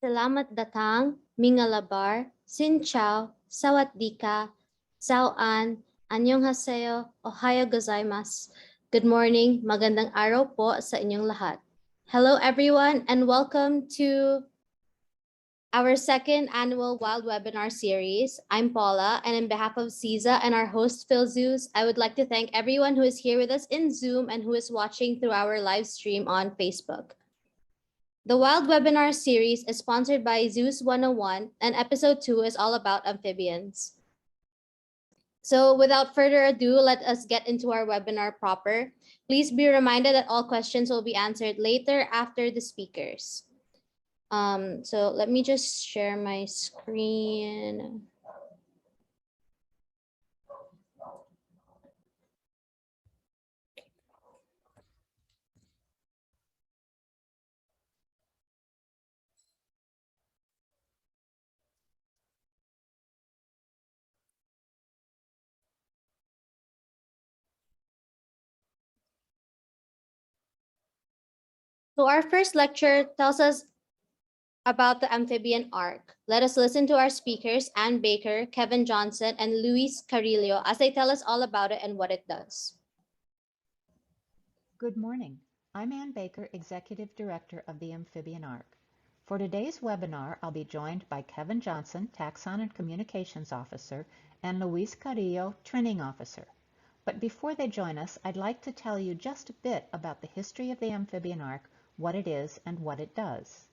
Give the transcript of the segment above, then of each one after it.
Salamat datang, mingalabar, sin chao, sawadika, sauan, annyeonghaseyo, ohayo gozaimasu. Good morning, magandang araw po sa inyong lahat. Hello everyone and welcome to our second annual Wild Webinar series. I'm Paula, and on behalf of SEAZA and our host Phil Zeus, I would like to thank everyone who is here with us in Zoom and who is watching through our live stream on Facebook. The Wild Webinar series is sponsored by Zeus 101, and episode 2 is all about amphibians. So without further ado, let us get into our webinar proper. Please be reminded that all questions will be answered later after the speakers. So let me just share my screen. So our first lecture tells us about the amphibian arc. Let us listen to our speakers, Ann Baker, Kevin Johnson, and Luis Carillo, as they tell us all about it and what it does. Good morning. I'm Ann Baker, Executive Director of the Amphibian Arc. For today's webinar, I'll be joined by Kevin Johnson, Taxon and Communications Officer, and Luis Carillo, Training Officer. But before they join us, I'd like to tell you just a bit about the history of the amphibian arc, what it is, and what it does.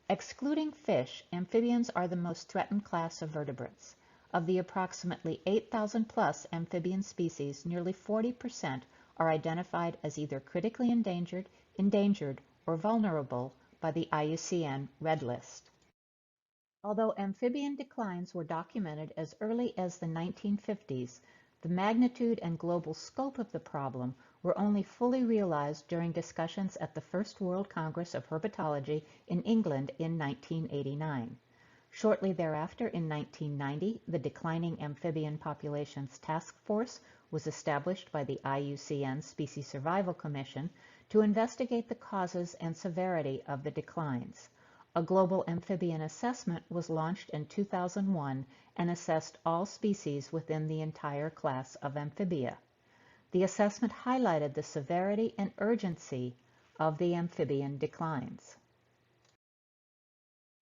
Excluding fish, amphibians are the most threatened class of vertebrates. Of the approximately 8,000 plus amphibian species, nearly 40% are identified as either critically endangered, or vulnerable by the IUCN Red List. Although amphibian declines were documented as early as the 1950s, the magnitude and global scope of the problem were only fully realized during discussions at the First World Congress of Herpetology in England in 1989. Shortly thereafter, in 1990, the Declining Amphibian Populations Task Force was established by the IUCN Species Survival Commission to investigate the causes and severity of the declines. A global amphibian assessment was launched in 2001 and assessed all species within the entire class of amphibia. The assessment highlighted the severity and urgency of the amphibian declines.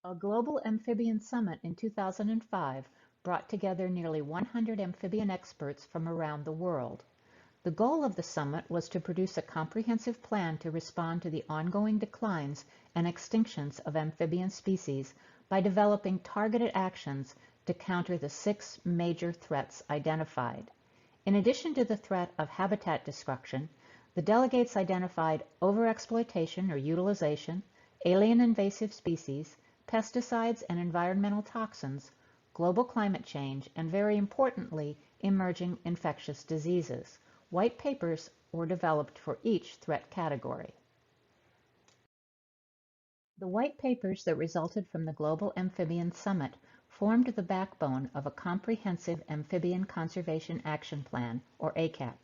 A global amphibian summit in 2005 brought together nearly 100 amphibian experts from around the world. The goal of the summit was to produce a comprehensive plan to respond to the ongoing declines and extinctions of amphibian species by developing targeted actions to counter the 6 major threats identified. In addition to the threat of habitat destruction, the delegates identified overexploitation or utilization, alien invasive species, pesticides and environmental toxins, global climate change, and very importantly, emerging infectious diseases. White papers were developed for each threat category. The white papers that resulted from the Global Amphibian Summit formed the backbone of a comprehensive Amphibian Conservation Action Plan, or ACAP.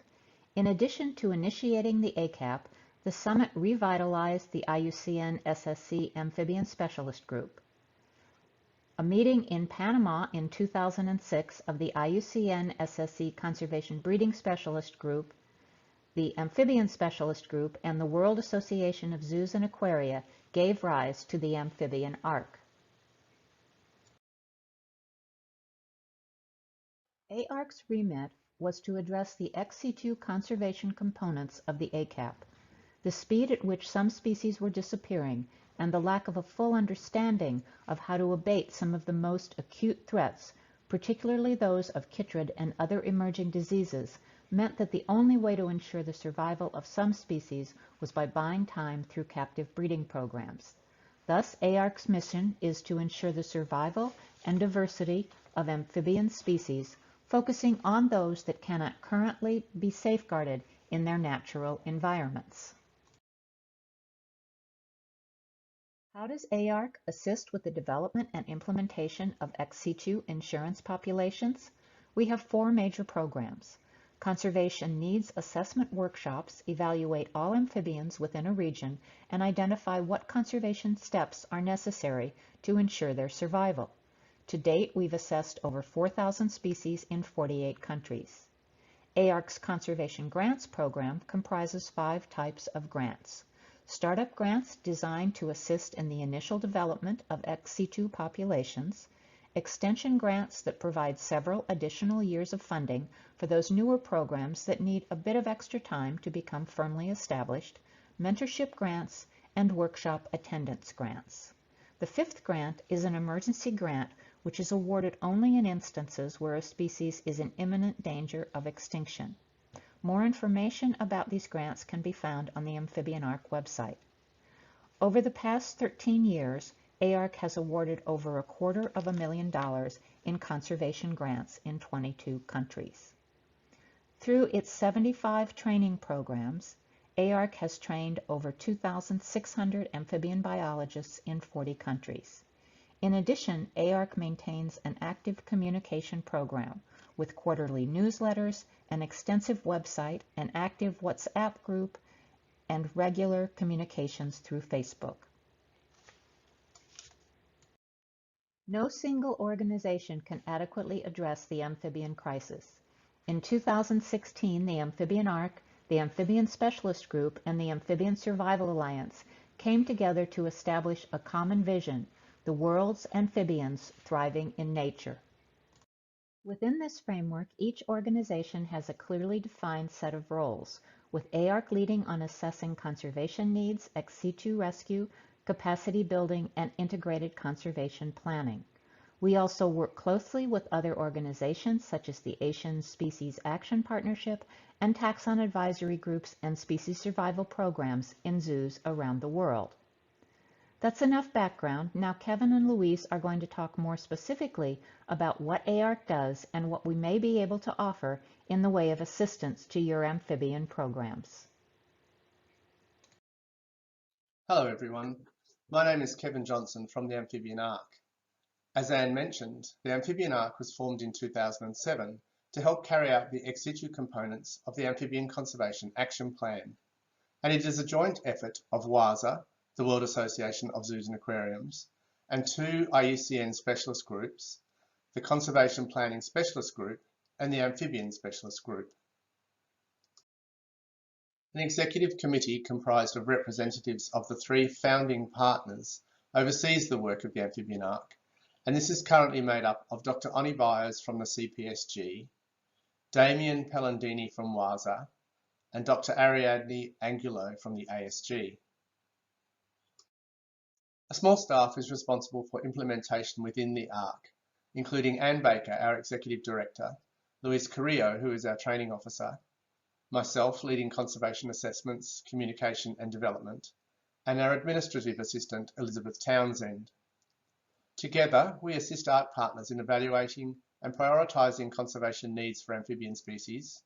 In addition to initiating the ACAP, the summit revitalized the IUCN SSC Amphibian Specialist Group. A meeting in Panama in 2006 of the IUCN SSC Conservation Breeding Specialist Group, the Amphibian Specialist Group, and the World Association of Zoos and Aquaria gave rise to the amphibian arc. AARC's remit was to address the ex situ conservation components of the ACAP, the speed at which some species were disappearing, and the lack of a full understanding of how to abate some of the most acute threats, particularly those of chytrid and other emerging diseases, meant that the only way to ensure the survival of some species was by buying time through captive breeding programs. Thus, AARC's mission is to ensure the survival and diversity of amphibian species, focusing on those that cannot currently be safeguarded in their natural environments. How does AARC assist with the development and implementation of ex situ insurance populations? We have 4 major programs. Conservation needs assessment workshops evaluate all amphibians within a region and identify what conservation steps are necessary to ensure their survival. To date, we've assessed over 4,000 species in 48 countries. AARC's Conservation Grants program comprises 5 types of grants. Startup grants designed to assist in the initial development of ex situ populations, extension grants that provide several additional years of funding for those newer programs that need a bit of extra time to become firmly established, mentorship grants, and workshop attendance grants. The 5th grant is an emergency grant which is awarded only in instances where a species is in imminent danger of extinction. More information about these grants can be found on the Amphibian Ark website. Over the past 13 years, AARC has awarded over $250,000 in conservation grants in 22 countries. Through its 75 training programs, AARC has trained over 2,600 amphibian biologists in 40 countries. In addition, AARC maintains an active communication program with quarterly newsletters, an extensive website, an active WhatsApp group, and regular communications through Facebook. No single organization can adequately address the amphibian crisis. In 2016, the Amphibian Ark, the Amphibian Specialist Group, and the Amphibian Survival Alliance came together to establish a common vision: the world's amphibians thriving in nature. Within this framework, each organization has a clearly defined set of roles, with AARC leading on assessing conservation needs, ex situ rescue, capacity building, and integrated conservation planning. We also work closely with other organizations such as the Asian Species Action Partnership and taxon advisory groups and species survival programs in zoos around the world. That's enough background. Now Kevin and Louise are going to talk more specifically about what AARC does and what we may be able to offer in the way of assistance to your amphibian programs. Hello everyone, my name is Kevin Johnson from the Amphibian Ark. As Anne mentioned, the Amphibian Ark was formed in 2007 to help carry out the ex situ components of the Amphibian Conservation Action Plan, and it is a joint effort of WAZA, the World Association of Zoos and Aquariums, and 2 IUCN specialist groups, the Conservation Planning Specialist Group and the Amphibian Specialist Group. An executive committee comprised of representatives of the 3 founding partners oversees the work of the Amphibian Ark, and this is currently made up of Dr. Oni Byers from the CPSG, Damien Pellandini from WAZA, and Dr. Ariadne Angulo from the ASG. A small staff is responsible for implementation within the Ark, including Anne Baker, our Executive Director, Luis Carillo, who is our Training Officer, myself leading Conservation Assessments, Communication and Development, and our Administrative Assistant, Elizabeth Townsend. Together, we assist Ark partners in evaluating and prioritising conservation needs for amphibian species,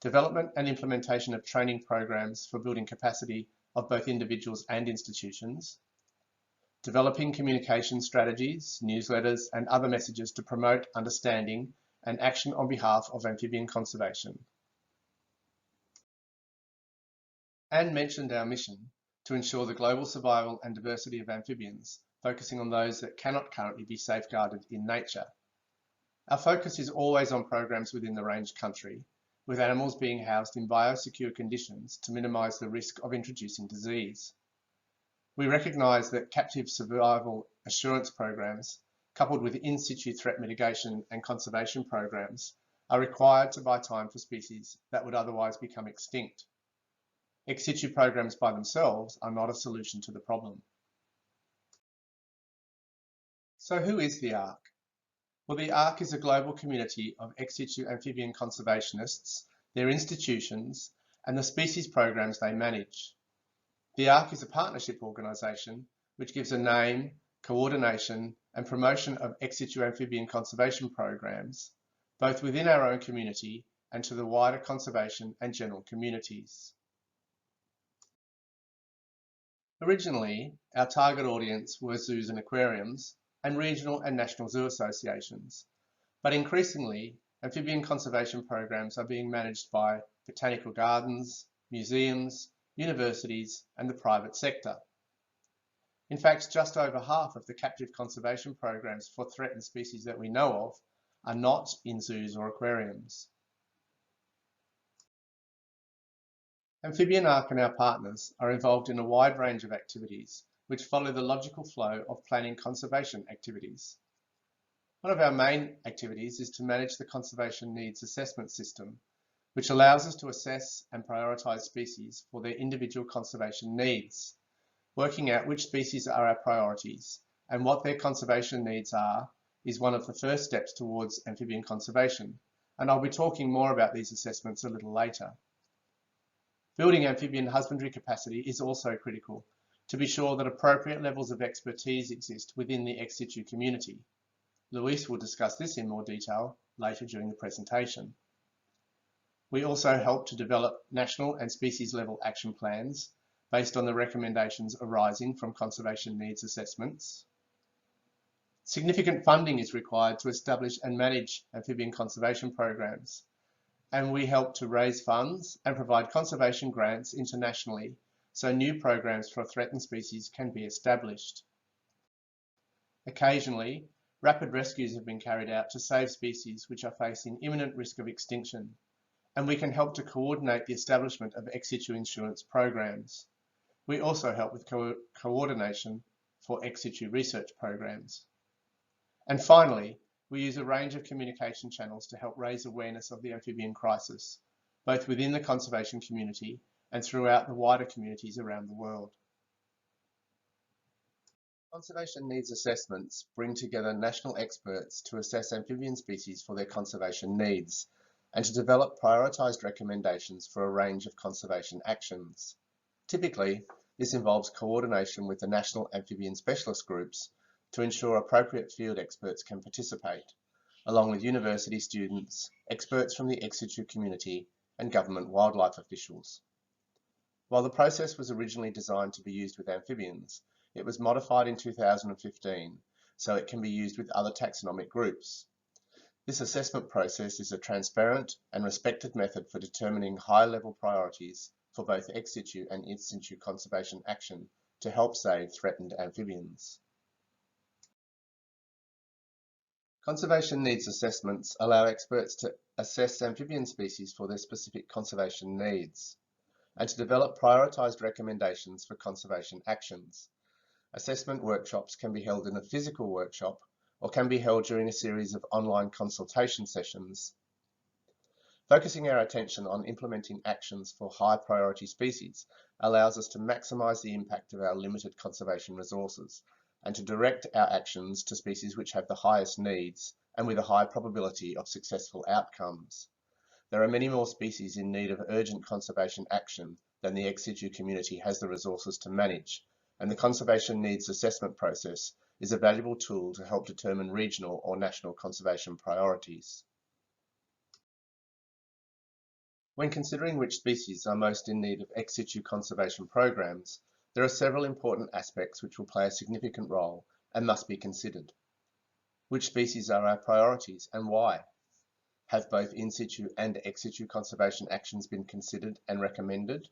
development and implementation of training programs for building capacity of both individuals and institutions, developing communication strategies, newsletters, and other messages to promote understanding and action on behalf of amphibian conservation. Anne mentioned our mission to ensure the global survival and diversity of amphibians, focusing on those that cannot currently be safeguarded in nature. Our focus is always on programs within the range country, with animals being housed in biosecure conditions to minimise the risk of introducing disease. We recognise that captive survival assurance programs, coupled with in situ threat mitigation and conservation programs, are required to buy time for species that would otherwise become extinct. Ex situ programs by themselves are not a solution to the problem. So who is the Ark? Well, the Ark is a global community of ex situ amphibian conservationists, their institutions, and the species programs they manage. The Ark is a partnership organisation which gives a name, coordination and promotion of ex situ amphibian conservation programs, both within our own community and to the wider conservation and general communities. Originally, our target audience were zoos and aquariums and regional and national zoo associations, but increasingly amphibian conservation programs are being managed by botanical gardens, museums, universities, and the private sector. In fact, just over half of the captive conservation programs for threatened species that we know of are not in zoos or aquariums. Amphibian Ark and our partners are involved in a wide range of activities which follow the logical flow of planning conservation activities. One of our main activities is to manage the Conservation Needs Assessment System, which allows us to assess and prioritise species for their individual conservation needs. Working out which species are our priorities and what their conservation needs are is one of the first steps towards amphibian conservation, and I'll be talking more about these assessments a little later. Building amphibian husbandry capacity is also critical to be sure that appropriate levels of expertise exist within the ex situ community. Luis will discuss this in more detail later during the presentation. We also help to develop national and species level action plans based on the recommendations arising from conservation needs assessments. Significant funding is required to establish and manage amphibian conservation programs, and we help to raise funds and provide conservation grants internationally so new programs for threatened species can be established. Occasionally, rapid rescues have been carried out to save species which are facing imminent risk of extinction, and we can help to coordinate the establishment of ex situ insurance programs. We also help with coordination for ex situ research programs. And finally, we use a range of communication channels to help raise awareness of the amphibian crisis, both within the conservation community and throughout the wider communities around the world. Conservation needs assessments bring together national experts to assess amphibian species for their conservation needs and to develop prioritised recommendations for a range of conservation actions. Typically, this involves coordination with the national amphibian specialist groups to ensure appropriate field experts can participate, along with university students, experts from the ex situ community, and government wildlife officials. While the process was originally designed to be used with amphibians, it was modified in 2015 so it can be used with other taxonomic groups. This assessment process is a transparent and respected method for determining high-level priorities for both ex situ and in situ conservation action to help save threatened amphibians. Conservation needs assessments allow experts to assess amphibian species for their specific conservation needs and to develop prioritised recommendations for conservation actions. Assessment workshops can be held in a physical workshop or can be held during a series of online consultation sessions. Focusing our attention on implementing actions for high priority species allows us to maximise the impact of our limited conservation resources and to direct our actions to species which have the highest needs and with a high probability of successful outcomes. There are many more species in need of urgent conservation action than the ex situ community has the resources to manage, and the conservation needs assessment process is a valuable tool to help determine regional or national conservation priorities. When considering which species are most in need of ex situ conservation programs, there are several important aspects which will play a significant role and must be considered. Which species are our priorities and why? Have both in situ and ex situ conservation actions been considered and recommended?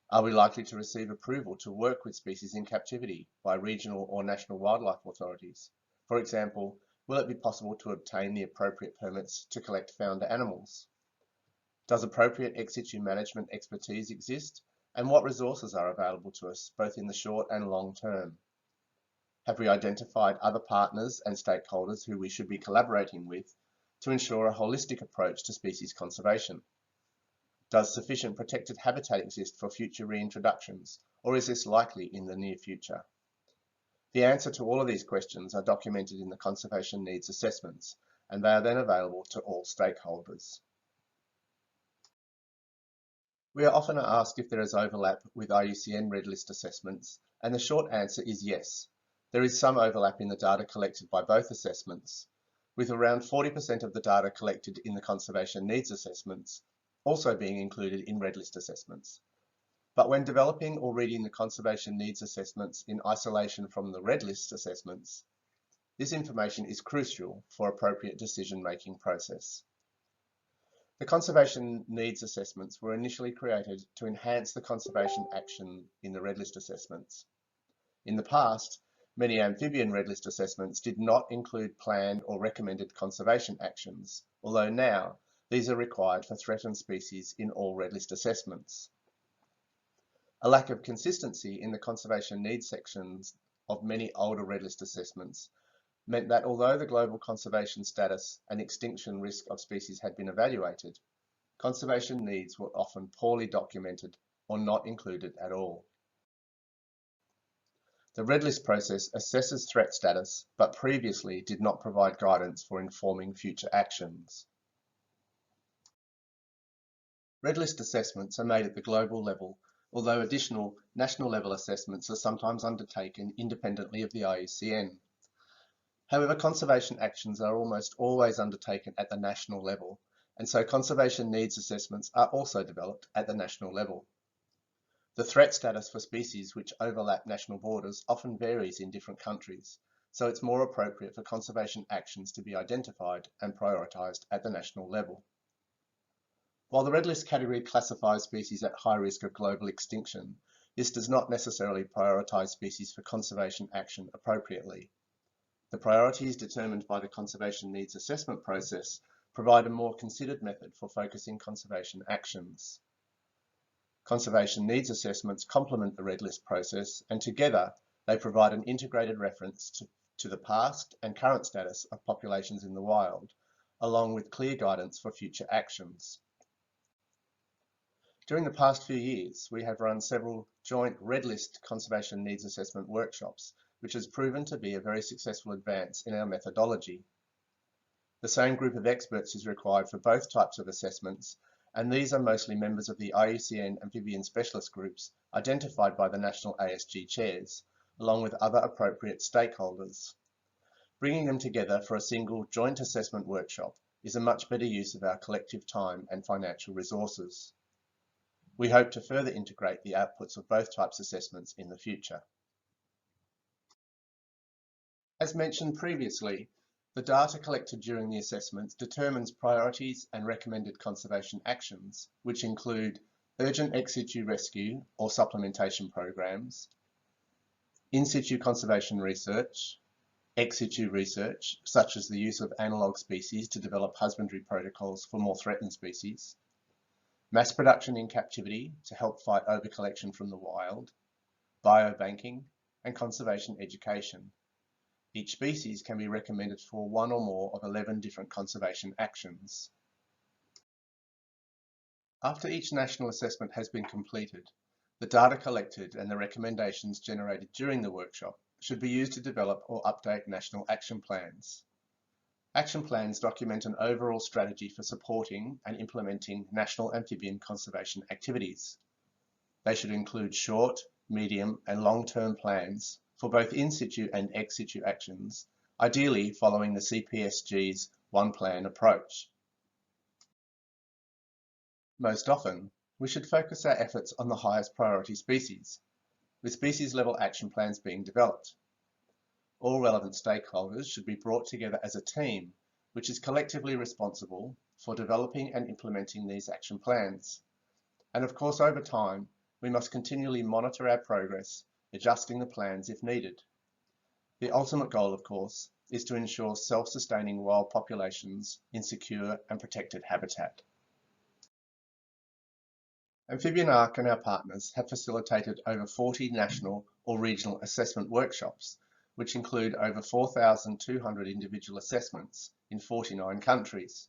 Are we likely to receive approval to work with species in captivity by regional or national wildlife authorities? For example, will it be possible to obtain the appropriate permits to collect found animals? Does appropriate ex situ management expertise exist? And what resources are available to us, both in the short and long term? Have we identified other partners and stakeholders who we should be collaborating with to ensure a holistic approach to species conservation? Does sufficient protected habitat exist for future reintroductions, or is this likely in the near future? The answer to all of these questions are documented in the conservation needs assessments, and they are then available to all stakeholders. We are often asked if there is overlap with IUCN Red List assessments, and the short answer is yes. There is some overlap in the data collected by both assessments, with around 40% of the data collected in the conservation needs assessments also being included in Red List assessments. But when developing or reading the conservation needs assessments in isolation from the Red List assessments, This information is crucial for appropriate decision-making process. The conservation needs assessments were initially created to enhance the conservation action in the red list assessments. In the past, many amphibian red list assessments did not include planned or recommended conservation actions, although now these are required for threatened species in all red list assessments. A lack of consistency in the conservation needs sections of many older red list assessments meant that although the global conservation status and extinction risk of species had been evaluated, conservation needs were often poorly documented or not included at all. The red list process assesses threat status, but previously did not provide guidance for informing future actions. Red list assessments are made at the global level, although additional national level assessments are sometimes undertaken independently of the IUCN. However, conservation actions are almost always undertaken at the national level, and so conservation needs assessments are also developed at the national level. The threat status for species which overlap national borders often varies in different countries, so it's more appropriate for conservation actions to be identified and prioritised at the national level. While the red list category classifies species at high risk of global extinction, this does not necessarily prioritise species for conservation action appropriately. The priorities determined by the conservation needs assessment process provide a more considered method for focusing conservation actions. Conservation needs assessments complement the red list process, and together they provide an integrated reference to the past and current status of populations in the wild, along with clear guidance for future actions. During the past few years, we have run several joint red list conservation needs assessment workshops, which has proven to be a very successful advance in our methodology. The same group of experts is required for both types of assessments, and these are mostly members of the IUCN amphibian specialist groups identified by the national ASG chairs, along with other appropriate stakeholders. Bringing them together for a single joint assessment workshop is a much better use of our collective time and financial resources. We hope to further integrate the outputs of both types of assessments in the future. As mentioned previously, the data collected during the assessments determines priorities and recommended conservation actions, which include urgent ex situ rescue or supplementation programs, in situ conservation research, ex situ research, such as the use of analogue species to develop husbandry protocols for more threatened species, mass production in captivity to help fight overcollection from the wild, biobanking, and conservation education. Each species can be recommended for one or more of 11 different conservation actions. After each national assessment has been completed, the data collected and the recommendations generated during the workshop should be used to develop or update national action plans. Action plans document an overall strategy for supporting and implementing national amphibian conservation activities. They should include short, medium, and long-term plans for both in situ and ex situ actions, ideally following the CPSG's one-plan approach. Most often, we should focus our efforts on the highest priority species, with species-level action plans being developed. All relevant stakeholders should be brought together as a team, which is collectively responsible for developing and implementing these action plans. And of course, over time, we must continually monitor our progress, adjusting the plans if needed. The ultimate goal, of course, is to ensure self-sustaining wild populations in secure and protected habitat. Amphibian Arc and our partners have facilitated over 40 national or regional assessment workshops, which include over 4,200 individual assessments in 49 countries.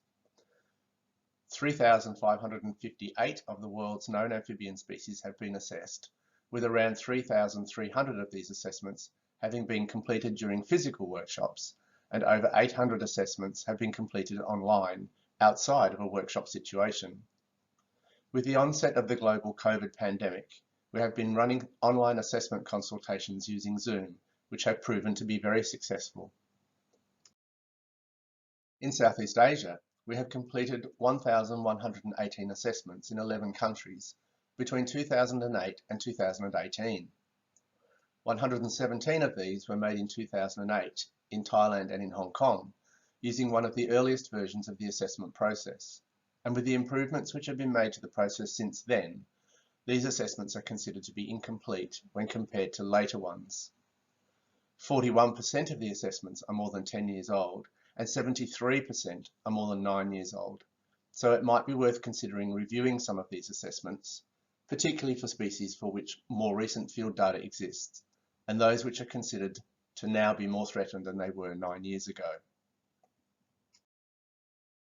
3,558 of the world's known amphibian species have been assessed, with around 3,300 of these assessments having been completed during physical workshops, and over 800 assessments have been completed online outside of a workshop situation. With the onset of the global COVID pandemic, we have been running online assessment consultations using Zoom, which have proven to be very successful. In Southeast Asia, we have completed 1,118 assessments in 11 countries between 2008 and 2018. 117 of these were made in 2008 in Thailand and in Hong Kong, using one of the earliest versions of the assessment process. And with the improvements which have been made to the process since then, these assessments are considered to be incomplete when compared to later ones. 41% of the assessments are more than 10 years old, and 73% are more than 9 years old. So it might be worth considering reviewing some of these assessments, particularly for species for which more recent field data exists, and those which are considered to now be more threatened than they were 9 years ago.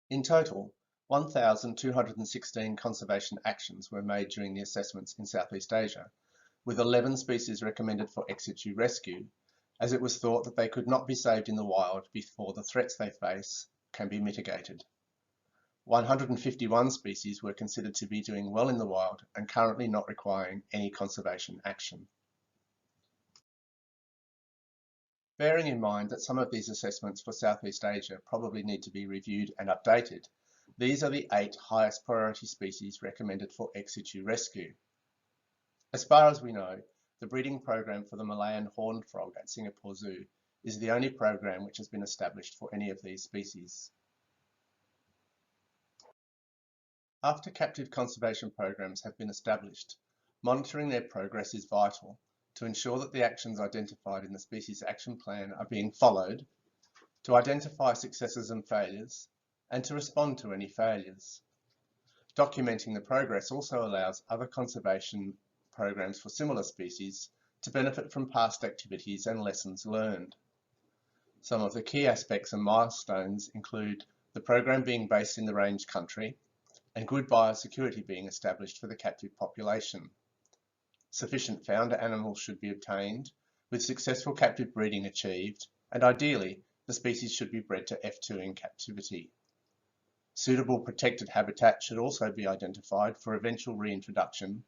In total, 1,216 conservation actions were made during the assessments in Southeast Asia, with 11 species recommended for ex situ rescue, as it was thought that they could not be saved in the wild before the threats they face can be mitigated. 151 species were considered to be doing well in the wild and currently not requiring any conservation action. Bearing in mind that some of these assessments for Southeast Asia probably need to be reviewed and updated, these are the 8 highest priority species recommended for ex situ rescue. As far as we know, the breeding program for the Malayan horned frog at Singapore Zoo is the only program which has been established for any of these species. After captive conservation programs have been established, monitoring their progress is vital to ensure that the actions identified in the Species Action Plan are being followed, to identify successes and failures, and to respond to any failures. Documenting the progress also allows other conservation programs for similar species to benefit from past activities and lessons learned. Some of the key aspects and milestones include the program being based in the range country and good biosecurity being established for the captive population. Sufficient founder animals should be obtained, with successful captive breeding achieved, and ideally, the species should be bred to F2 in captivity. Suitable protected habitat should also be identified for eventual reintroduction,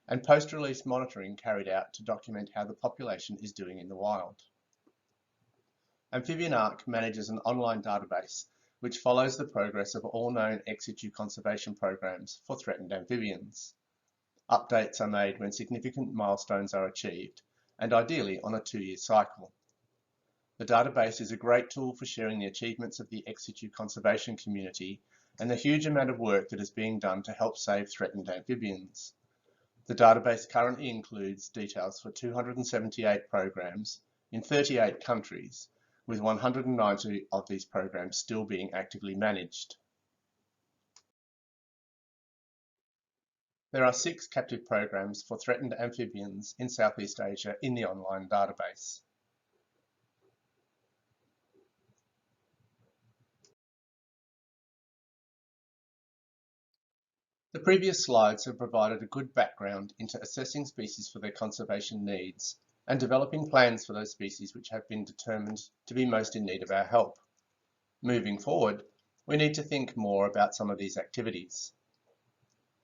and post-release monitoring carried out to document how the population is doing in the wild. Amphibian Arc manages an online database which follows the progress of all known ex situ conservation programs for threatened amphibians. Updates are made when significant milestones are achieved, and ideally on a 2-year cycle. The database is a great tool for sharing the achievements of the ex situ conservation community and the huge amount of work that is being done to help save threatened amphibians. The database currently includes details for 278 programs in 38 countries, with 190 of these programs still being actively managed. There are 6 captive programs for threatened amphibians in Southeast Asia in the online database. The previous slides have provided a good background into assessing species for their conservation needs and developing plans for those species which have been determined to be most in need of our help. Moving forward, we need to think more about some of these activities.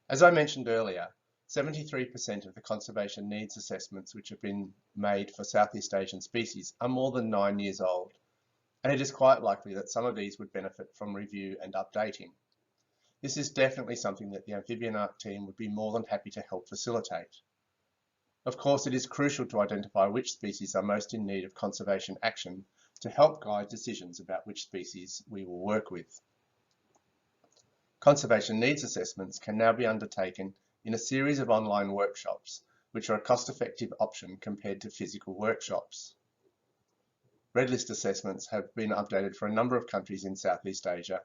As I mentioned earlier, 73% of the conservation needs assessments which have been made for Southeast Asian species are more than 9 years old, and it is quite likely that some of these would benefit from review and updating. This is definitely something that the Amphibian Arc team would be more than happy to help facilitate. Of course, it is crucial to identify which species are most in need of conservation action to help guide decisions about which species we will work with. Conservation needs assessments can now be undertaken in a series of online workshops, which are a cost-effective option compared to physical workshops. Red list assessments have been updated for a number of countries in Southeast Asia,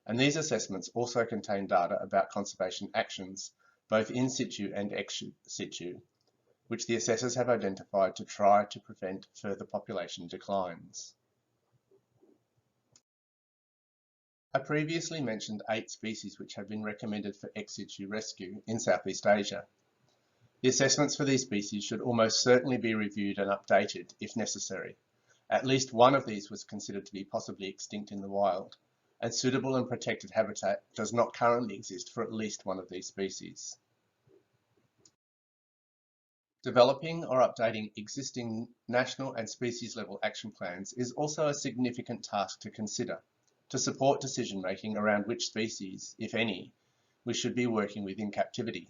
and these assessments also contain data about conservation actions, both in situ and ex situ, which the assessors have identified to try to prevent further population declines. I previously mentioned 8 species which have been recommended for ex situ rescue in Southeast Asia. The assessments for these species should almost certainly be reviewed and updated if necessary. At least one of these was considered to be possibly extinct in the wild, and suitable and protected habitat does not currently exist for at least one of these species. Developing or updating existing national and species-level action plans is also a significant task to consider, to support decision-making around which species, if any, we should be working with in captivity.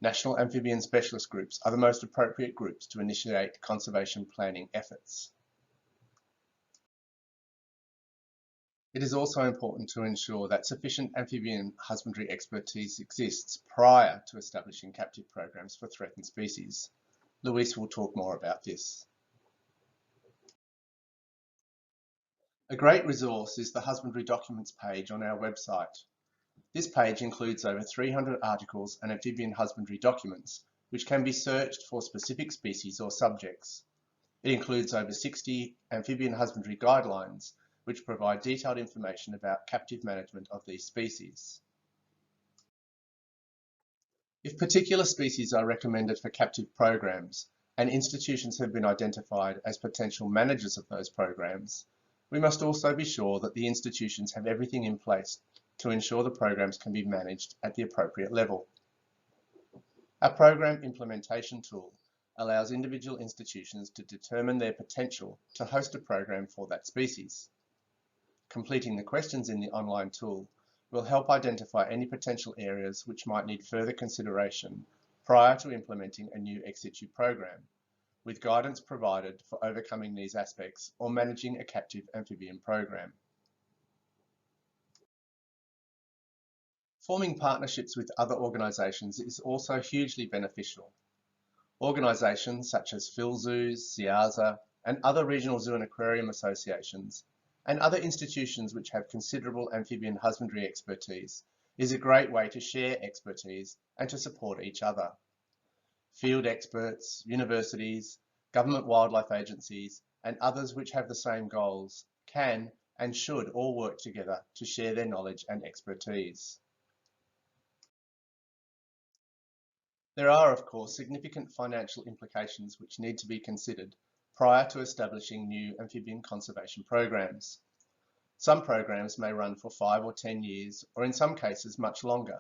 National amphibian specialist groups are the most appropriate groups to initiate conservation planning efforts. It is also important to ensure that sufficient amphibian husbandry expertise exists prior to establishing captive programs for threatened species. Luis will talk more about this. A great resource is the Husbandry Documents page on our website. This page includes over 300 articles and amphibian husbandry documents, which can be searched for specific species or subjects. It includes over 60 amphibian husbandry guidelines, which provide detailed information about captive management of these species. If particular species are recommended for captive programs and institutions have been identified as potential managers of those programs, we must also be sure that the institutions have everything in place to ensure the programs can be managed at the appropriate level. Our program implementation tool allows individual institutions to determine their potential to host a program for that species. Completing the questions in the online tool will help identify any potential areas which might need further consideration prior to implementing a new ex situ program, with guidance provided for overcoming these aspects or managing a captive amphibian program. Forming partnerships with other organisations is also hugely beneficial. Organisations such as PhilZoos, SEAZA, and other regional zoo and aquarium associations, and other institutions which have considerable amphibian husbandry expertise, is a great way to share expertise and to support each other. Field experts, universities, government wildlife agencies, and others which have the same goals can and should all work together to share their knowledge and expertise. There are, of course, significant financial implications which need to be considered prior to establishing new amphibian conservation programs. Some programs may run for 5 or 10 years, or in some cases much longer,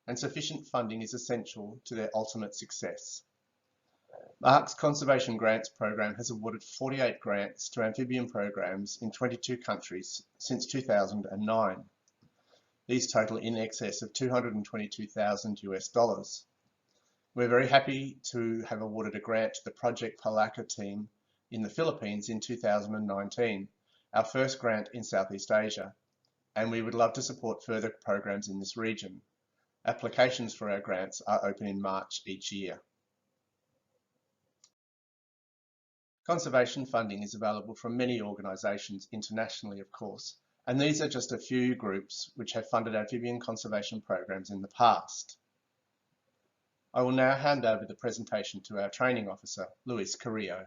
and sufficient funding is essential to their ultimate success. ARC's Conservation Grants Program has awarded 48 grants to amphibian programs in 22 countries since 2009. These total in excess of $222,000 US. We're very happy to have awarded a grant to the Project Palaka team in the Philippines in 2019, our first grant in Southeast Asia, and we would love to support further programs in this region. Applications for our grants are open in March each year. Conservation funding is available from many organisations internationally, of course, and these are just a few groups which have funded amphibian conservation programs in the past. I will now hand over the presentation to our training officer, Luis Carillo.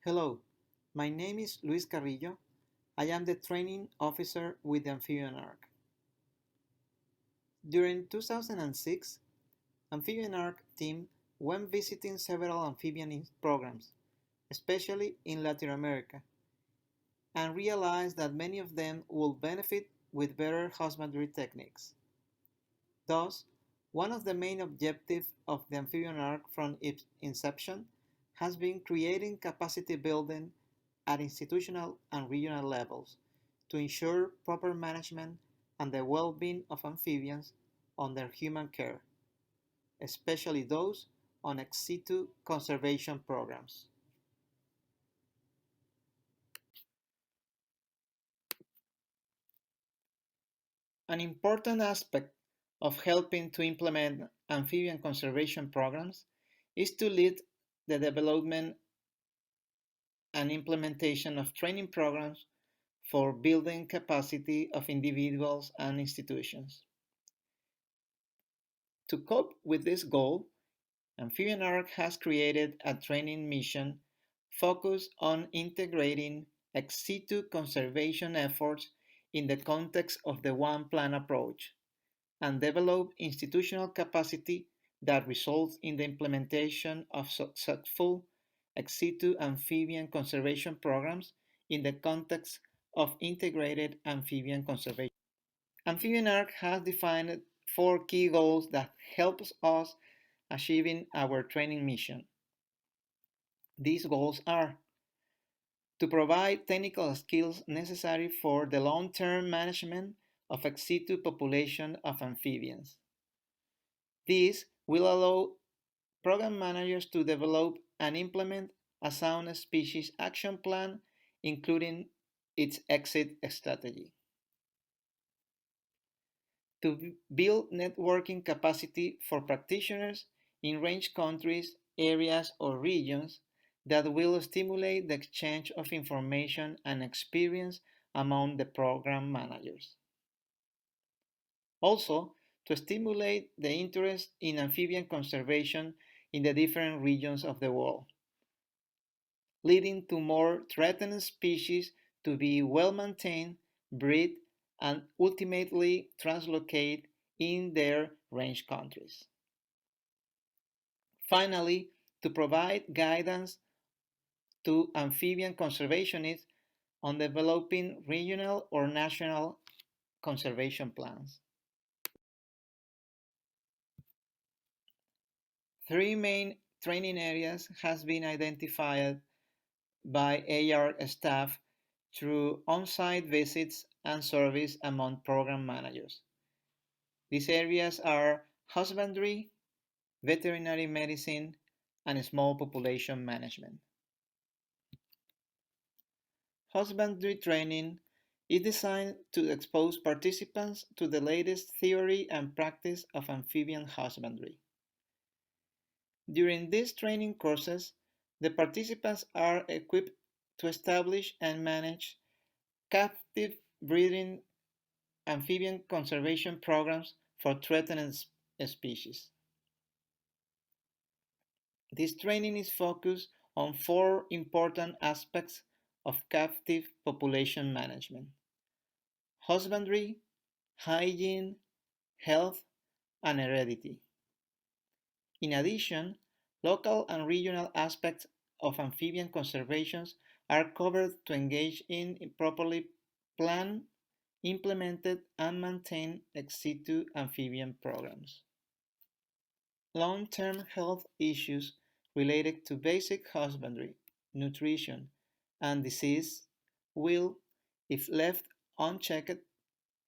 Hello, my name is Luis Carrillo. I am the training officer with the Amphibian Arc. During 2006, Amphibian Arc team went visiting several amphibian programs, especially in Latin America, and realized that many of them will benefit with better husbandry techniques. Thus, one of the main objectives of the Amphibian Arc from its inception has been creating capacity building at institutional and regional levels to ensure proper management and the well-being of amphibians under human care, especially those on ex situ conservation programs. An important aspect of helping to implement amphibian conservation programs is to lead the development and implementation of training programs for building capacity of individuals and institutions. To cope with this goal, Amphibian Arc has created a training mission focused on integrating ex situ conservation efforts in the context of the One Plan approach, and develop institutional capacity that results in the implementation of successful ex situ amphibian conservation programs in the context of integrated amphibian conservation. Amphibian Arc has defined 4 key goals that help us achieving our training mission. These goals are to provide technical skills necessary for the long-term management of ex situ population of amphibians. This will allow program managers to develop and implement a sound species action plan, including its exit strategy. To build networking capacity for practitioners in range countries, areas, or regions that will stimulate the exchange of information and experience among the program managers. Also, to stimulate the interest in amphibian conservation in the different regions of the world, leading to more threatened species to be well maintained, breed, and ultimately translocate in their range countries. Finally, to provide guidance to amphibian conservationists on developing regional or national conservation plans. Three main training areas has been identified by AR staff through on-site visits and surveys among program managers. These areas are husbandry, veterinary medicine, and small population management. Husbandry training is designed to expose participants to the latest theory and practice of amphibian husbandry. During these training courses, the participants are equipped to establish and manage captive breeding amphibian conservation programs for threatened species. This training is focused on four important aspects of captive population management: husbandry, hygiene, health, and heredity. In addition, local and regional aspects of amphibian conservation are covered to engage in properly planned, implemented, and maintained ex situ amphibian programs. Long-term health issues related to basic husbandry, nutrition, and disease will, if left unchecked,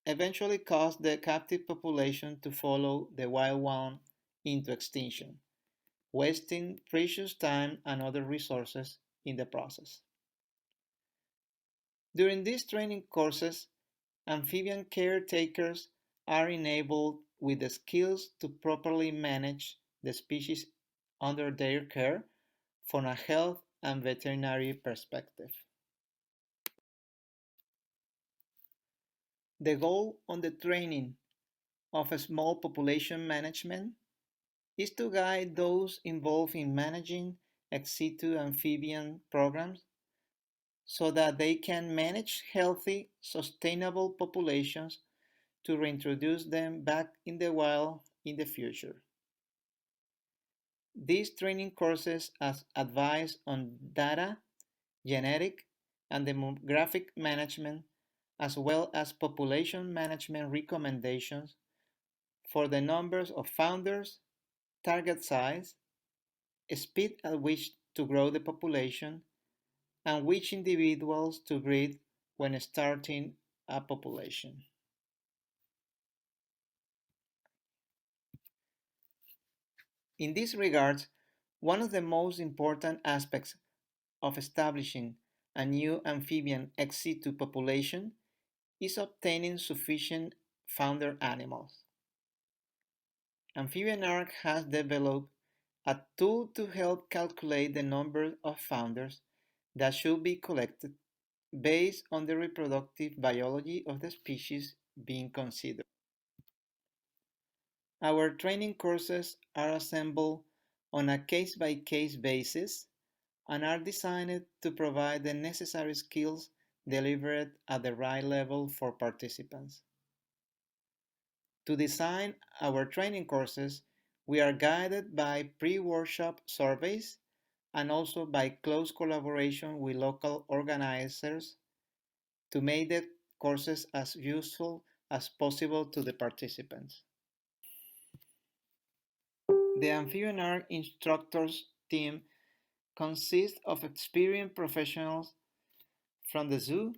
eventually cause the captive population to follow the wild one into extinction, wasting precious time and other resources in the process. During these training courses, amphibian caretakers are enabled with the skills to properly manage the species under their care from a health and veterinary perspective. The goal of the training of a small population management is to guide those involved in managing ex situ amphibian programs so that they can manage healthy, sustainable populations to reintroduce them back in the wild in the future. These training courses as advice on data, genetic, and demographic management, as well as population management recommendations for the numbers of founders, target size, speed at which to grow the population, and which individuals to breed when starting a population. In this regard, one of the most important aspects of establishing a new amphibian ex situ population is obtaining sufficient founder animals. Amphibian Arc has developed a tool to help calculate the number of founders that should be collected based on the reproductive biology of the species being considered. Our training courses are assembled on a case-by-case basis and are designed to provide the necessary skills delivered at the right level for participants. To design our training courses, we are guided by pre-workshop surveys and also by close collaboration with local organizers to make the courses as useful as possible to the participants. The Amphibian Arc instructors team consists of experienced professionals from the zoo,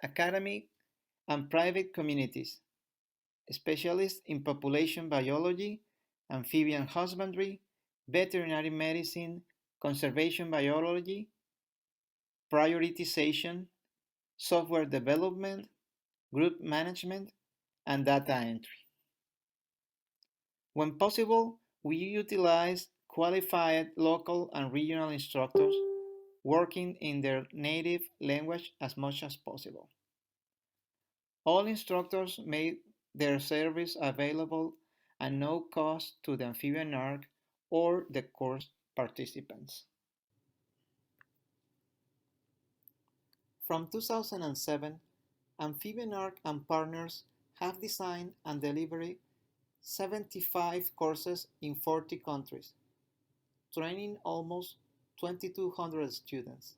academic, and private communities, specialists in population biology, amphibian husbandry, veterinary medicine, conservation biology, prioritization, software development, group management, and data entry. When possible, we utilize qualified local and regional instructors working in their native language as much as possible. All instructors made their service available at no cost to the Amphibian Arc or the course participants. From 2007, Amphibian Arc and partners have designed and delivered 75 courses in 40 countries, training almost 2,200 students.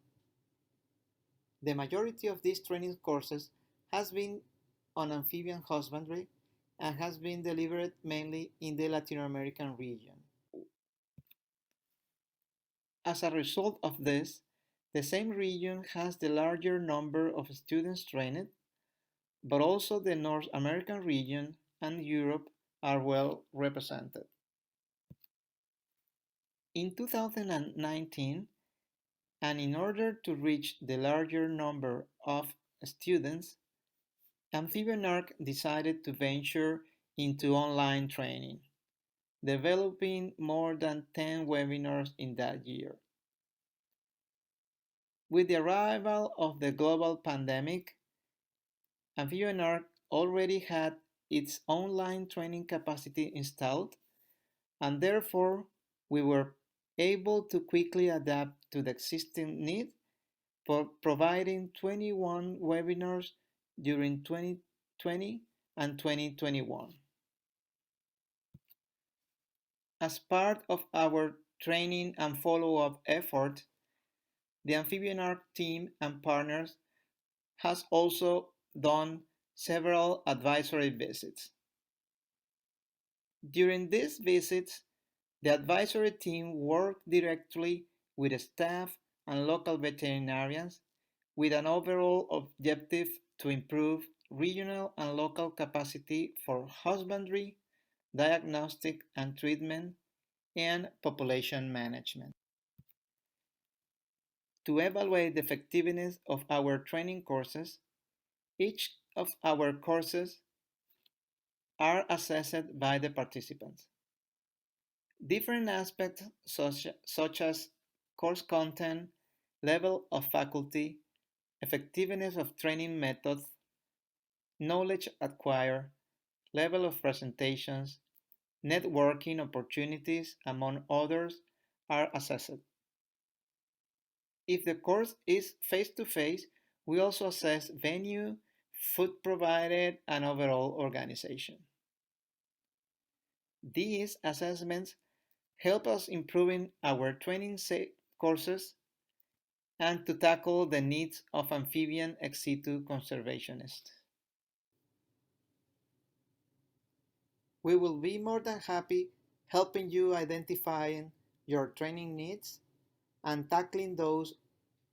The majority of these training courses has been on amphibian husbandry and has been delivered mainly in the Latin American region. As a result of this, the same region has the larger number of students trained, but also the North American region and Europe are well represented. In 2019, and in order to reach the larger number of students, Amphibian Arc decided to venture into online training, developing more than 10 webinars in that year. With the arrival of the global pandemic, Amphibian Arc already had its online training capacity installed, and therefore we were able to quickly adapt to the existing need, providing 21 webinars during 2020 and 2021. As part of our training and follow-up effort, the Amphibian Arc team and partners has also done several advisory visits. During these visits, the advisory team worked directly with staff and local veterinarians with an overall objective to improve regional and local capacity for husbandry, diagnostic and treatment, and population management. To evaluate the effectiveness of our training courses, each of our courses are assessed by the participants. Different aspects such as course content, level of faculty, effectiveness of training methods, knowledge acquired, level of presentations, networking opportunities, among others, are assessed. If the course is face-to-face, we also assess venue, food provided, and overall organization. These assessments help us improving our training courses and to tackle the needs of amphibian ex situ conservationists. We will be more than happy helping you identifying your training needs and tackling those,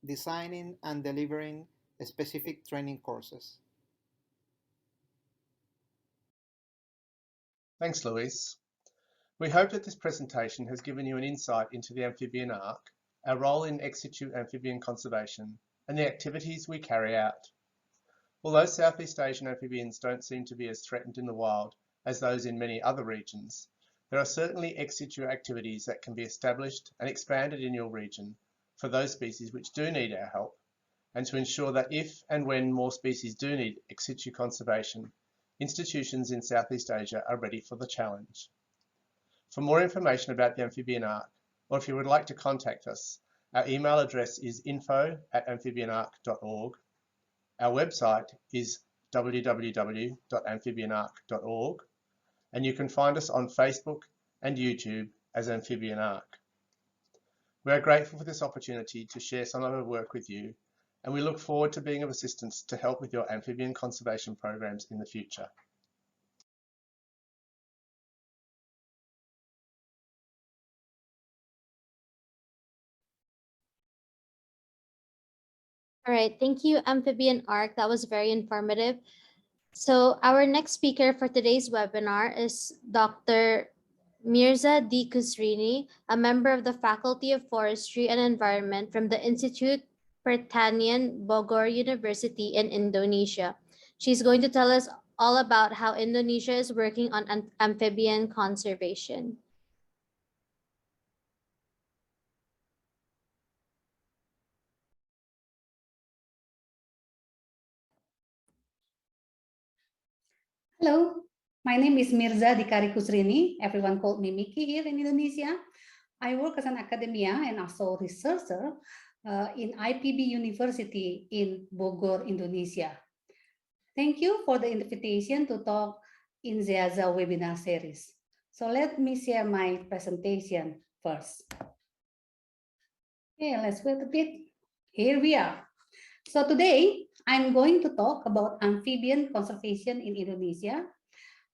designing and delivering specific training courses. Thanks, Luis. We hope that this presentation has given you an insight into the Amphibian Arc, our role in ex situ amphibian conservation, and the activities we carry out. Although Southeast Asian amphibians don't seem to be as threatened in the wild as those in many other regions, there are certainly ex situ activities that can be established and expanded in your region for those species which do need our help, and to ensure that if and when more species do need ex situ conservation, institutions in Southeast Asia are ready for the challenge. For more information about the Amphibian Arc, or if you would like to contact us, our email address is info@amphibianarc.org. Our website is www.amphibianarc.org, and you can find us on Facebook and YouTube as Amphibian Arc. We are grateful for this opportunity to share some of our work with you, and we look forward to being of assistance to help with your amphibian conservation programs in the future. All right, thank you, Amphibian Arc. That was very informative. So our next speaker for today's webinar is Dr. Mirza D. Kusrini, a member of the Faculty of Forestry and Environment from the Institute Pertanian Bogor University in Indonesia. She's going to tell us all about how Indonesia is working on amphibian conservation. Hello, my name is Mirza Dikari Kusrini. Everyone called me Miki here in Indonesia. I work as an academia and also researcher in IPB University in Bogor, Indonesia. Thank you for the invitation to talk in SEAZA webinar series. So let me share my presentation first. Okay, let's wait a bit. Here we are. So today, I'm going to talk about amphibian conservation in Indonesia.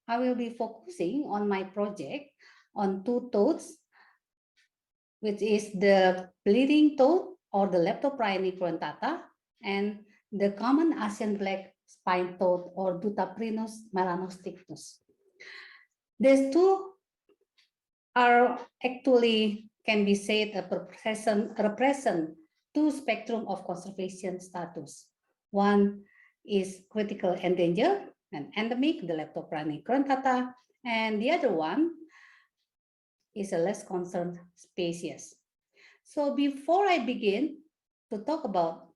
I will be focusing on my project on two toads, which is the bleeding toad or the Leptoprione crantata and the common Asian black spine toad or Dutaprinus melanostyphnus. These two are actually can be said represent two spectrum of conservation status. One is critical endangered and endemic, the Leptoprione crantata, and the other one is a less concerned species. So before I begin to talk about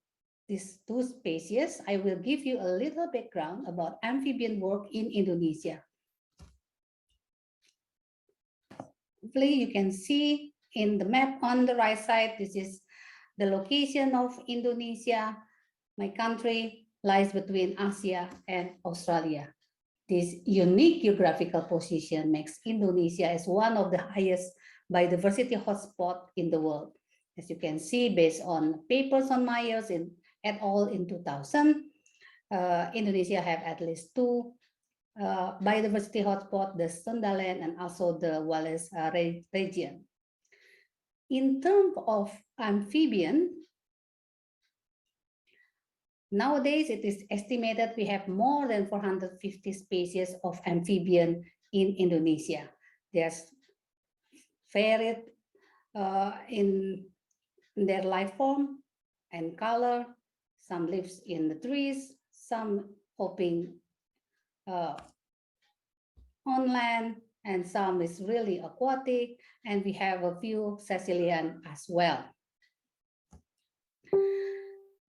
these two species, I will give you a little background about amphibian work in Indonesia. Hopefully you can see in the map on the right side, this is the location of Indonesia. My country lies between Asia and Australia. This unique geographical position makes Indonesia as one of the highest biodiversity hotspots in the world. As you can see, based on papers on Myers et al. In 2000, Indonesia have at least two biodiversity hotspots, the Sundaland and also the Wallace region. In terms of amphibian, nowadays, it is estimated we have more than 450 species of amphibian in Indonesia. There's varied in their life form and color. Some lives in the trees, some hopping on land, and some is really aquatic. And we have a few Sicilian as well.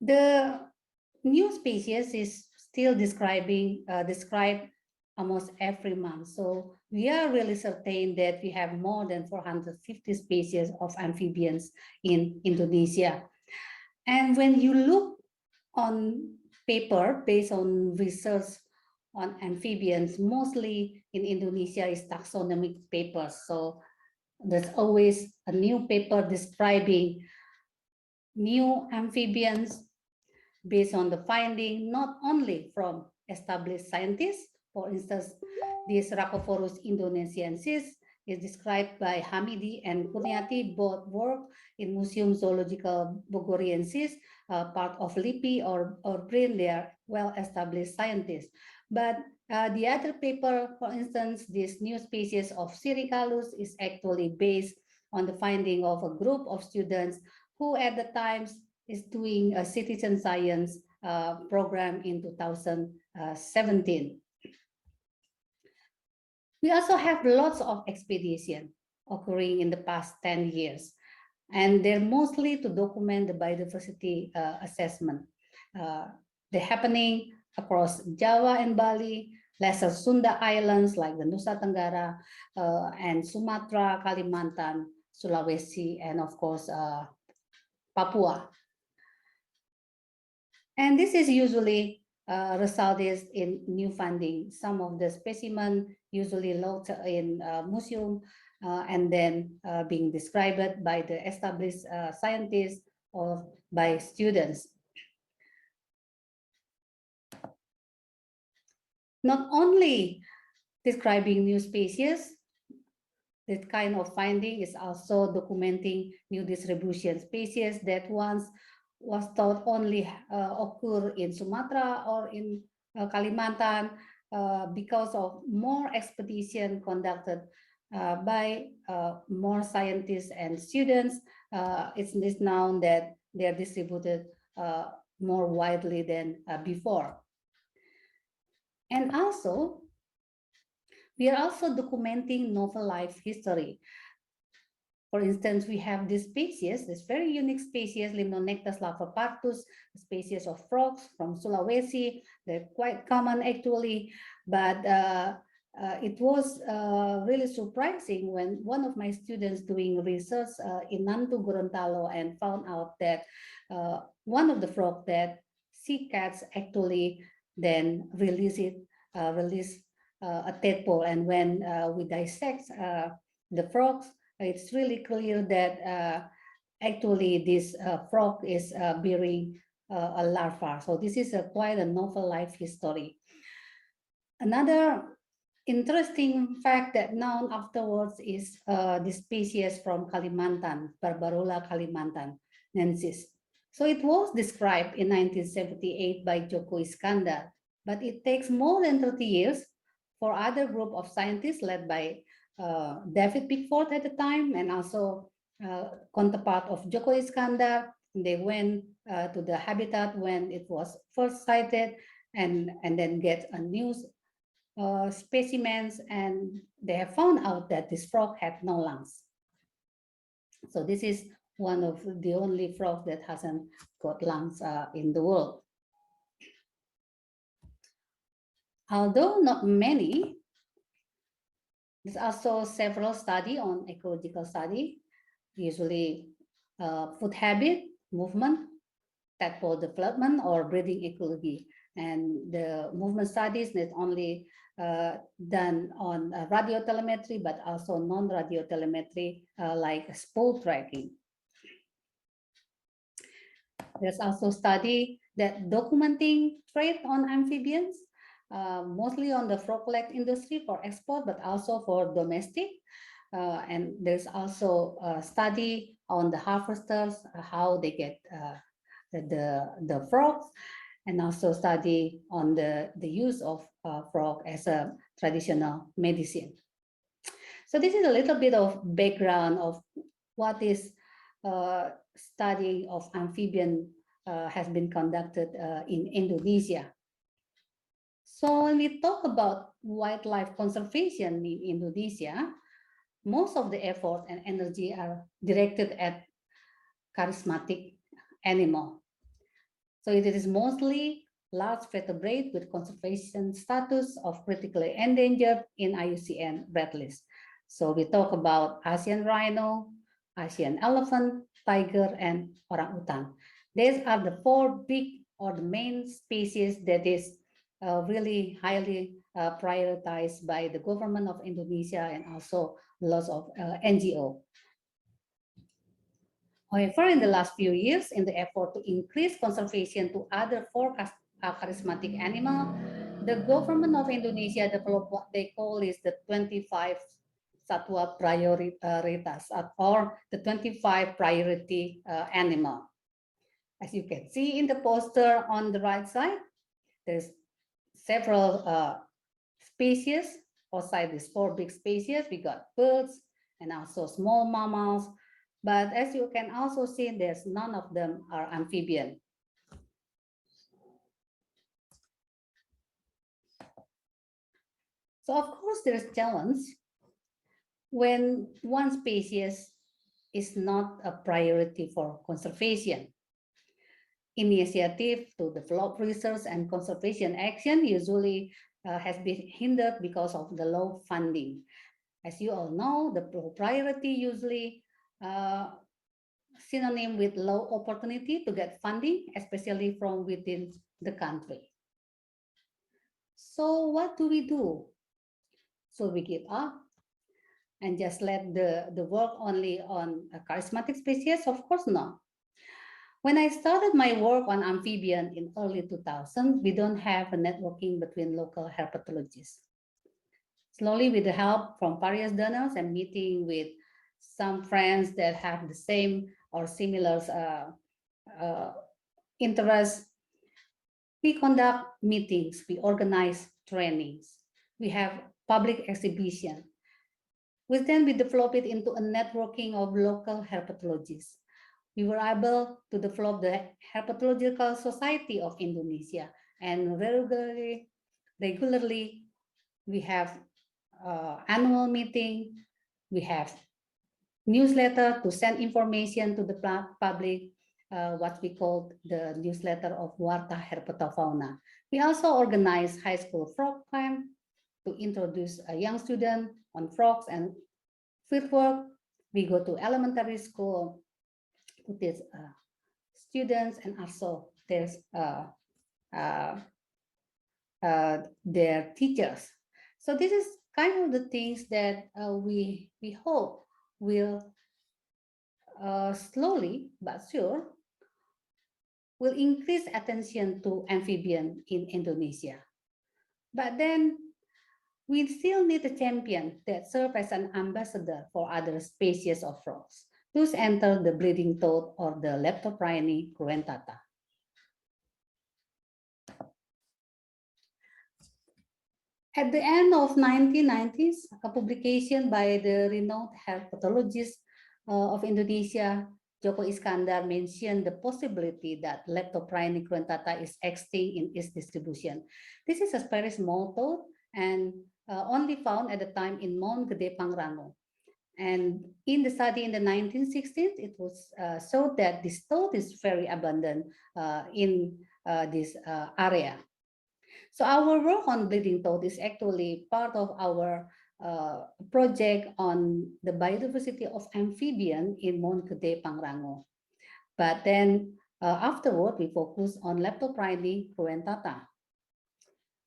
The new species is still described almost every month. So we are really certain that we have more than 450 species of amphibians in Indonesia. And when you look on paper based on research on amphibians, mostly in Indonesia is taxonomic papers. So there's always a new paper describing new amphibians based on the finding, not only from established scientists. For instance, this Rhacophorus indonesiensis is described by Hamidi and Kurniati, both work in Museum Zoological Bogoriensis, part of LIPI or BRIN. They are well-established scientists. But the other paper, for instance, this new species of Siricalus is actually based on the finding of a group of students who at the times is doing a citizen science program in 2017. We also have lots of expeditions occurring in the past 10 years, and they're mostly to document the biodiversity assessment. They're happening across Java and Bali, Lesser Sunda Islands like the Nusa Tenggara, and Sumatra, Kalimantan, Sulawesi, and of course, Papua. And this is usually resulted in new funding. Some of the specimen usually locked in museum and then being described by the established scientists or by students. Not only describing new species, this kind of finding is also documenting new distribution species that once was thought only occur in Sumatra or in Kalimantan because of more expedition conducted by more scientists and students. It's known that they are distributed more widely than before. And also, we are also documenting novel life history. For instance, we have this species, this very unique species, Limnonectes lavapartus, a species of frogs from Sulawesi. They're quite common actually, but it was really surprising when one of my students doing research in Nantu Gorontalo and found out that one of the frog that sea cats actually then release a tadpole, and when we dissect the frogs, it's really clear that actually this frog is bearing a larva. So this is quite a novel life history. Another interesting fact that known afterwards is the species from Kalimantan, Barbarula kalimantanensis. So it was described in 1978 by Joko Iskandar, but it takes more than 30 years for other group of scientists led by David Pickford at the time, and also counterpart of Joko Iskandar. They went to the habitat when it was first sighted, and then get a new specimens, and they have found out that this frog had no lungs. So this is one of the only frog that hasn't got lungs in the world. Although not many, there's also several study on ecological study, usually food habit, movement, tadpole development, or breeding ecology. And the movement studies not only done on radio telemetry, but also non-radio telemetry like spool tracking. There's also study that documenting trade on amphibians, mostly on the frog leg industry for export, but also for domestic. And there's also a study on the harvesters, how they get the frogs, and also study on the use of frog as a traditional medicine. So this is a little bit of background of what is study of amphibian has been conducted in Indonesia. So when we talk about wildlife conservation in Indonesia, most of the effort and energy are directed at charismatic animal. So it is mostly large vertebrate with conservation status of critically endangered in IUCN Red List. So we talk about Asian rhino, Asian elephant, tiger, and orangutan. These are the four big or the main species that is really highly prioritized by the government of Indonesia and also lots of NGO. However, in the last few years, in the effort to increase conservation to other four charismatic animals, the government of Indonesia developed what they call is the 25 Satwa Prioritas, or the 25 priority animal. As you can see in the poster on the right side, there's several species. Outside these four big species, we got birds and also small mammals. But as you can also see, there's none of them are amphibian. So of course there's a challenge when one species is not a priority for conservation. Initiative to develop research and conservation action usually has been hindered because of the low funding. As you all know, the priority usually synonym with low opportunity to get funding, especially from within the country. So what do we do? So we give up and just let the work only on a charismatic species? Of course not. When I started my work on amphibian in early 2000, we don't have a networking between local herpetologists. Slowly, with the help from various donors and meeting with some friends that have the same or similar interests, we conduct meetings, we organize trainings, we have public exhibition. which then we developed it into a networking of local herpetologists. We were able to develop the Herpetological Society of Indonesia, and regularly we have annual meeting, we have newsletter to send information to the public, what we call the newsletter of Warta Herpetofauna. We also organize high school frog camp to introduce a young student on frogs and fieldwork. We go to elementary school to teach students, and also there's their teachers. So this is kind of the things that we hope will slowly but sure will increase attention to amphibian in Indonesia. But then we still need a champion that serves as an ambassador for other species of frogs. Those enter the bleeding toad or the Leptoprione cruentata. At the end of 1990s, a publication by the renowned herpetologist of Indonesia, Joko Iskandar, mentioned the possibility that Leptoprione cruentata is extinct in its distribution. This is a very small toad and only found at the time in Mount Gede Pangrango. And in the study in the 1960s, it was showed that this toad is very abundant in this area. So our work on bleeding toad is actually part of our project on the biodiversity of amphibian in Mount Gede Pangrango. But then afterward, we focus on Leptoprione cruentata.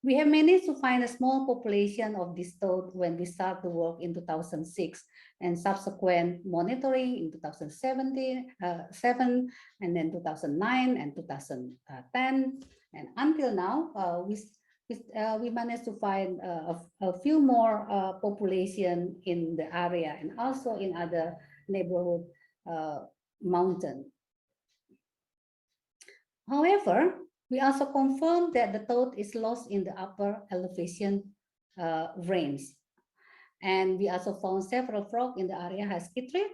We have managed to find a small population of this toad when we start the work in 2006, and subsequent monitoring in 2007, and then 2009 and 2010. And until now, we managed to find a few more population in the area and also in other neighborhood mountain. However, we also confirmed that the toad is lost in the upper elevation range. And we also found several frogs in the area has chytrid,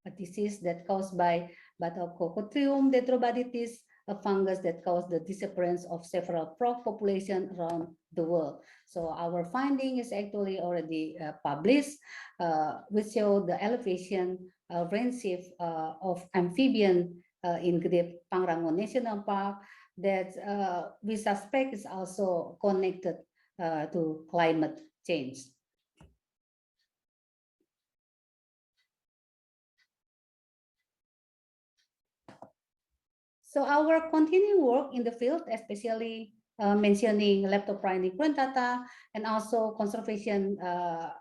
a disease that caused by Batococcotrium dendrobatitis, a fungus that caused the disappearance of several frog populations around the world. So our finding is actually already published, which show the elevation range shift of amphibian in Gede Pangrango National Park that we suspect is also connected to climate change. So our continuing work in the field, especially mentioning Leptoprione cruentata, and also conservation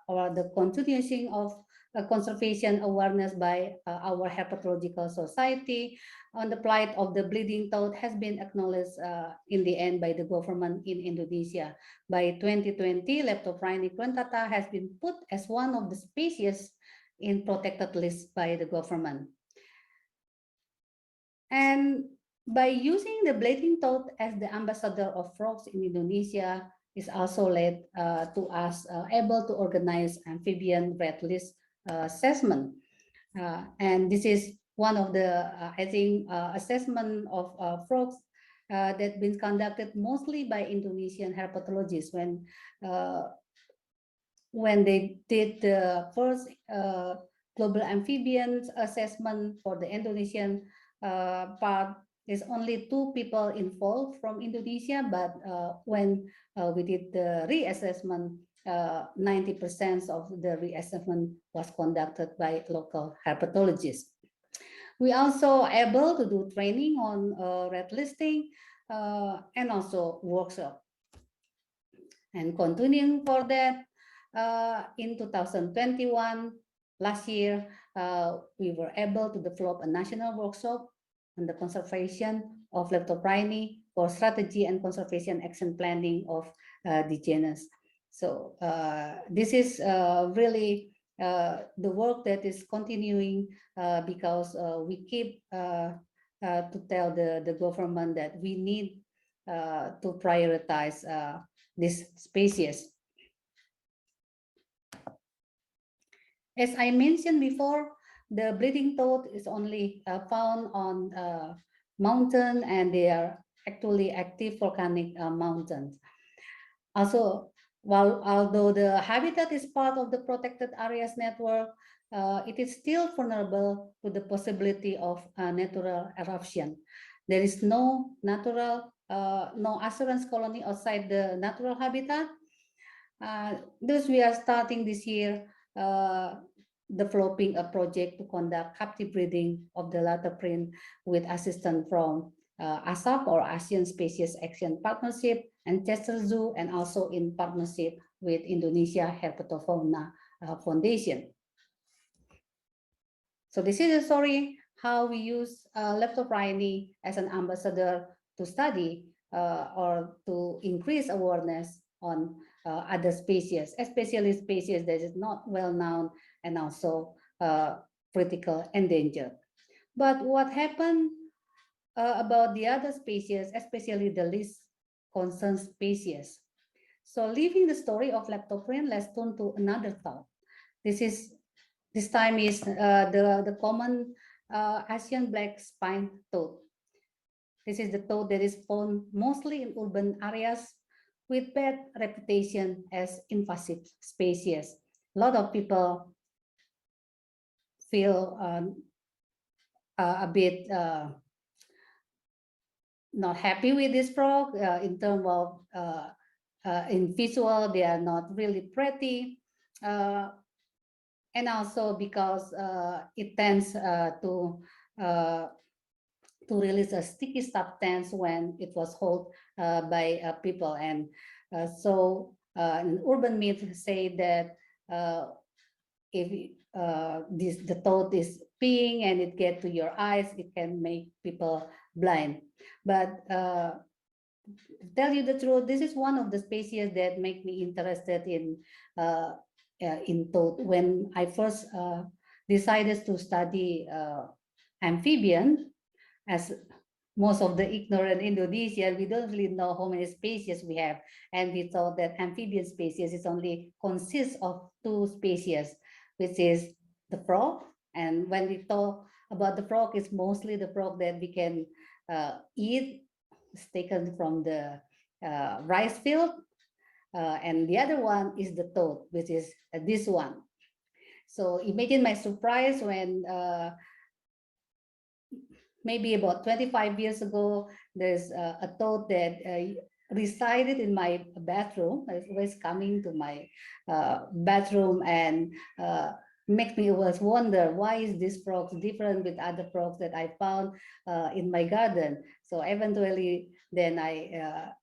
or the continuation of conservation awareness by our Herpetological Society on the plight of the bleeding toad has been acknowledged in the end by the government in Indonesia. By 2020, Leptoprione cruentata has been put as one of the species in protected list by the government. And by using the bleeding toad as the ambassador of frogs in Indonesia is also led to us able to organize amphibian red list assessment. And this is one of the, I think, assessment of frogs that been conducted mostly by Indonesian herpetologists when they did the first global amphibians assessment for the Indonesian part. There's only 2 people involved from Indonesia, but when we did the reassessment, 90% of the reassessment was conducted by local herpetologists. We also able to do training on red listing and also workshop. And continuing for that, in 2021, last year, we were able to develop a national workshop on the conservation of Leptoprione for strategy and conservation action planning of the genus. So this is really the work that is continuing because we keep to tell the government that we need to prioritize this species. As I mentioned before, the breeding toad is only found on mountain, and they are actually active volcanic mountains. Also, although the habitat is part of the protected areas network, it is still vulnerable to the possibility of natural eruption. There is no no assurance colony outside the natural habitat. Thus, we are starting this year developing a project to conduct captive breeding of the latterprint with assistance from ASAP, or Asian Species Action Partnership, and Chester Zoo, and also in partnership with Indonesia Herpetofauna Foundation. So this is a story how we use Leptophrine as an ambassador to study or to increase awareness on other species, especially species that is not well known and also critical endangered. But what happened about the other species, especially the least concerned species? So leaving the story of leptoprint, let's turn to another thought. This time is the common Asian black spine toad. This is the toad that is found mostly in urban areas with bad reputation as invasive species. A lot of people feel a bit not happy with this frog in terms of in visual, they are not really pretty. And also because it tends to release a sticky substance when it was held by people. And so an urban myth say that if the toad is peeing and it gets to your eyes, it can make people blind. But to tell you the truth, this is one of the species that make me interested in toad. When I first decided to study amphibian, as most of the ignorant Indonesian, we don't really know how many species we have, and we thought that amphibian species is only consists of 2 species, which is the frog. And when we talk about the frog, it's mostly the frog that we can eat. It's taken from the rice field, and the other one is the toad, which is this one. So imagine my surprise when maybe about 25 years ago, there's a toad that resided in my bathroom. It was coming to my bathroom and makes me always wonder, why is this frog different with other frogs that I found in my garden? So eventually, then I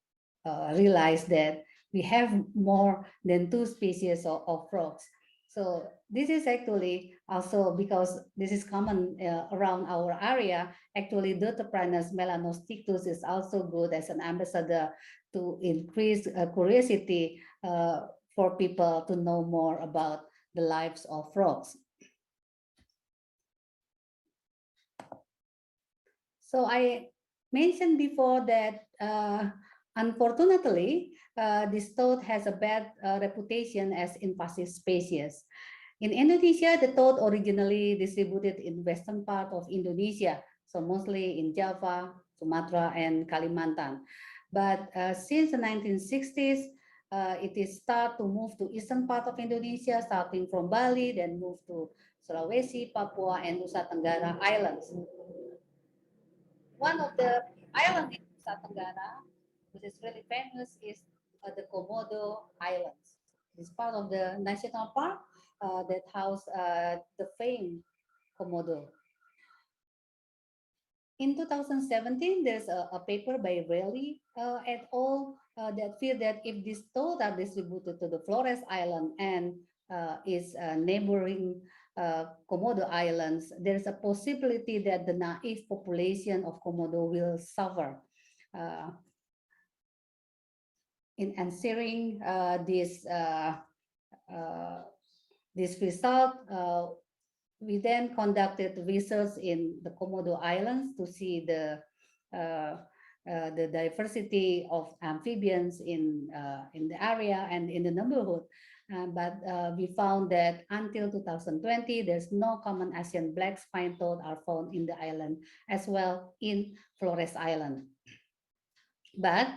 realized that we have more than 2 species of frogs. So this is actually also because this is common around our area. Actually, Deutopranus melanostictus is also good as an ambassador to increase curiosity for people to know more about the lives of frogs. So I mentioned before that unfortunately, this toad has a bad reputation as invasive species. In Indonesia, the toad originally distributed in western part of Indonesia, so mostly in Java, Sumatra, and Kalimantan. But since the 1960s, it is start to move to eastern part of Indonesia, starting from Bali, then move to Sulawesi, Papua, and Nusa Tenggara Islands. One of the islands in Nusa Tenggara, which is really famous, is the Komodo Islands. It's part of the national park that house the famed Komodo. In 2017, there's a paper by Raleigh et al. That feel that if these toads are distributed to the Flores Island and its neighboring Komodo Islands, there's a possibility that the naive population of Komodo will suffer. In answering this result, we then conducted research in the Komodo Islands to see the diversity of amphibians in the area and in the neighborhood. but we found that until 2020, there's no common Asian black spine toad are found in the island, as well in Flores Island. But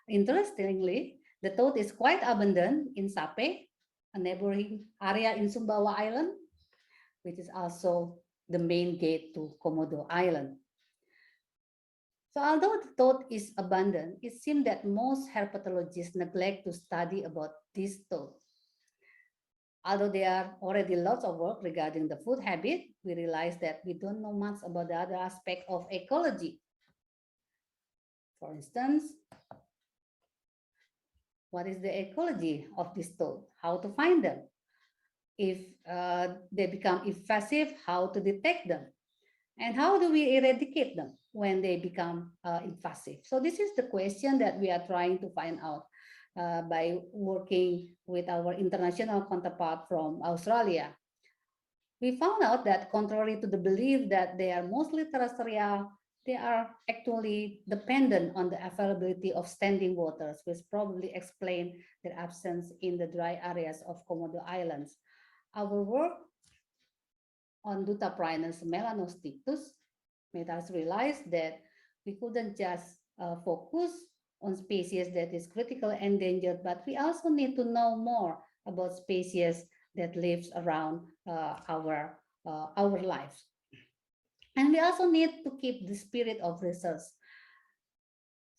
interestingly, the toad is quite abundant in Sape, a neighboring area in Sumbawa Island, which is also the main gate to Komodo Island. So although the toad is abundant, it seems that most herpetologists neglect to study about this toad. Although there are already lots of work regarding the food habit, we realize that we don't know much about the other aspect of ecology. For instance, what is the ecology of this toad? How to find them? If they become invasive, how to detect them? And how do we eradicate them when they become invasive? So this is the question that we are trying to find out by working with our international counterpart from Australia. We found out that contrary to the belief that they are mostly terrestrial, they are actually dependent on the availability of standing waters, which probably explain their absence in the dry areas of Komodo Islands. Our work on Dutaprinus melanostinctus made us realize that we couldn't just focus on species that is critically endangered, but we also need to know more about species that lives around our lives. And we also need to keep the spirit of research.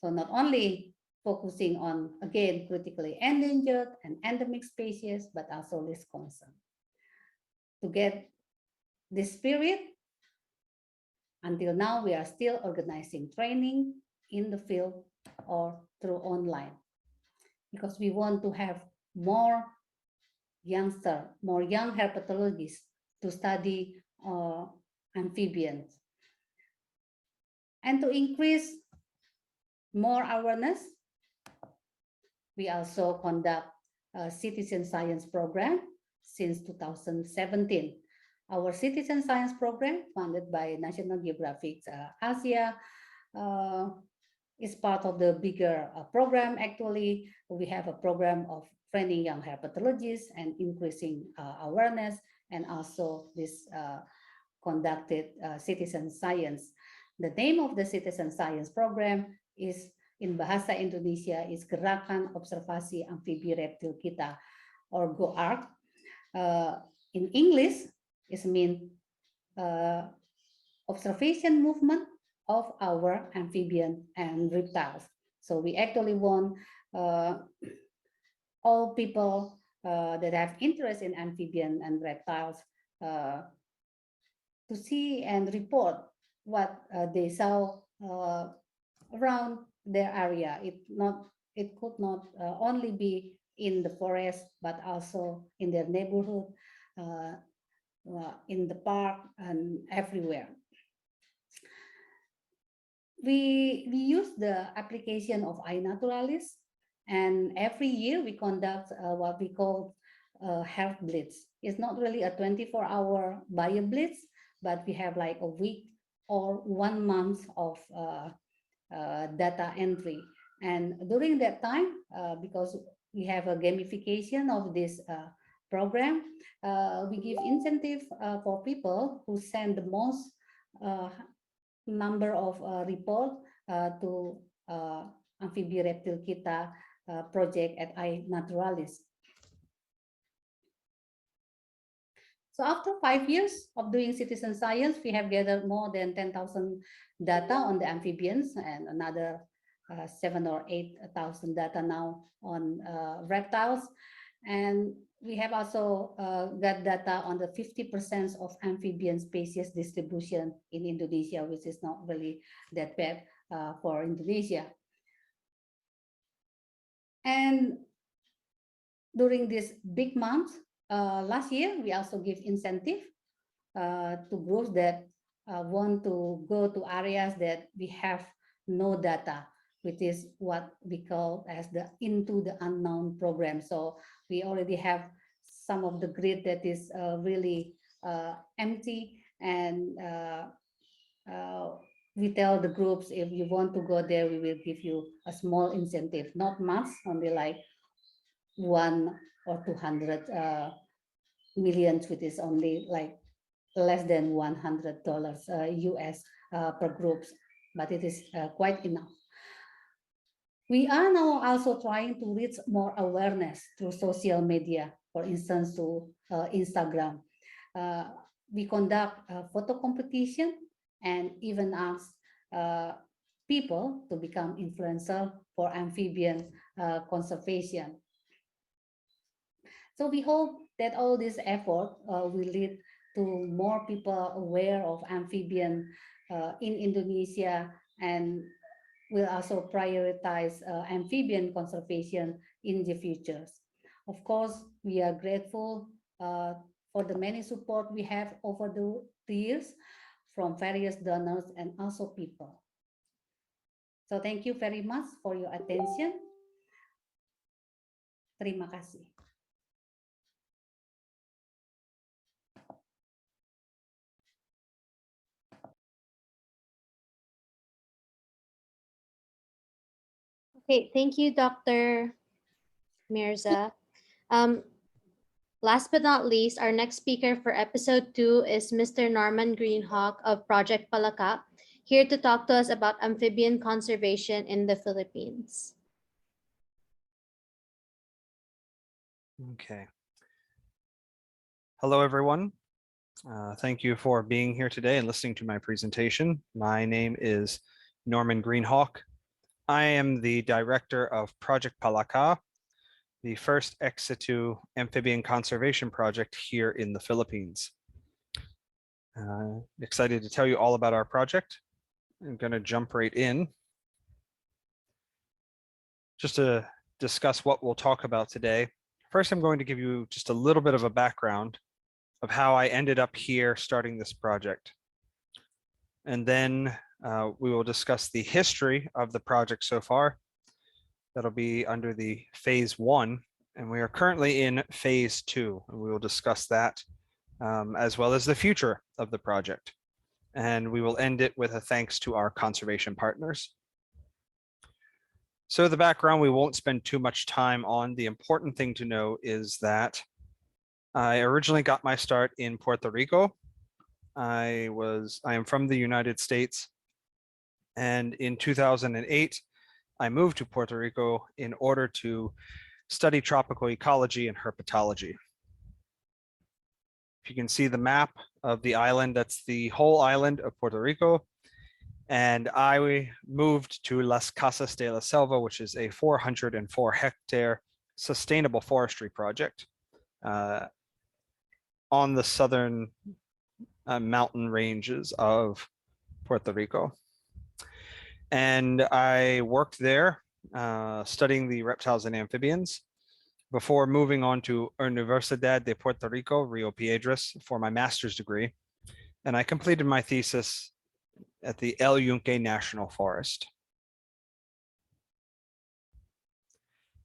So not only focusing on, again, critically endangered and endemic species, but also least concern. To get this spirit, until now, we are still organizing training in the field or through online, because we want to have more young herpetologists to study amphibians. And to increase more awareness, we also conduct a citizen science program since 2017. Our citizen science program, funded by National Geographic Asia, is part of the bigger program. Actually, we have a program of training young herpetologists and increasing awareness, and also this conducted citizen science. The name of the citizen science program is, in Bahasa Indonesia, is Gerakan Observasi Amfibi Reptil Kita, or GOARC. In English, it means observation movement of our amphibian and reptiles. So we actually want all people that have interest in amphibian and reptiles to see and report what they saw around their area. It could not only be in the forest, but also in their neighborhood, in the park, and everywhere. We use the application of iNaturalis, and every year we conduct what we call health blitz. It's not really a 24-hour bio blitz, but we have like a week or 1 month of data entry. And during that time, because we have a gamification of this program, we give incentive for people who send the most number of report to Amfibi Reptil Kita project at iNaturalis. So after 5 years of doing citizen science, we have gathered more than 10,000 data on the amphibians, and another 7,000 or 8,000 data now on reptiles. And we have also got data on the 50% of amphibian species distribution in Indonesia, which is not really that bad for Indonesia. And during this big month, last year, we also give incentive to groups that want to go to areas that we have no data, which is what we call as the Into the Unknown program. So we already have some of the grid that is really empty, and we tell the groups, if you want to go there, we will give you a small incentive, not much, only like $1 or 200 million, which is only like less than $100 US per groups, but it is quite enough. We are now also trying to reach more awareness through social media, for instance, to Instagram. We conduct a photo competition and even ask people to become influencer for amphibian conservation. So we hope that all this effort will lead to more people aware of amphibian in Indonesia, and will also prioritize amphibian conservation in the future. Of course, we are grateful for the many support we have over the years from various donors and also people. So thank you very much for your attention. Terima kasih. Okay, thank you, Dr. Mirza. Last but not least, our next speaker for episode 2 is Mr. Norman Greenhawk of Project Palaka, here to talk to us about amphibian conservation in the Philippines. Okay. Hello, everyone. Thank you for being here today and listening to my presentation. My name is Norman Greenhawk. I am the director of Project Palaka, the first ex situ amphibian conservation project here in the Philippines. Excited to tell you all about our project. I'm going to jump right in. Just to discuss what we'll talk about today. First, I'm going to give you just a little bit of a background of how I ended up here starting this project. And then we will discuss the history of the project so far. That'll be under the phase 1, and we are currently in phase 2, and we will discuss that as well as the future of the project. And we will end it with a thanks to our conservation partners. So the background, we won't spend too much time on. The important thing to know is that I originally got my start in Puerto Rico. I am from the United States, and in 2008, I moved to Puerto Rico in order to study tropical ecology and herpetology. If you can see the map of the island, that's the whole island of Puerto Rico. And I moved to Las Casas de la Selva, which is a 404-hectare sustainable forestry project on the southern mountain ranges of Puerto Rico. And I worked there studying the reptiles and amphibians before moving on to Universidad de Puerto Rico, Rio Piedras, for my master's degree. And I completed my thesis at the El Yunque National Forest.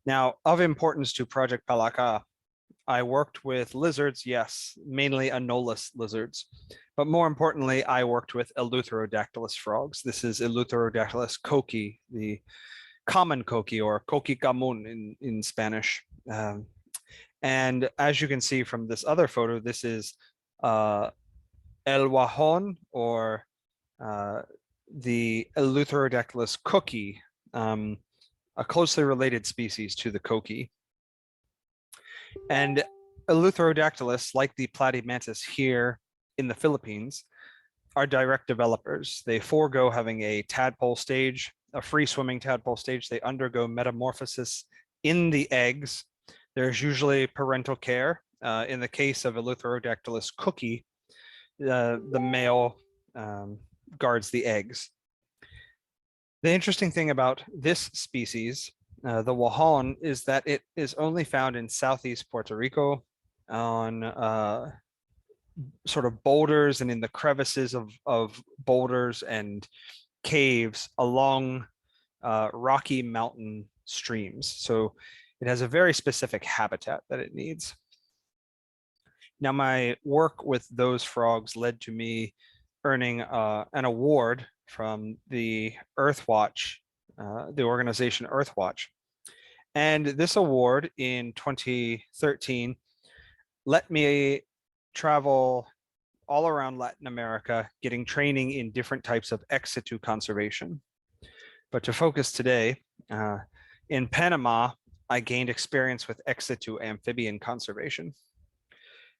Now, of importance to Project Palaka, I worked with lizards, yes, mainly anolis lizards, but more importantly, I worked with Eleutherodactylus frogs. This is Eleutherodactylus coqui, the common coqui, or coqui común in Spanish. And as you can see from this other photo, this is El Wajon, or the Eleutherodactylus coqui, a closely related species to the coqui. And Eleutherodactylus, like the platymantis here in the Philippines, are direct developers. They forego having a tadpole stage, a free swimming tadpole stage. They undergo metamorphosis in the eggs. There's usually parental care. In the case of Eleutherodactylus coqui, the male guards the eggs. The interesting thing about this species, the Wajon, is that it is only found in southeast Puerto Rico on sort of boulders and in the crevices of boulders and caves along rocky mountain streams. So it has a very specific habitat that it needs. Now, my work with those frogs led to me earning an award from the Earthwatch, the organization Earthwatch. And this award in 2013 let me travel all around Latin America, getting training in different types of ex situ conservation. But to focus today, in Panama, I gained experience with ex situ amphibian conservation.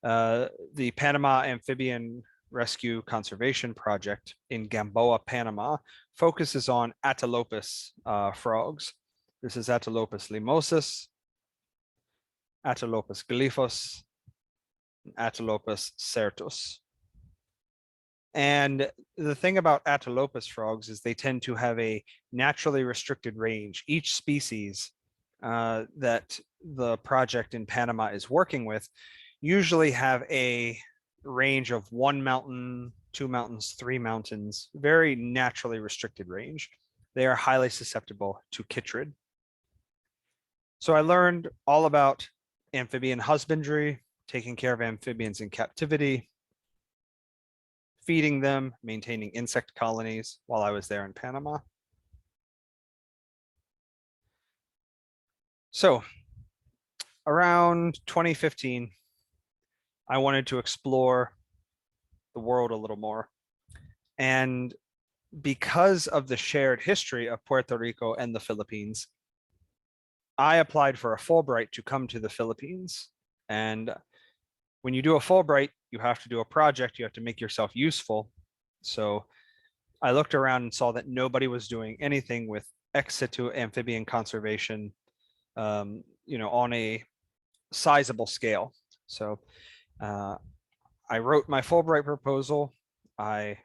The Panama Amphibian Rescue Conservation Project in Gamboa, Panama, focuses on Atelopus frogs. This is Atelopus limosus, Atelopus glyphos, and Atelopus certus. And the thing about Atelopus frogs is they tend to have a naturally restricted range. Each species that the project in Panama is working with usually have a range of 1 mountain, 2 mountains, 3 mountains, very naturally restricted range. They are highly susceptible to chytrid. So I learned all about amphibian husbandry, taking care of amphibians in captivity, feeding them, maintaining insect colonies while I was there in Panama. So around 2015, I wanted to explore the world a little more. And because of the shared history of Puerto Rico and the Philippines, I applied for a Fulbright to come to the Philippines. And when you do a Fulbright, you have to do a project, you have to make yourself useful. So I looked around and saw that nobody was doing anything with ex situ amphibian conservation, on a sizable scale. So I wrote my Fulbright proposal. I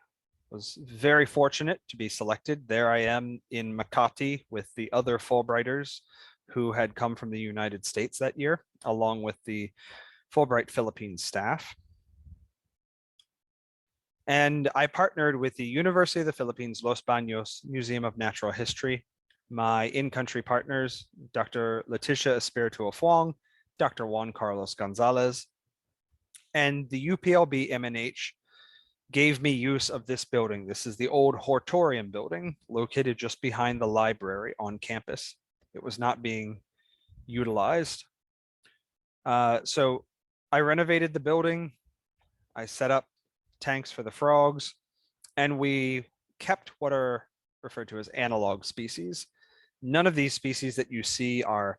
was very fortunate to be selected. There I am in Makati with the other Fulbrighters who had come from the United States that year, along with the Fulbright Philippines staff. And I partnered with the University of the Philippines Los Baños Museum of Natural History. My in-country partners, Dr. Leticia Espiritu Fuang, Dr. Juan Carlos Gonzalez, and the UPLB MNH gave me use of this building. This is the old Hortorium building located just behind the library on campus. It was not being utilized. So I renovated the building. I set up tanks for the frogs, and we kept what are referred to as analog species. None of these species that you see are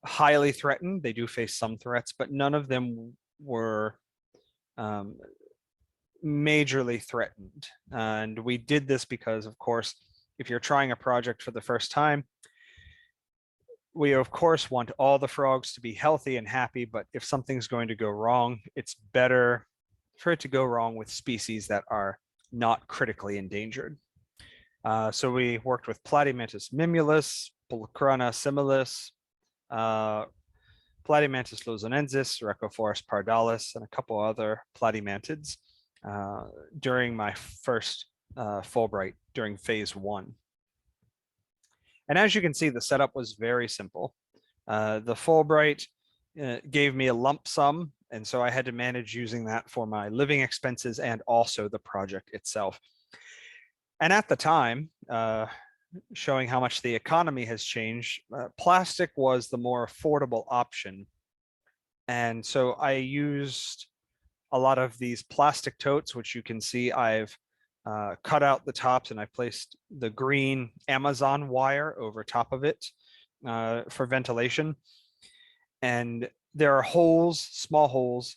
highly threatened. They do face some threats, but none of them were majorly threatened. And we did this because, of course, if you're trying a project for the first time, we of course want all the frogs to be healthy and happy, but if something's going to go wrong, it's better for it to go wrong with species that are not critically endangered. So we worked with Platymantis mimulus, Pulcrana similis, Platymantis luzonensis, Rhecophorus pardalis, and a couple other platymantids during my first Fulbright during phase 1. And as you can see, the setup was very simple. The Fulbright gave me a lump sum, and so I had to manage using that for my living expenses and also the project itself. And at the time, showing how much the economy has changed, plastic was the more affordable option. And so I used a lot of these plastic totes, which you can see I've cut out the tops, and I placed the green Amazon wire over top of it for ventilation. And there are holes, small holes,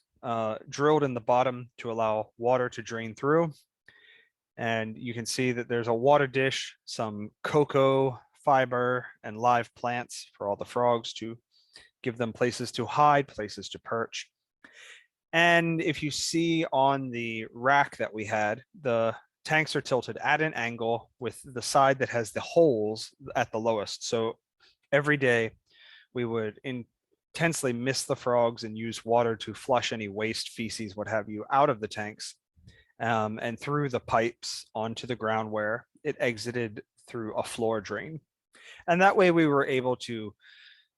drilled in the bottom to allow water to drain through. And you can see that there's a water dish, some cocoa fiber, and live plants for all the frogs to give them places to hide, places to perch. And if you see on the rack that we had, the tanks are tilted at an angle with the side that has the holes at the lowest. So every day we would intensely miss the frogs and use water to flush any waste, feces, what have you, out of the tanks and through the pipes onto the ground where it exited through a floor drain. And that way we were able to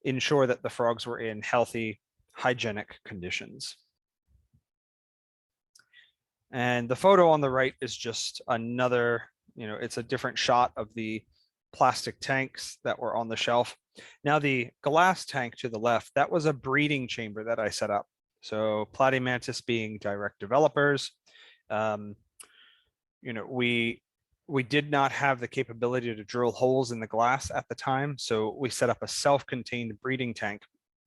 ensure that the frogs were in healthy, hygienic conditions. And the photo on the right is just another, it's a different shot of the plastic tanks that were on the shelf. Now the glass tank to the left, that was a breeding chamber that I set up. So Platymantis being direct developers, we did not have the capability to drill holes in the glass at the time. So we set up a self-contained breeding tank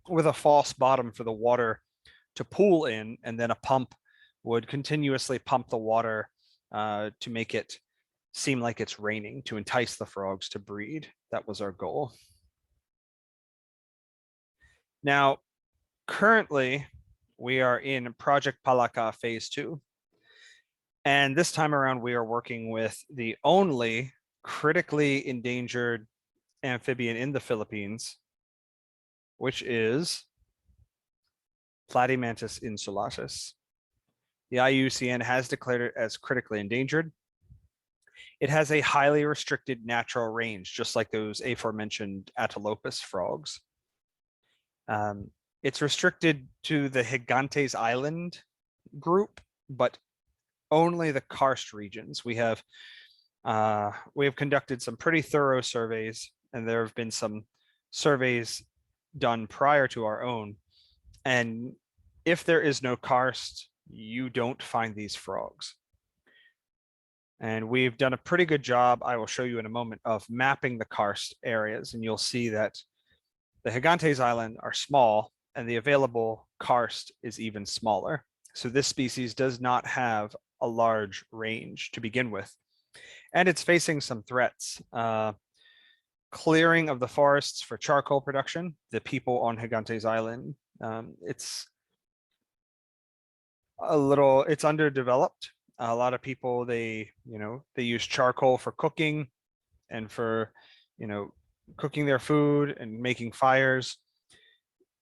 with a false bottom for the water to pool in, and then a pump would continuously pump the water to make it seem like it's raining, to entice the frogs to breed. That was our goal. Now, currently, we are in Project Palaka Phase 2. And this time around, we are working with the only critically endangered amphibian in the Philippines, which is Platymantis insulatus. The IUCN has declared it as critically endangered. It has a highly restricted natural range, just like those aforementioned Atelopus frogs. It's restricted to the Gigantes Island group, but only the karst regions. We have conducted some pretty thorough surveys, and there have been some surveys done prior to our own. And if there is no karst, you don't find these frogs. And we've done a pretty good job, I will show you in a moment, of mapping the karst areas. And you'll see that the Gigantes Island are small, and the available karst is even smaller. So this species does not have a large range to begin with. And it's facing some threats. Clearing of the forests for charcoal production. The people on Gigantes Island, it's underdeveloped. A lot of people, they use charcoal for cooking and for, cooking their food and making fires.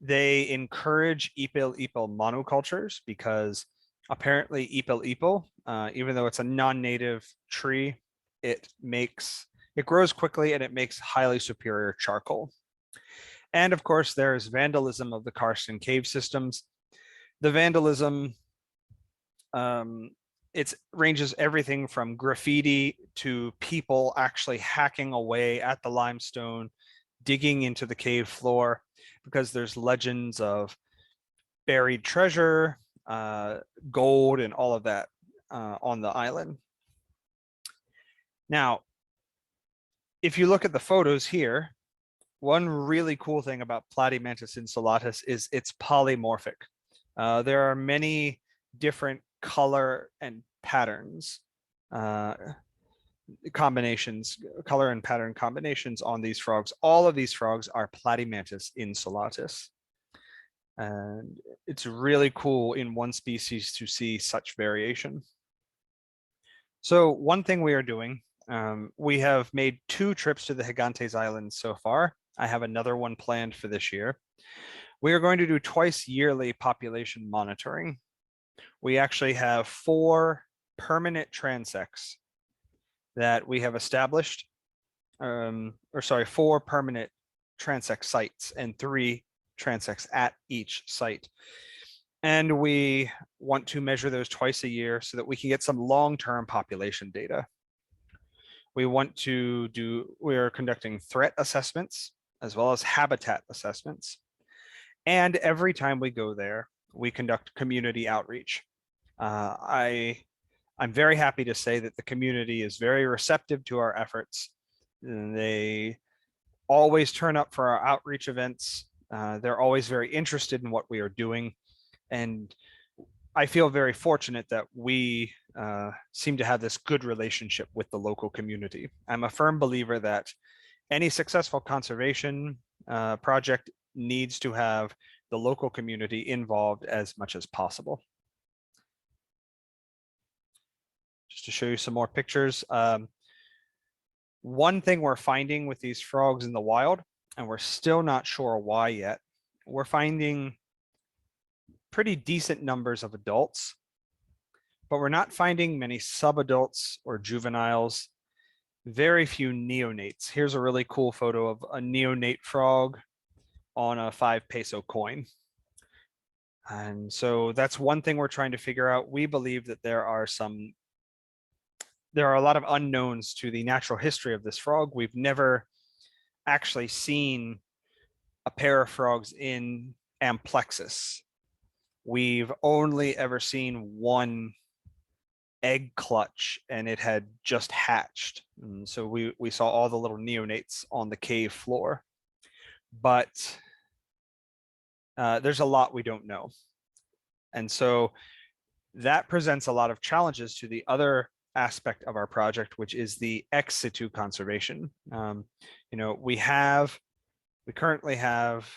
They encourage ipil-ipil monocultures because apparently ipil-ipil, even though it's a non-native tree, it grows quickly and it makes highly superior charcoal. And of course, there's vandalism of the karst and cave systems. The vandalism, it ranges everything from graffiti to people actually hacking away at the limestone, digging into the cave floor, because there's legends of buried treasure, gold, and all of that on the island. Now, if you look at the photos here, one really cool thing about Platymantis insulatus is it's polymorphic. There are many different color and patterns, color and pattern combinations on these frogs. All of these frogs are Platymantis insulatus. And it's really cool in one species to see such variation. So one thing we are doing, we have made 2 trips to the Gigantes Islands so far. I have another one planned for this year. We are going to do twice yearly population monitoring. We actually have 4 permanent transects that we have established, 4 permanent transect sites and 3 transects at each site. And we want to measure those twice a year so that we can get some long-term population data. We are conducting threat assessments as well as habitat assessments. And every time we go there, we conduct community outreach. I'm very happy to say that the community is very receptive to our efforts. They always turn up for our outreach events. They're always very interested in what we are doing. And I feel very fortunate that we seem to have this good relationship with the local community. I'm a firm believer that any successful conservation project needs to have the local community involved as much as possible. Just to show you some more pictures. One thing we're finding with these frogs in the wild, and we're still not sure why yet, we're finding pretty decent numbers of adults, but we're not finding many subadults or juveniles, very few neonates. Here's a really cool photo of a neonate frog on a 5 peso coin. And so that's one thing we're trying to figure out. We believe that there are some there are a lot of unknowns to the natural history of this frog. We've never actually seen a pair of frogs in amplexus. We've only ever seen one egg clutch, and it had just hatched. And so we saw all the little neonates on the cave floor. But there's a lot we don't know. And so that presents a lot of challenges to the other aspect of our project, which is the ex situ conservation. We currently have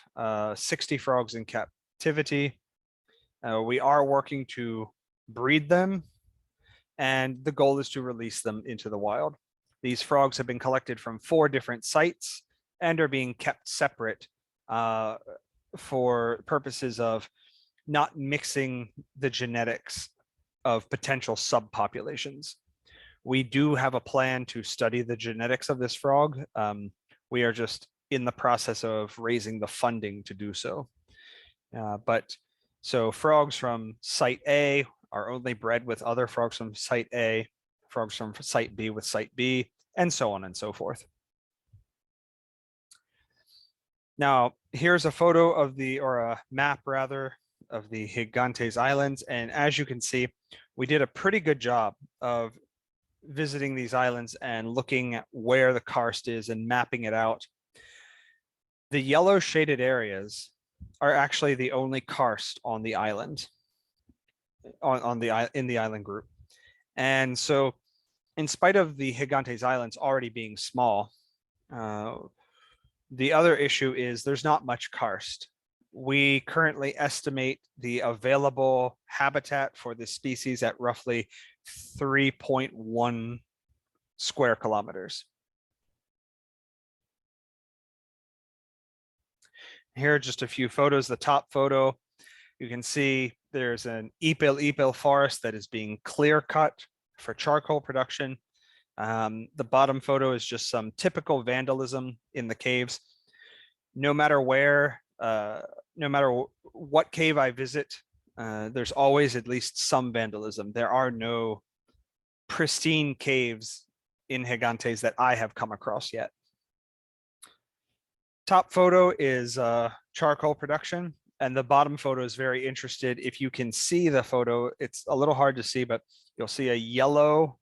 60 frogs in captivity. We are working to breed them, and the goal is to release them into the wild. These frogs have been collected from 4 different sites and are being kept separate for purposes of not mixing the genetics of potential subpopulations. We do have a plan to study the genetics of this frog. We are just in the process of raising the funding to do so. So frogs from site A are only bred with other frogs from site A, frogs from site B with site B, and so on and so forth. Now, here's a photo of or a map rather, of the Gigantes Islands. And as you can see, we did a pretty good job of visiting these islands and looking at where the karst is and mapping it out. The yellow shaded areas are actually the only karst on the island, in the island group. And so in spite of the Gigantes Islands already being small, the other issue is there's not much karst. We currently estimate the available habitat for this species at roughly 3.1 square kilometers. Here are just a few photos. The top photo, you can see there's an epil forest that is being clear cut for charcoal production. The bottom photo is just some typical vandalism in the caves. No matter where, no matter what cave I visit, there's always at least some vandalism. There are no pristine caves in Gigantes that I have come across yet. Top photo is charcoal production, and the bottom photo is very interested. If you can see the photo, it's a little hard to see, but you'll see a yellow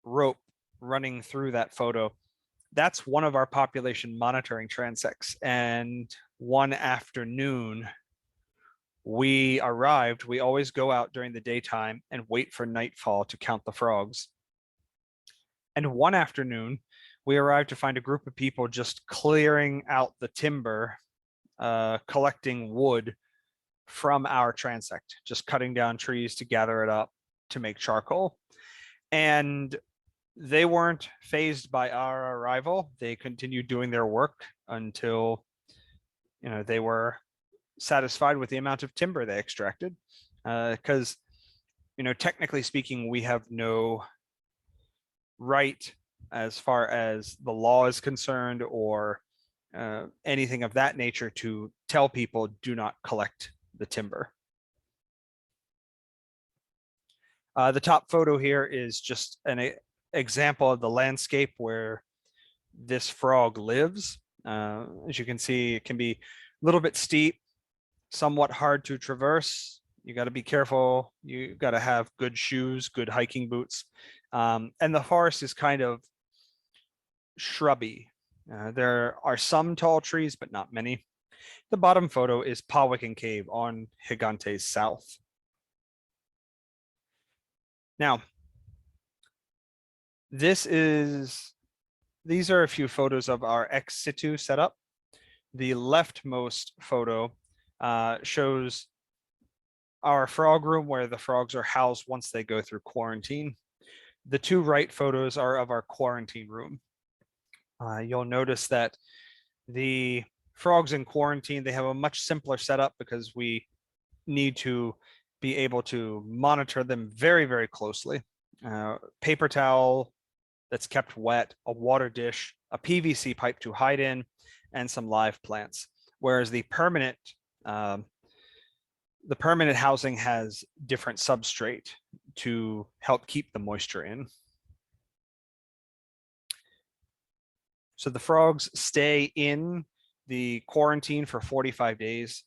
rope running through that photo. That's one of our population monitoring transects. And one afternoon, we arrived. We always go out during the daytime and wait for nightfall to count the frogs. And one afternoon, we arrived to find a group of people just clearing out the timber, collecting wood from our transect, just cutting down trees to gather it up to make charcoal. And they weren't fazed by our arrival. They continued doing their work until they were satisfied with the amount of timber they extracted. Because technically speaking, we have no right as far as the law is concerned or anything of that nature to tell people do not collect the timber. The top photo here is just an example of the landscape where this frog lives. As you can see, it can be a little bit steep, somewhat hard to traverse. You got to be careful. You got to have good shoes, good hiking boots. And the forest is kind of shrubby. There are some tall trees, but not many. The bottom photo is Pawikan Cave on Gigantes South. Now, these are a few photos of our ex situ setup. The leftmost photo shows our frog room where the frogs are housed once they go through quarantine. The two right photos are of our quarantine room. You'll notice that the frogs in quarantine, they have a much simpler setup because we need to be able to monitor them very, very closely. Paper towel that's kept wet, a water dish, a PVC pipe to hide in, and some live plants. Whereas the permanent housing has different substrate to help keep the moisture in. So the frogs stay in the quarantine for 45 days.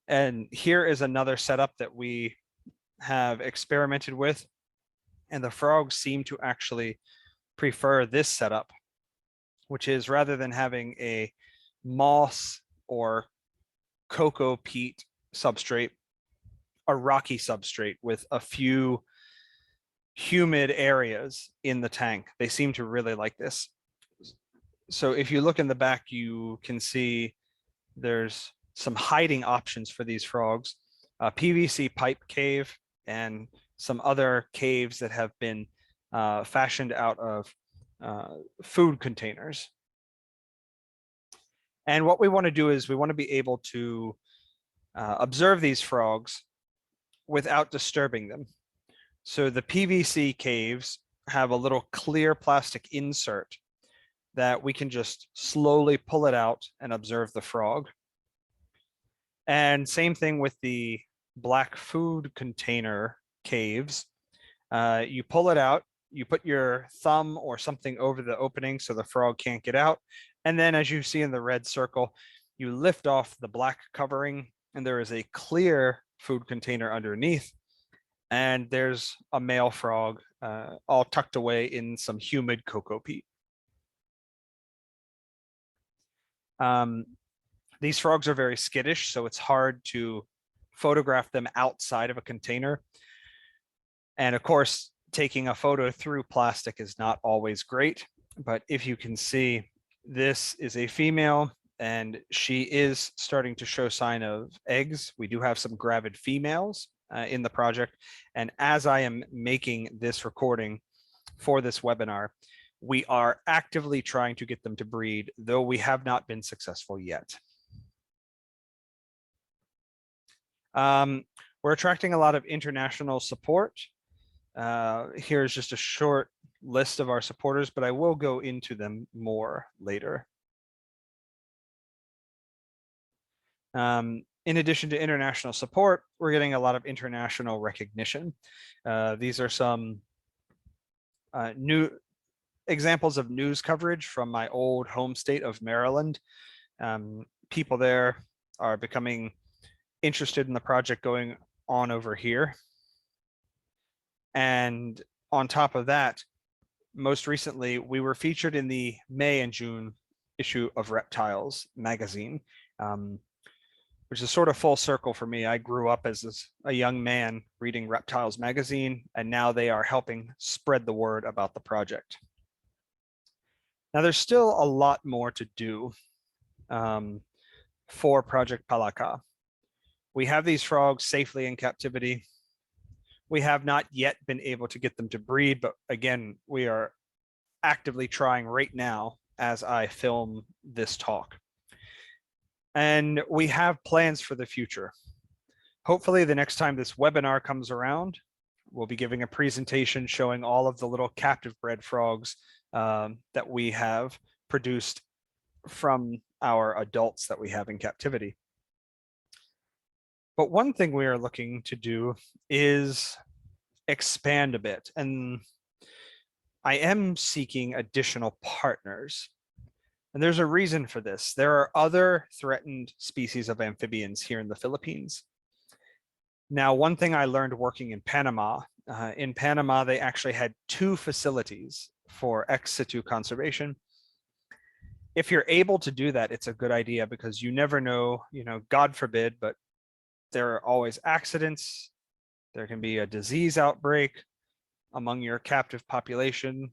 And here is another setup that we have experimented with. And the frogs seem to actually prefer this setup, which is rather than having a moss or cocoa peat substrate, a rocky substrate with a few humid areas in the tank. They seem to really like this. So if you look in the back, you can see there's some hiding options for these frogs, a PVC pipe cave and some other caves that have been fashioned out of food containers. And what we want to do is we want to be able to observe these frogs without disturbing them. So the PVC caves have a little clear plastic insert that we can just slowly pull it out and observe the frog. And same thing with the black food container caves. You pull it out, you put your thumb or something over the opening so the frog can't get out. And then as you see in the red circle, you lift off the black covering and there is a clear food container underneath. And there's a male frog all tucked away in some humid cocoa peat. These frogs are very skittish, so it's hard to photograph them outside of a container. And of course, taking a photo through plastic is not always great, but if you can see, this is a female and she is starting to show sign of eggs. We do have some gravid females in the project. And as I am making this recording for this webinar, we are actively trying to get them to breed, though we have not been successful yet. We're attracting a lot of international support. Here's just a short list of our supporters, but I will go into them more later. In addition to international support, we're getting a lot of international recognition. These are some new examples of news coverage from my old home state of Maryland. People there are becoming interested in the project going on over here. And on top of that, most recently, we were featured in the May and June issue of Reptiles magazine, which is sort of full circle for me. I grew up as a young man reading Reptiles magazine, and now they are helping spread the word about the project. Now, there's still a lot more to do for Project Palaka. We have these frogs safely in captivity. We have not yet been able to get them to breed, but again, we are actively trying right now as I film this talk. And we have plans for the future. Hopefully the next time this webinar comes around, we'll be giving a presentation showing all of the little captive bred frogs that we have produced from our adults that we have in captivity. But one thing we are looking to do is expand a bit, and I am seeking additional partners. And there's a reason for this. There are other threatened species of amphibians here in the Philippines. Now, one thing I learned working in Panama, they actually had 2 facilities for ex situ conservation. If you're able to do that, it's a good idea because you never know, God forbid, but there are always accidents. There can be a disease outbreak among your captive population,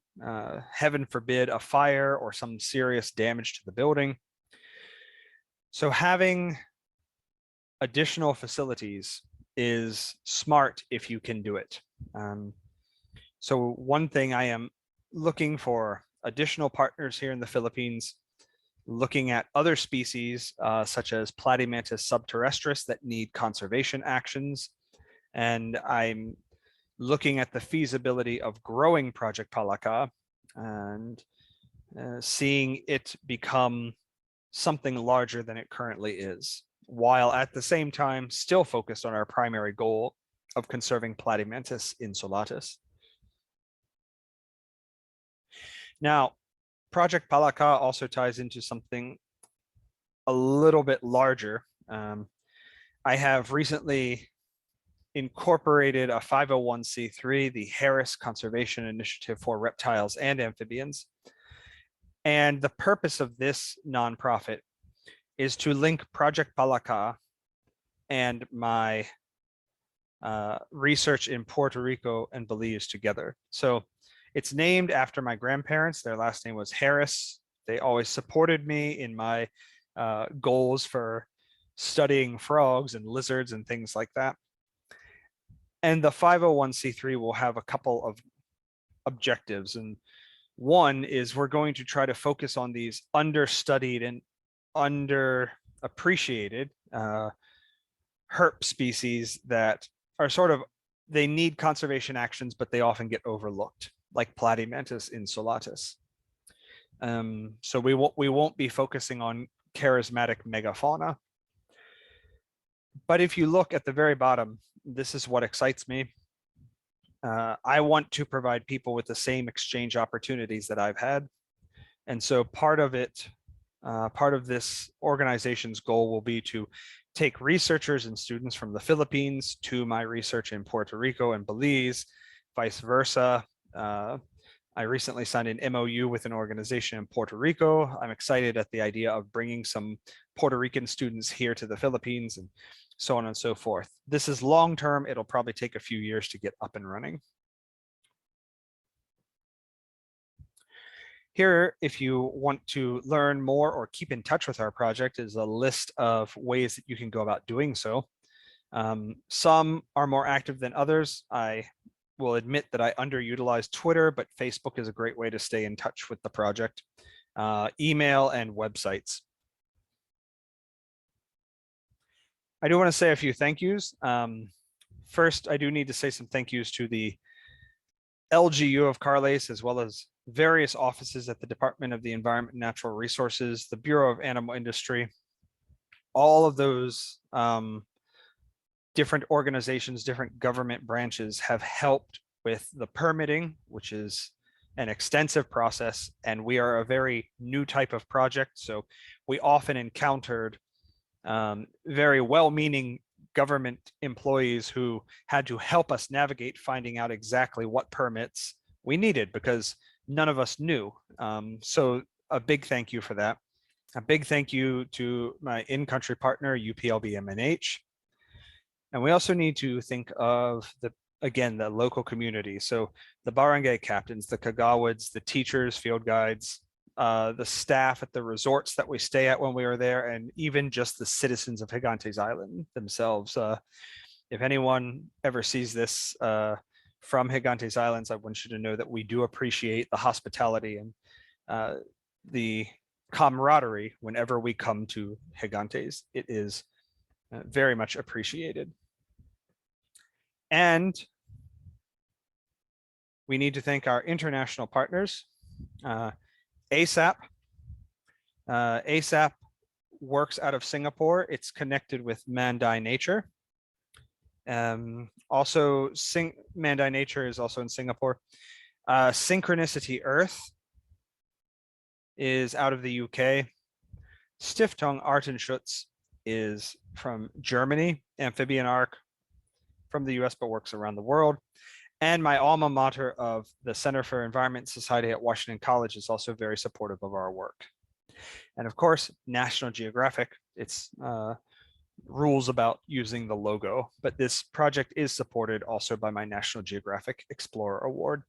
heaven forbid, a fire or some serious damage to the building. So having additional facilities is smart if you can do it. So one thing I am looking for additional partners here in the Philippines, looking at other species such as Platymantis subterrestris that need conservation actions. And I'm looking at the feasibility of growing Project Palaka and seeing it become something larger than it currently is, while at the same time still focused on our primary goal of conserving Platymantis insulatus. Now, Project Palaka also ties into something a little bit larger. I have recently incorporated a 501c3, the Harris Conservation Initiative for Reptiles and Amphibians. And the purpose of this nonprofit is to link Project Palaka and my research in Puerto Rico and Belize together. So it's named after my grandparents. Their last name was Harris. They always supported me in my goals for studying frogs and lizards and things like that. And the 501c3 will have a couple of objectives. And one is we're going to try to focus on these understudied and underappreciated herp species that are sort of, they need conservation actions, but they often get overlooked, like Platymantis insulatus. So we won't be focusing on charismatic megafauna. But if you look at the very bottom, this is what excites me. I want to provide people with the same exchange opportunities that I've had. And so part of it, part of this organization's goal will be to take researchers and students from the Philippines to my research in Puerto Rico and Belize, vice versa. I recently signed an MOU with an organization in Puerto Rico. I'm excited at the idea of bringing some Puerto Rican students here to the Philippines and so on and so forth. This is long-term. It'll probably take a few years to get up and running. Here, if you want to learn more or keep in touch with our project, is a list of ways that you can go about doing so. Some are more active than others. I will admit that I underutilize Twitter, but Facebook is a great way to stay in touch with the project. Email and websites. I do want to say a few thank yous. First, I do need to say some thank yous to the LGU of Carles, as well as various offices at the Department of the Environment and Natural Resources, the Bureau of Animal Industry, all of those different organizations, different government branches have helped with the permitting, which is an extensive process, and we are a very new type of project. So we often encountered very well-meaning government employees who had to help us navigate finding out exactly what permits we needed, because none of us knew. So a big thank you for that. A big thank you to my in-country partner, UPLB-MNH. And we also need to think of again, the local community. So the barangay captains, the kagawades, the teachers, field guides, the staff at the resorts that we stay at when we were there, and even just the citizens of Gigantes Island themselves. If anyone ever sees this from Gigantes Islands, I want you to know that we do appreciate the hospitality and the camaraderie whenever we come to Gigantes. It is very much appreciated. And we need to thank our international partners. ASAP. ASAP works out of Singapore. It's connected with Mandai Nature. Also, Mandai Nature is also in Singapore. Synchronicity Earth is out of the UK. Stiftung Artenschutz is from Germany. Amphibian Arc from the US, but works around the world. And my alma mater of the Center for Environment Society at Washington College is also very supportive of our work. And of course, National Geographic, it's rules about using the logo, but this project is supported also by my National Geographic Explorer Award.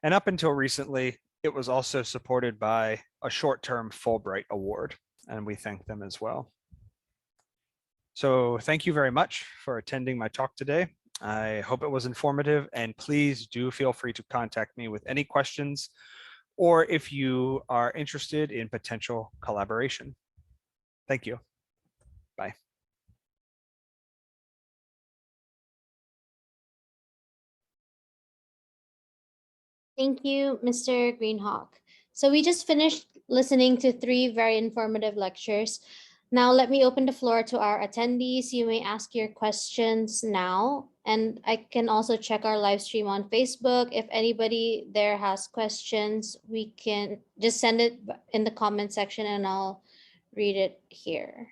And up until recently, it was also supported by a short-term Fulbright Award, and we thank them as well. So thank you very much for attending my talk today. I hope it was informative, and please do feel free to contact me with any questions or if you are interested in potential collaboration. Thank you. Bye. Thank you, Mr. Greenhawk. So we just finished listening to 3 very informative lectures. Now let me open the floor to our attendees. You may ask your questions now, and I can also check our live stream on Facebook. If anybody there has questions, we can just send it in the comment section and I'll read it here.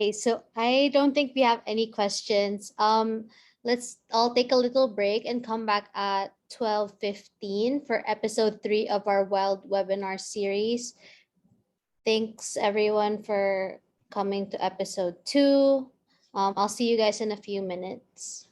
Okay, so I don't think we have any questions. Let's all take a little break and come back at 12:15 for episode 3 of our Wild webinar series. Thanks everyone for coming to episode 2. I'll see you guys in a few minutes.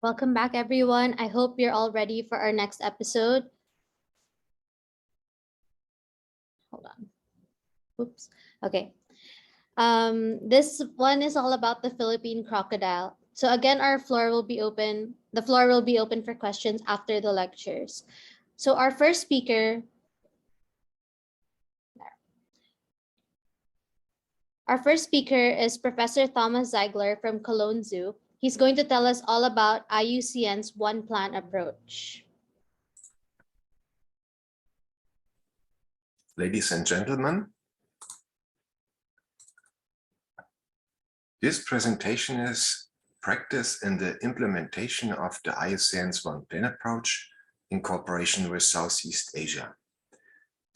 Welcome back, everyone. I hope you're all ready for our next episode. Hold on. Oops. Okay. This one is all about the Philippine crocodile. So again, our floor will be open. The floor will be open for questions after the lectures. So our first speaker. Our first speaker is Professor Thomas Ziegler from Cologne Zoo. He's going to tell us all about IUCN's One Plan approach. Ladies and gentlemen, this presentation is practice in the implementation of the IUCN's One Plan approach in cooperation with Southeast Asia.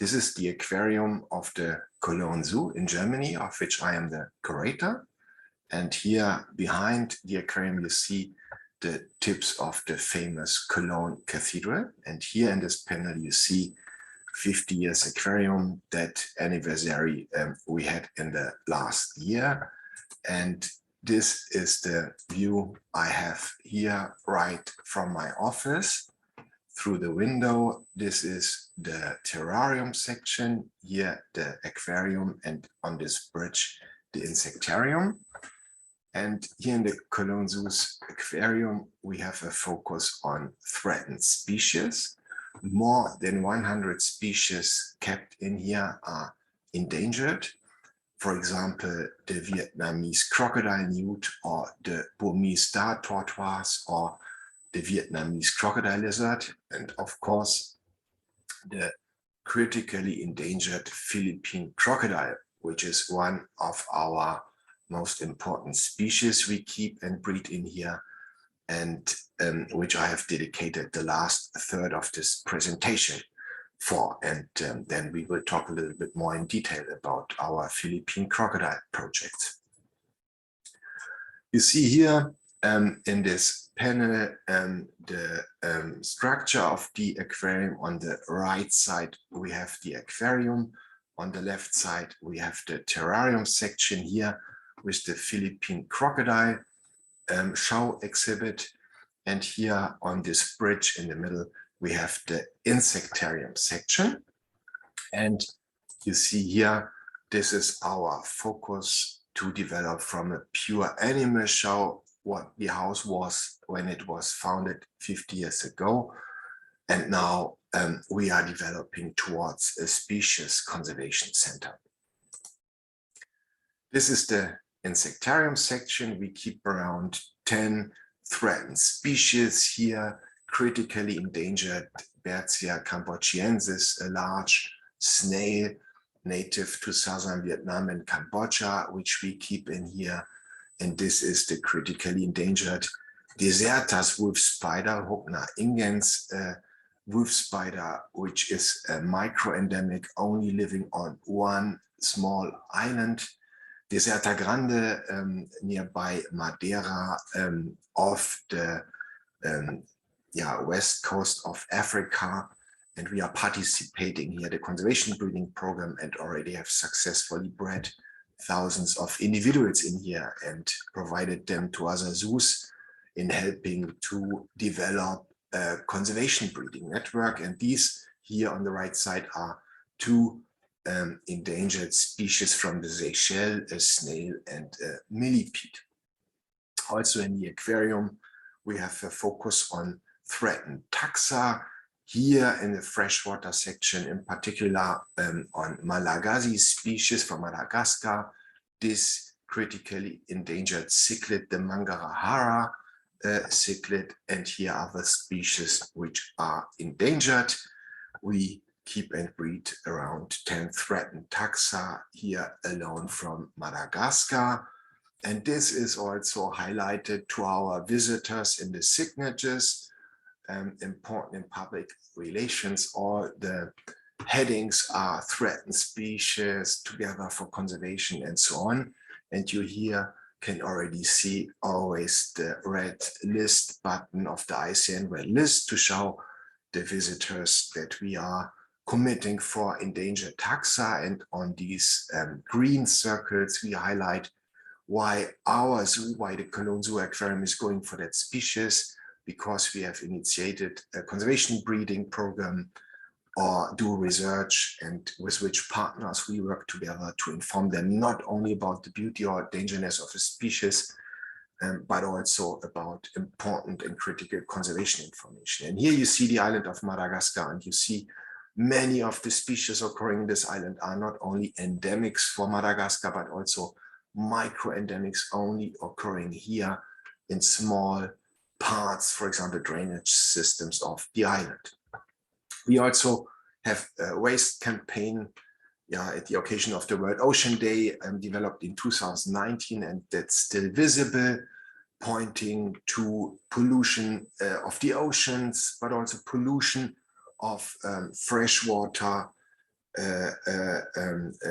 This is the aquarium of the Cologne Zoo in Germany, of which I am the curator. And here behind the aquarium, you see the tips of the famous Cologne Cathedral. And here in this panel, you see 50 years aquarium, that anniversary we had in the last year. And this is the view I have here right from my office through the window. This is the terrarium section, here the aquarium, and on this bridge, the insectarium. And here in the Cologne Zoo's aquarium, we have a focus on threatened species. More than 100 species kept in here are endangered. For example, the Vietnamese crocodile newt, or the Burmese star tortoise, or the Vietnamese crocodile lizard, and of course, the critically endangered Philippine crocodile, which is one of our most important species we keep and breed in here, and which I have dedicated the last third of this presentation for. And then we will talk a little bit more in detail about our Philippine crocodile project. You see here in this panel the structure of the aquarium. On the right side, we have the aquarium. On the left side, we have the terrarium section here with the Philippine crocodile show exhibit. And here on this bridge in the middle, we have the insectarium section. And you see here, this is our focus to develop from a pure animal show what the house was when it was founded 50 years ago. And now we are developing towards a species conservation center. This is the insectarium section. We keep around 10 threatened species here, critically endangered Bertzia cambodgiensis, a large snail native to southern Vietnam and Cambodia, which we keep in here. And this is the critically endangered Desertas wolf spider, Hogna ingens wolf spider, which is a micro-endemic, only living on one small island. Deserta grande nearby Madeira, off the west coast of Africa. And we are participating here the conservation breeding program and already have successfully bred thousands of individuals in here and provided them to other zoos in helping to develop a conservation breeding network. And these here on the right side are two endangered species from the Seychelles, a snail and a millipede. Also in the aquarium, we have a focus on threatened taxa. Here in the freshwater section, in particular on Malagasy species from Madagascar, this critically endangered cichlid, the Mangarahara cichlid, and here other species which are endangered. We keep and breed around 10 threatened taxa here alone from Madagascar. And this is also highlighted to our visitors in the signatures. Important in public relations. All the headings are threatened species, together for conservation, and so on. And you here can already see always the red list button of the IUCN Red List to show the visitors that we are committing for endangered taxa. And on these green circles, we highlight why our zoo, why the Cologne Zoo Aquarium is going for that species, because we have initiated a conservation breeding program or do research, and with which partners we work together to inform them not only about the beauty or dangerousness of a species, but also about important and critical conservation information. And here you see the island of Madagascar, and you see many of the species occurring in this island are not only endemics for Madagascar, but also micro-endemics only occurring here in small parts, for example, drainage systems of the island. We also have a waste campaign at the occasion of the World Ocean Day, developed in 2019, and that's still visible, pointing to pollution of the oceans, but also pollution of freshwater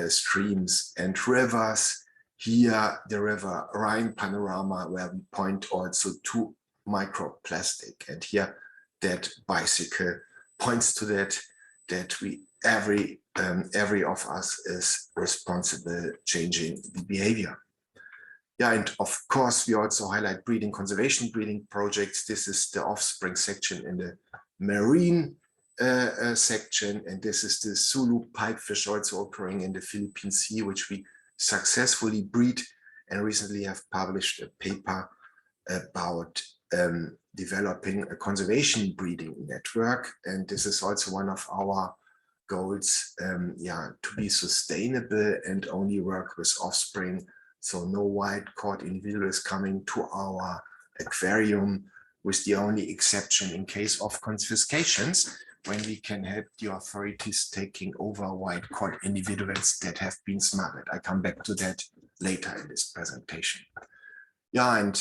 streams and rivers. Here, the river Rhine panorama, where we point also to microplastic. And here, that bicycle points to that we every of us is responsible changing the behavior. Yeah, and of course, we also highlight breeding, conservation breeding projects. This is the offspring section in the marine section, and this is the Sulu pipefish also occurring in the Philippine Sea, which we successfully breed, and recently have published a paper about developing a conservation breeding network. And this is also one of our goals, to be sustainable and only work with offspring. So no wild caught individuals coming to our aquarium, with the only exception in case of confiscations, when we can help the authorities taking over wild caught individuals that have been smuggled. I come back to that later in this presentation. Yeah, and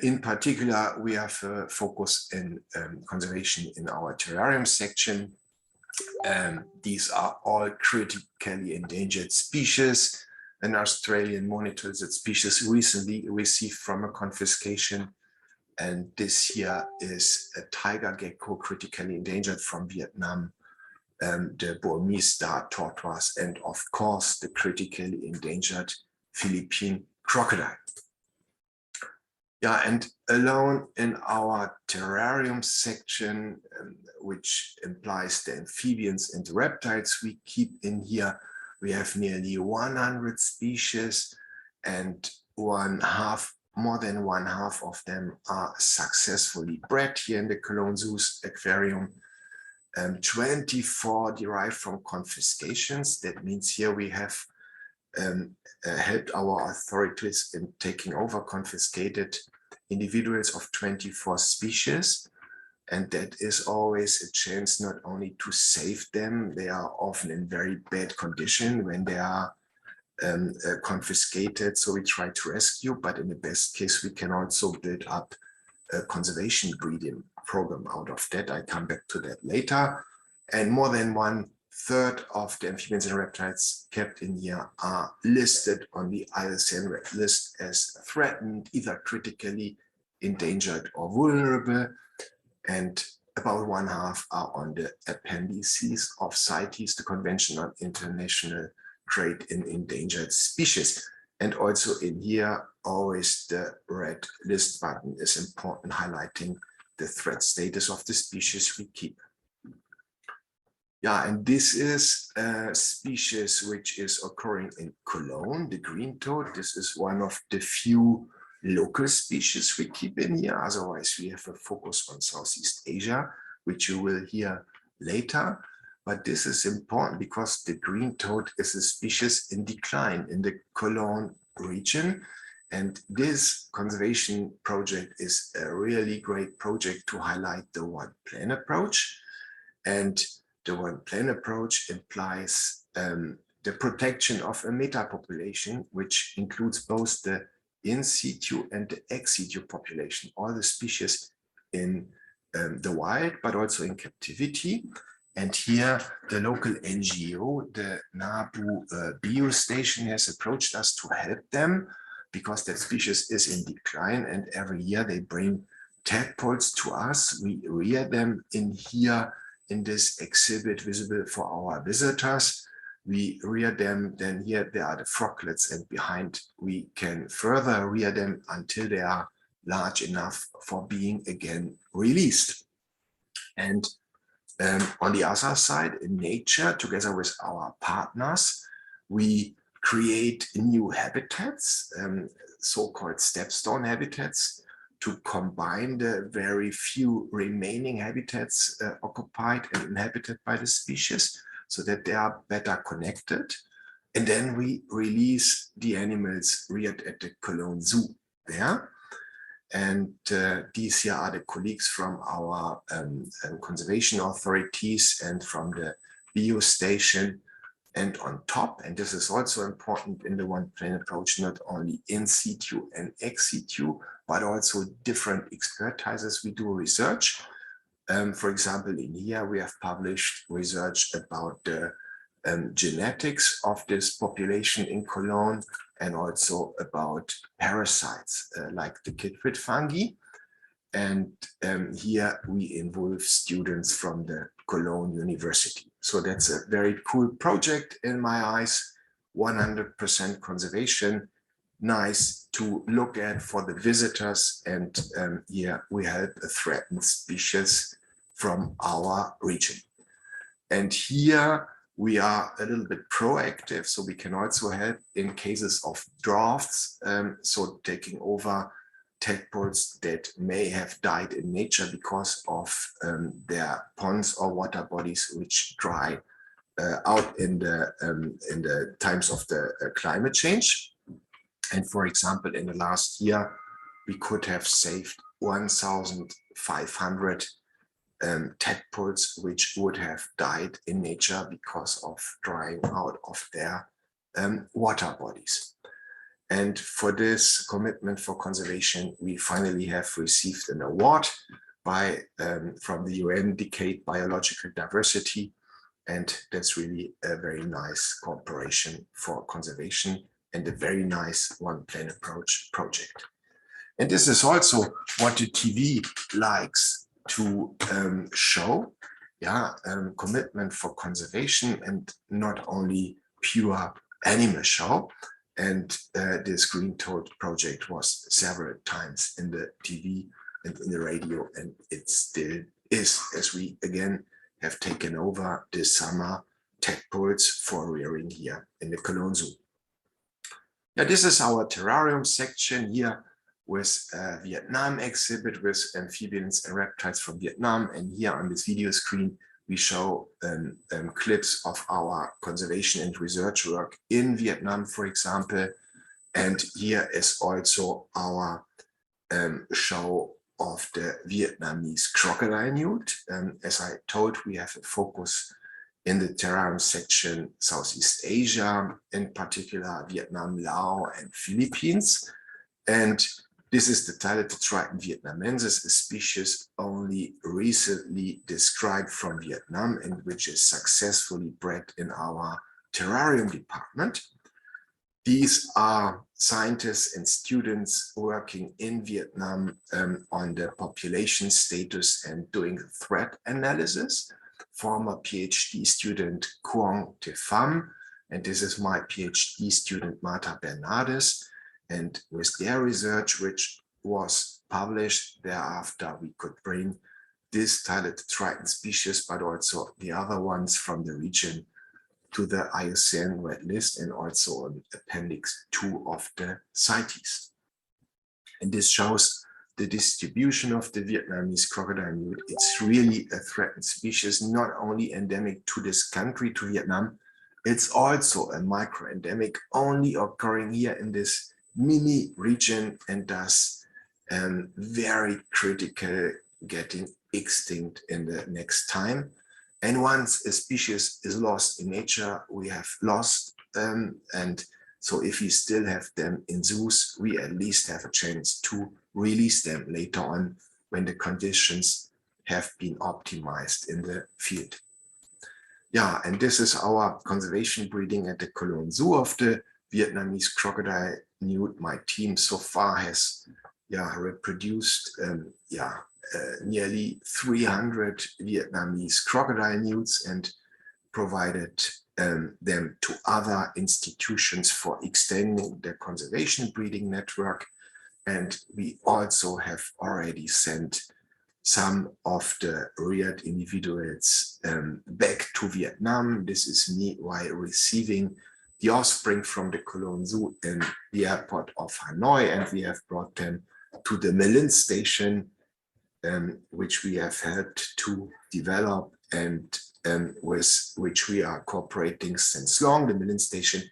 in particular, we have a focus in conservation in our terrarium section. These are all critically endangered species. An Australian monitored species recently received from a confiscation. And this here is a tiger gecko, critically endangered from Vietnam, the Burmese star tortoise, and of course, the critically endangered Philippine crocodile. Yeah, and alone in our terrarium section, which implies the amphibians and the reptiles we keep in here, we have nearly 100 species, and more than one half of them are successfully bred here in the Cologne Zoo's aquarium. 24 derived from confiscations. That means here we have helped our authorities in taking over confiscated individuals of 24 species. And that is always a chance not only to save them, they are often in very bad condition when they are confiscated, so we try to rescue, but in the best case we can also build up a conservation breeding program out of that. I come back to that later. And more than 1/3 of the amphibians and reptiles kept in here are listed on the IUCN Red List as threatened, either critically endangered or vulnerable, and about 1/2 are on the appendices of CITES, the Convention on International Trade in Endangered Species. And also in here, always the red list button is important, highlighting the threat status of the species we keep. Yeah, and this is a species which is occurring in Cologne, the green toad. This is one of the few local species we keep in here. Otherwise, we have a focus on Southeast Asia, which you will hear later. But this is important because the green toad is a species in decline in the Cologne region. And this conservation project is a really great project to highlight the one plan approach. And the one plan approach implies the protection of a meta population, which includes both the in situ and the ex situ population, all the species in the wild, but also in captivity. And here, the local NGO, the Nabu Biostation, has approached us to help them because that species is in decline. And every year they bring tadpoles to us. We rear them in here in this exhibit visible for our visitors. We rear them, then here there are the froglets, and behind we can further rear them until they are large enough for being again released. And on the other side, in nature, together with our partners, we create new habitats, so-called stepstone habitats, to combine the very few remaining habitats occupied and inhabited by the species so that they are better connected. And then we release the animals reared at the Cologne Zoo there. And these here are the colleagues from our conservation authorities and from the bio station. And on top, and this is also important in the One Planet approach, not only in situ and ex situ, but also different expertises. We do research. For example, in here we have published research about the genetics of this population in Cologne, and also about parasites like the chytrid fungi. And here we involve students from the Cologne University. So that's a very cool project in my eyes, 100% conservation, nice to look at for the visitors. And here we help a threatened species from our region. And here we are a little bit proactive, so we can also help in cases of drafts, so taking over tadpoles that may have died in nature because of their ponds or water bodies which dry out in the times of the climate change. And for example, in the last year, we could have saved 1,500 tadpoles which would have died in nature because of drying out of their water bodies. And for this commitment for conservation, we finally have received an award from the UN Decade Biological Diversity. And that's really a very nice cooperation for conservation and a very nice One Planet approach project. And this is also what the TV likes to show, commitment for conservation and not only pure animal show. And this Green Toad project was several times in the TV and in the radio, and it still is, as we again have taken over this summer tadpoles for rearing here in the Cologne Zoo. Yeah, this is our terrarium section here with a Vietnam exhibit with amphibians and reptiles from Vietnam. And here on this video screen, we show clips of our conservation and research work in Vietnam, for example. And here is also our show of the Vietnamese crocodile newt. As I told, we have a focus in the terrarium section, Southeast Asia, in particular Vietnam, Laos, and Philippines. And this is the Titled Triton vietnamensis, a species only recently described from Vietnam and which is successfully bred in our terrarium department. These are scientists and students working in Vietnam on the population status and doing threat analysis. Former PhD student Quang Te Pham, and this is my PhD student Marta Bernardes. And with their research, which was published thereafter, we could bring this Titled Triton species, but also the other ones from the region, to the IUCN Red List and also on Appendix 2 of the CITES. And this shows the distribution of the Vietnamese crocodile newt. It's really a threatened species, not only endemic to this country, to Vietnam, it's also a micro-endemic, only occurring here in this mini region, and thus very critical, getting extinct in the next time. And once a species is lost in nature, we have lost them. And so if we still have them in zoos, we at least have a chance to release them later on when the conditions have been optimized in the field. Yeah, and this is our conservation breeding at the Cologne Zoo of the Vietnamese crocodile newt. My team so far has reproduced nearly 300 Vietnamese crocodile newts and provided them to other institutions for extending their conservation breeding network. And we also have already sent some of the reared individuals back to Vietnam. This is me while receiving the offspring from the Cologne Zoo in the airport of Hanoi, and we have brought them to the Melin station, which we have helped to develop and with which we are cooperating since long. The Melin station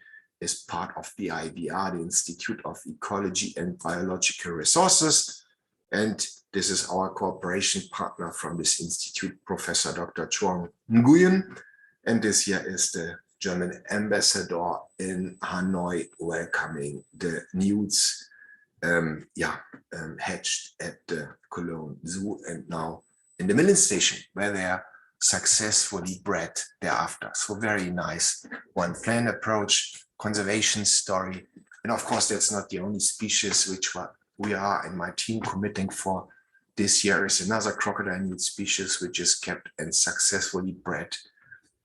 is part of the IBR, the Institute of Ecology and Biological Resources. And this is our cooperation partner from this institute, Professor Dr. Chuang Nguyen. And this here is the German ambassador in Hanoi welcoming the newts hatched at the Cologne Zoo and now in the Melin station, where they are successfully bred thereafter. So very nice one plan approach, conservation story. And of course, that's not the only species which we are and my team committing for this year. Is another crocodile newt species which is kept and successfully bred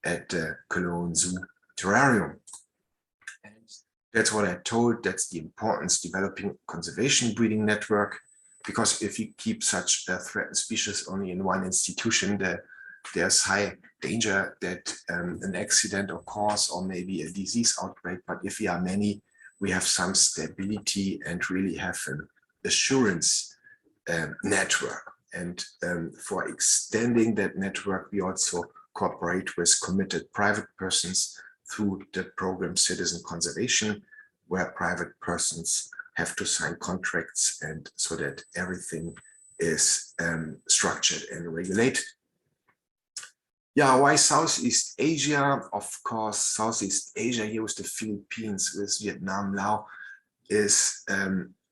at the Cologne Zoo terrarium. And that's what I told. That's the importance developing conservation breeding network, because if you keep such a threatened species only in one institution, there's high danger that an accident occurs or maybe a disease outbreak. But if we are many, we have some stability and really have an assurance network. And for extending that network, we also cooperate with committed private persons through the program Citizen Conservation, where private persons have to sign contracts, and so that everything is structured and regulated. Yeah, why Southeast Asia? Of course, Southeast Asia here with the Philippines, with Vietnam, Laos, is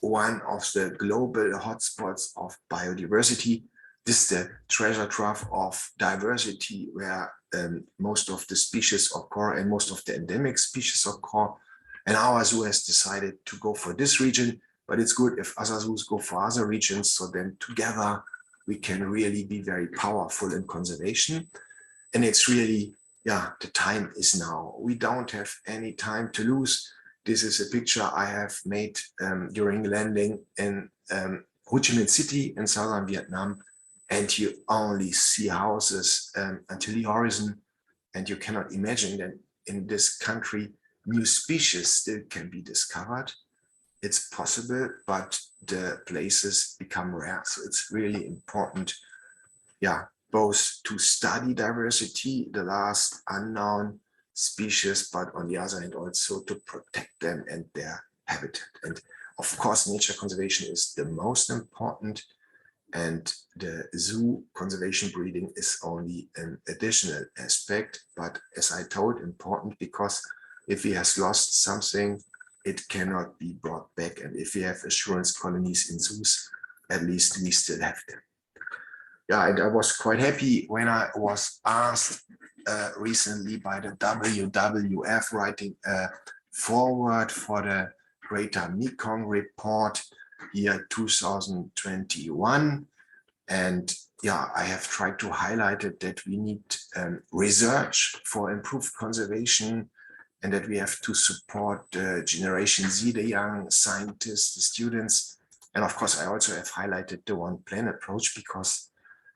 one of the global hotspots of biodiversity. This is the treasure trove of diversity where most of the species occur and most of the endemic species occur. And our zoo has decided to go for this region, but it's good if other zoos go for other regions. So then together we can really be very powerful in conservation. And it's really, yeah, the time is now. We don't have any time to lose. This is a picture I have made during landing in Ho Chi Minh City in southern Vietnam. And you only see houses until the horizon. And you cannot imagine that in this country, new species still can be discovered. It's possible, but the places become rare. So it's really important, yeah, both to study diversity, the last unknown species, but on the other hand, also to protect them and their habitat. And of course, nature conservation is the most important, and the zoo conservation breeding is only an additional aspect. But as I told, important because if we have lost something, it cannot be brought back. And if we have assurance colonies in zoos, at least we still have them. Yeah, and I was quite happy when I was asked recently by the WWF writing a forward for the Greater Mekong Report year 2021. And yeah, I have tried to highlight it that we need research for improved conservation, and that we have to support Generation Z, the young scientists, the students. And of course, I also have highlighted the one plan approach because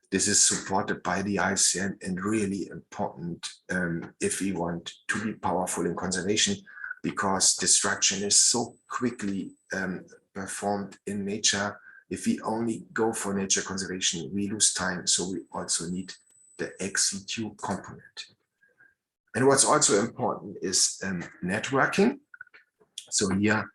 this is supported by the ICN and really important if we want to be powerful in conservation, because destruction is so quickly performed in nature. If we only go for nature conservation, we lose time. So we also need the ex situ component. And what's also important is networking. So here,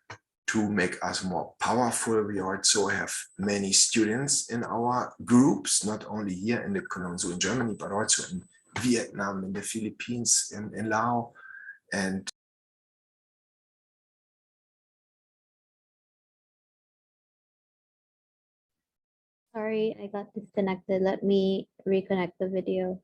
to make us more powerful, we also have many students in our groups, not only here in the Cologne Zoo in Germany, but also in Vietnam, in the Philippines, in Laos. And Sorry, I got disconnected. Let me reconnect the video.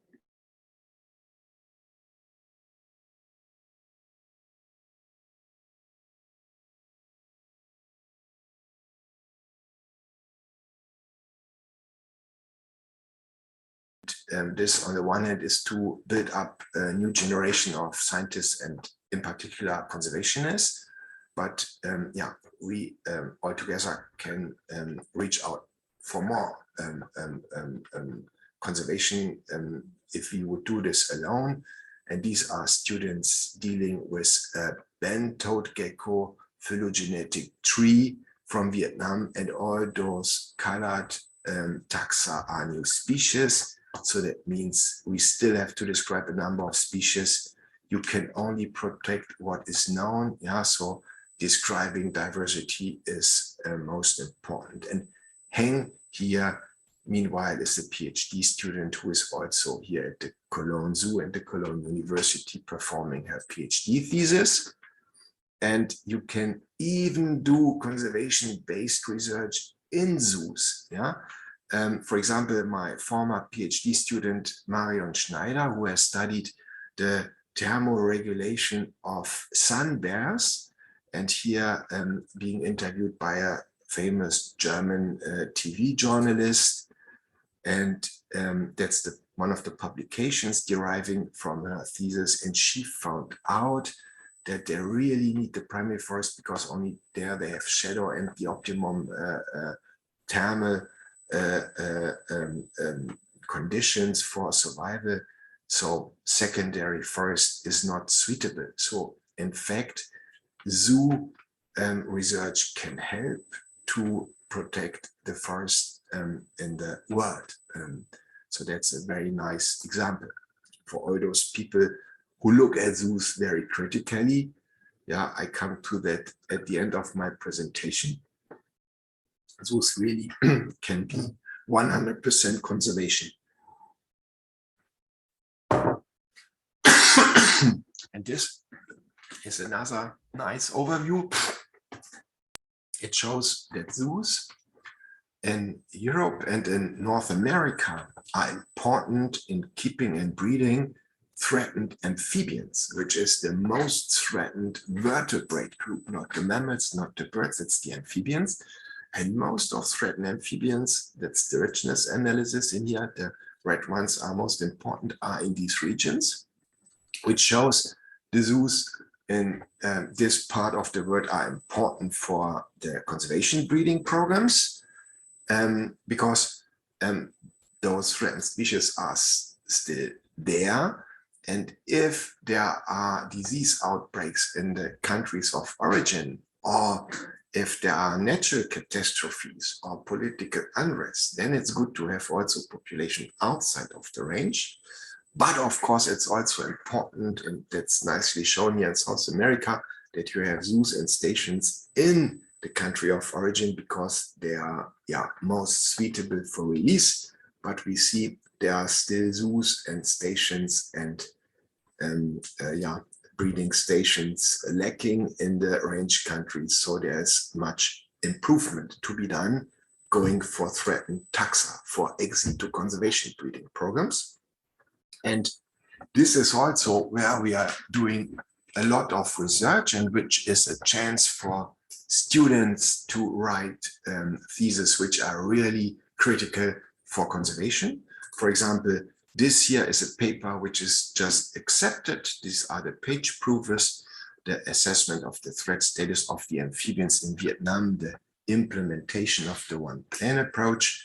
this, on the one hand, is to build up a new generation of scientists and in particular conservationists, but yeah, we altogether can reach out for more conservation if we would do this alone. And these are students dealing with bent-toed gecko, phylogenetic tree from Vietnam, and all those colored taxa are new species. So that means we still have to describe a number of species. You can only protect what is known. Yeah, so describing diversity is most important. And Heng here, meanwhile, is a PhD student who is also here at the Cologne Zoo and the Cologne University performing her PhD thesis. And you can even do conservation-based research in zoos. Yeah. For example, my former PhD student, Marion Schneider, who has studied the thermoregulation of sun bears, and here being interviewed by a famous German TV journalist. And that's one of the publications deriving from her thesis. And she found out that they really need the primary forest because only there they have shadow and the optimum thermal conditions for survival. So secondary forest is not suitable. So in fact, zoo research can help to protect the forest in the world. So that's a very nice example for all those people who look at zoos very critically. Yeah, I come to that at the end of my presentation. Zoos really can be 100% conservation. And this is another nice overview. It shows that zoos in Europe and in North America are important in keeping and breeding threatened amphibians, which is the most threatened vertebrate group, not the mammals, not the birds, it's the amphibians. And most of threatened amphibians, that's the richness analysis in here, the red ones are most important, are in these regions, which shows the zoos in this part of the world are important for the conservation breeding programs, because those threatened species are still there. And if there are disease outbreaks in the countries of origin, or if there are natural catastrophes or political unrest, then it's good to have also population outside of the range. But of course, it's also important, and that's nicely shown here in South America, that you have zoos and stations in the country of origin because they are most suitable for release. But we see there are still zoos and stations and breeding stations lacking in the range countries. So there's much improvement to be done going for threatened taxa for ex situ conservation breeding programs. And this is also where we are doing a lot of research, and which is a chance for students to write theses which are really critical for conservation. For example, this here is a paper which is just accepted. These are the page proofers, the assessment of the threat status of the amphibians in Vietnam, the implementation of the one plan approach.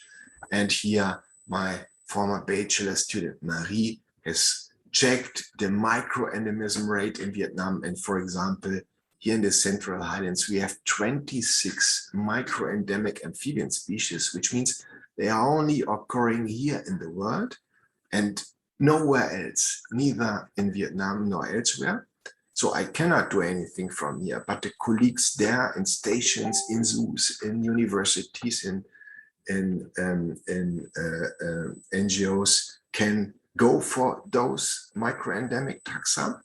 And here my former bachelor student Marie has checked the microendemism rate in Vietnam. And for example, here in the Central Highlands, we have 26 microendemic amphibian species, which means they are only occurring here in the world and nowhere else, neither in Vietnam nor elsewhere. So I cannot do anything from here, but the colleagues there in stations, in zoos, in universities, in NGOs can go for those microendemic taxa.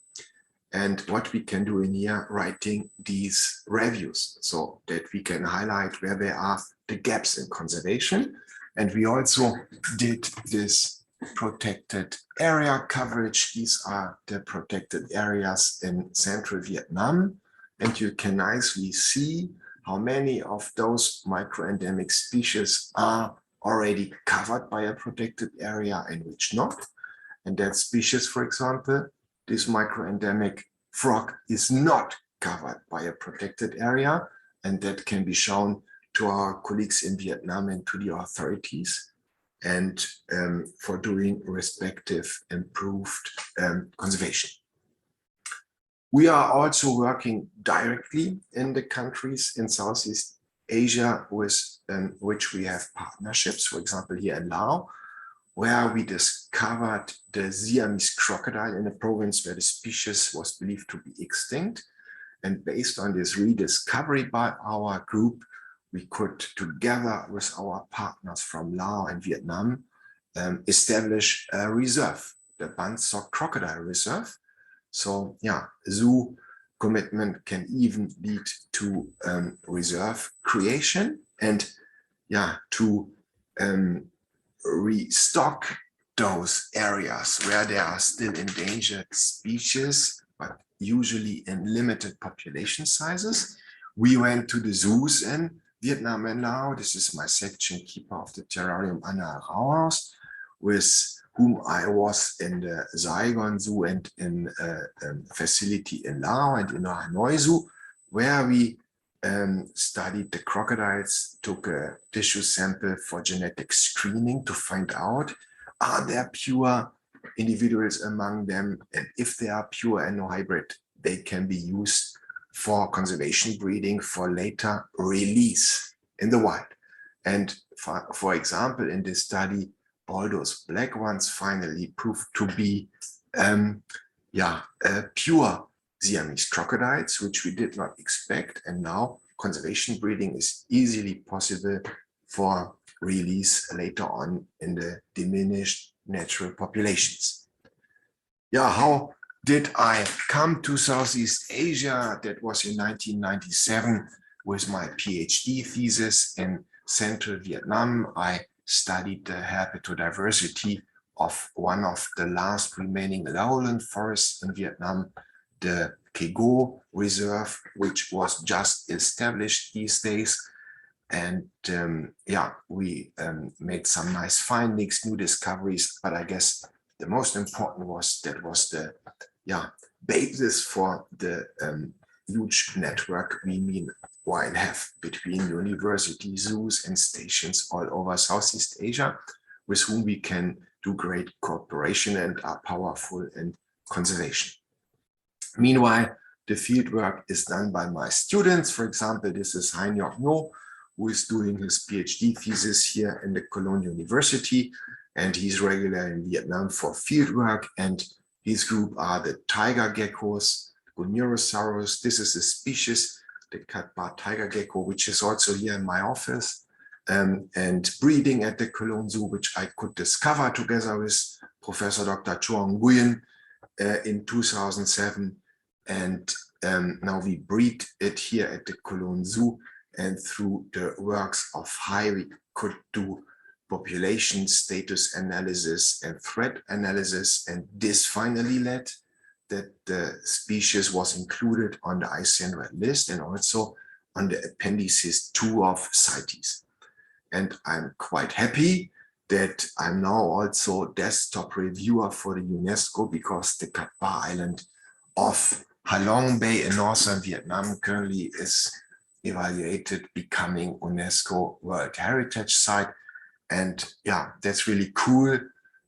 And what we can do in here, writing these reviews so that we can highlight where there are the gaps in conservation. And we also did this protected area coverage. These are the protected areas in central Vietnam. And you can nicely see how many of those microendemic species are already covered by a protected area and which not. And that species, for example, this microendemic frog is not covered by a protected area, and that can be shown to our colleagues in Vietnam and to the authorities, and for doing respective improved conservation. We are also working directly in the countries in Southeast Asia with which we have partnerships, for example, here in Laos, where we discovered the Siamese crocodile in a province where the species was believed to be extinct. And based on this rediscovery by our group, we could, together with our partners from Laos and Vietnam, establish a reserve, the Ban Sok Crocodile Reserve. So yeah, zoo commitment can even lead to reserve creation, and yeah, to restock those areas where there are still endangered species, but usually in limited population sizes. We went to the zoos in Vietnam and Laos. This is my section keeper of the terrarium, Anna Rauhaus, with whom I was in the Saigon Zoo and in a facility in Laos and in the Hanoi Zoo, where we studied the crocodiles, took a tissue sample for genetic screening to find out, are there pure individuals among them, and if they are pure and no hybrid, they can be used for conservation breeding for later release in the wild. And for example, in this study, all those black ones finally proved to be pure Siamese crocodiles, which we did not expect. And now conservation breeding is easily possible for release later on in the diminished natural populations. Yeah, how did I come to Southeast Asia? That was in 1997 with my PhD thesis in central Vietnam. I studied the herpetodiversity of one of the last remaining lowland forests in Vietnam, the Kego Reserve, which was just established these days. And we made some nice findings, new discoveries, but I guess the most important was that was the basis for the huge network we meanwhile have between university zoos and stations all over Southeast Asia, with whom we can do great cooperation and are powerful in conservation. Meanwhile, the fieldwork is done by my students. For example, this is Rainier, who is doing his PhD thesis here in the Cologne University, and he's regular in Vietnam for fieldwork. And his group are the tiger geckos, Goneurosaurus. This is a species, the cat-barred tiger gecko, which is also here in my office, and breeding at the Cologne Zoo, which I could discover together with Professor Dr. Chuang Nguyen in 2007. And now we breed it here at the Cologne Zoo, and through the works of Hai, we could do population status analysis and threat analysis, and this finally led that the species was included on the ICN Red List and also on the appendices 2 of CITES. And I'm quite happy that I'm now also desktop reviewer for the UNESCO, because the Cat Ba Island of Halong Bay in northern Vietnam currently is evaluated becoming UNESCO World Heritage Site. And yeah, that's really cool.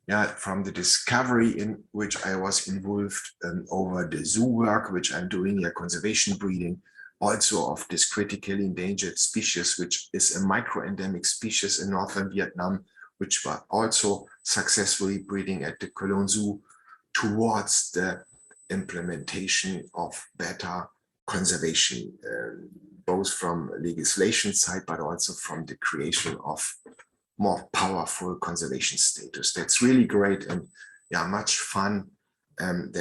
Yeah, from the discovery in which I was involved over the zoo work, which I'm doing here, conservation breeding, also of this critically endangered species, which is a micro-endemic species in northern Vietnam, which were also successfully breeding at the Cologne Zoo, towards the implementation of better conservation, both from legislation side, but also from the creation of more powerful conservation status. That's really great, and yeah, much fun, and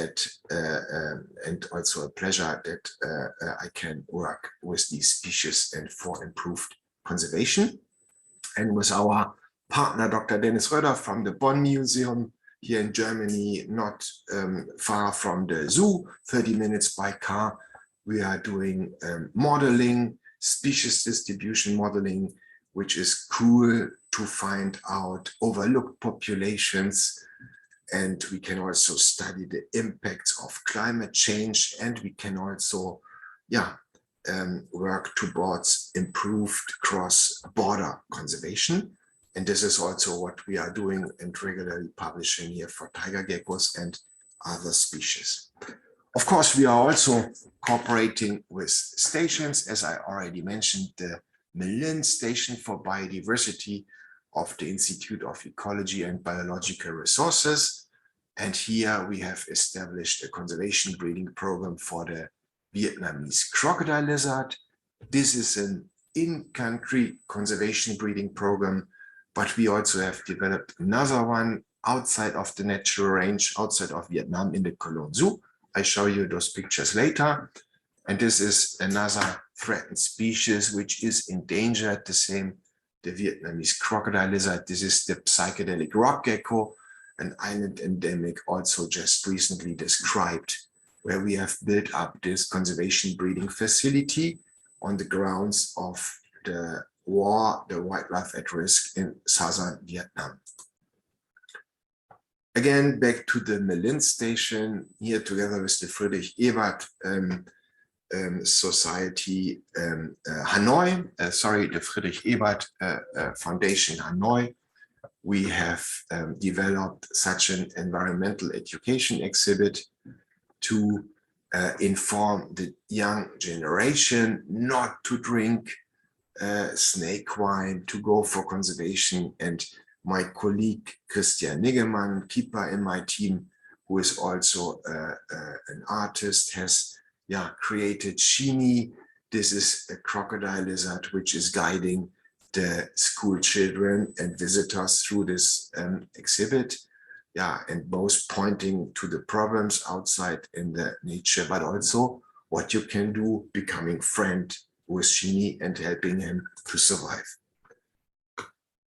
also a pleasure that I can work with these species and for improved conservation. And with our partner, Dr. Dennis Röder from the Bonn Museum here in Germany, not far from the zoo, 30 minutes by car, we are doing modeling, species distribution modeling, which is cool to find out overlooked populations. And we can also study the impacts of climate change, and we can also work towards improved cross-border conservation. And this is also what we are doing and regularly publishing here for tiger geckos and other species. Of course, we are also cooperating with stations, as I already mentioned, the Melin Station for Biodiversity of the Institute of Ecology and Biological Resources. And here we have established a conservation breeding program for the Vietnamese crocodile lizard. This is an in-country conservation breeding program, but we also have developed another one outside of the natural range, outside of Vietnam in the Cologne Zoo. I show you those pictures later. And this is another threatened species which is endangered, the same, the Vietnamese crocodile lizard. This is the psychedelic rock gecko, an island endemic also just recently described, where we have built up this conservation breeding facility on the grounds of the war, the wildlife at risk in southern Vietnam. Again, back to the Melin Station, here together with the Friedrich Ebert Society Hanoi, the Friedrich Ebert Foundation Hanoi, we have developed such an environmental education exhibit to inform the young generation not to drink snake wine, to go for conservation. And my colleague Christian Niggemann, keeper in my team, who is also an artist, has created Shini. This is a crocodile lizard which is guiding the school children and visitors through this exhibit. And both pointing to the problems outside in the nature, but also what you can do, becoming friend with Shini and helping him to survive.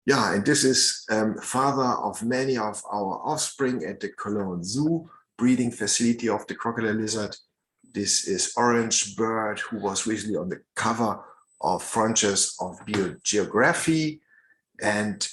And this is father of many of our offspring at the Cologne Zoo, breeding facility of the crocodile lizard. This is Orange Bird, who was recently on the cover of Frontiers of Biogeography. And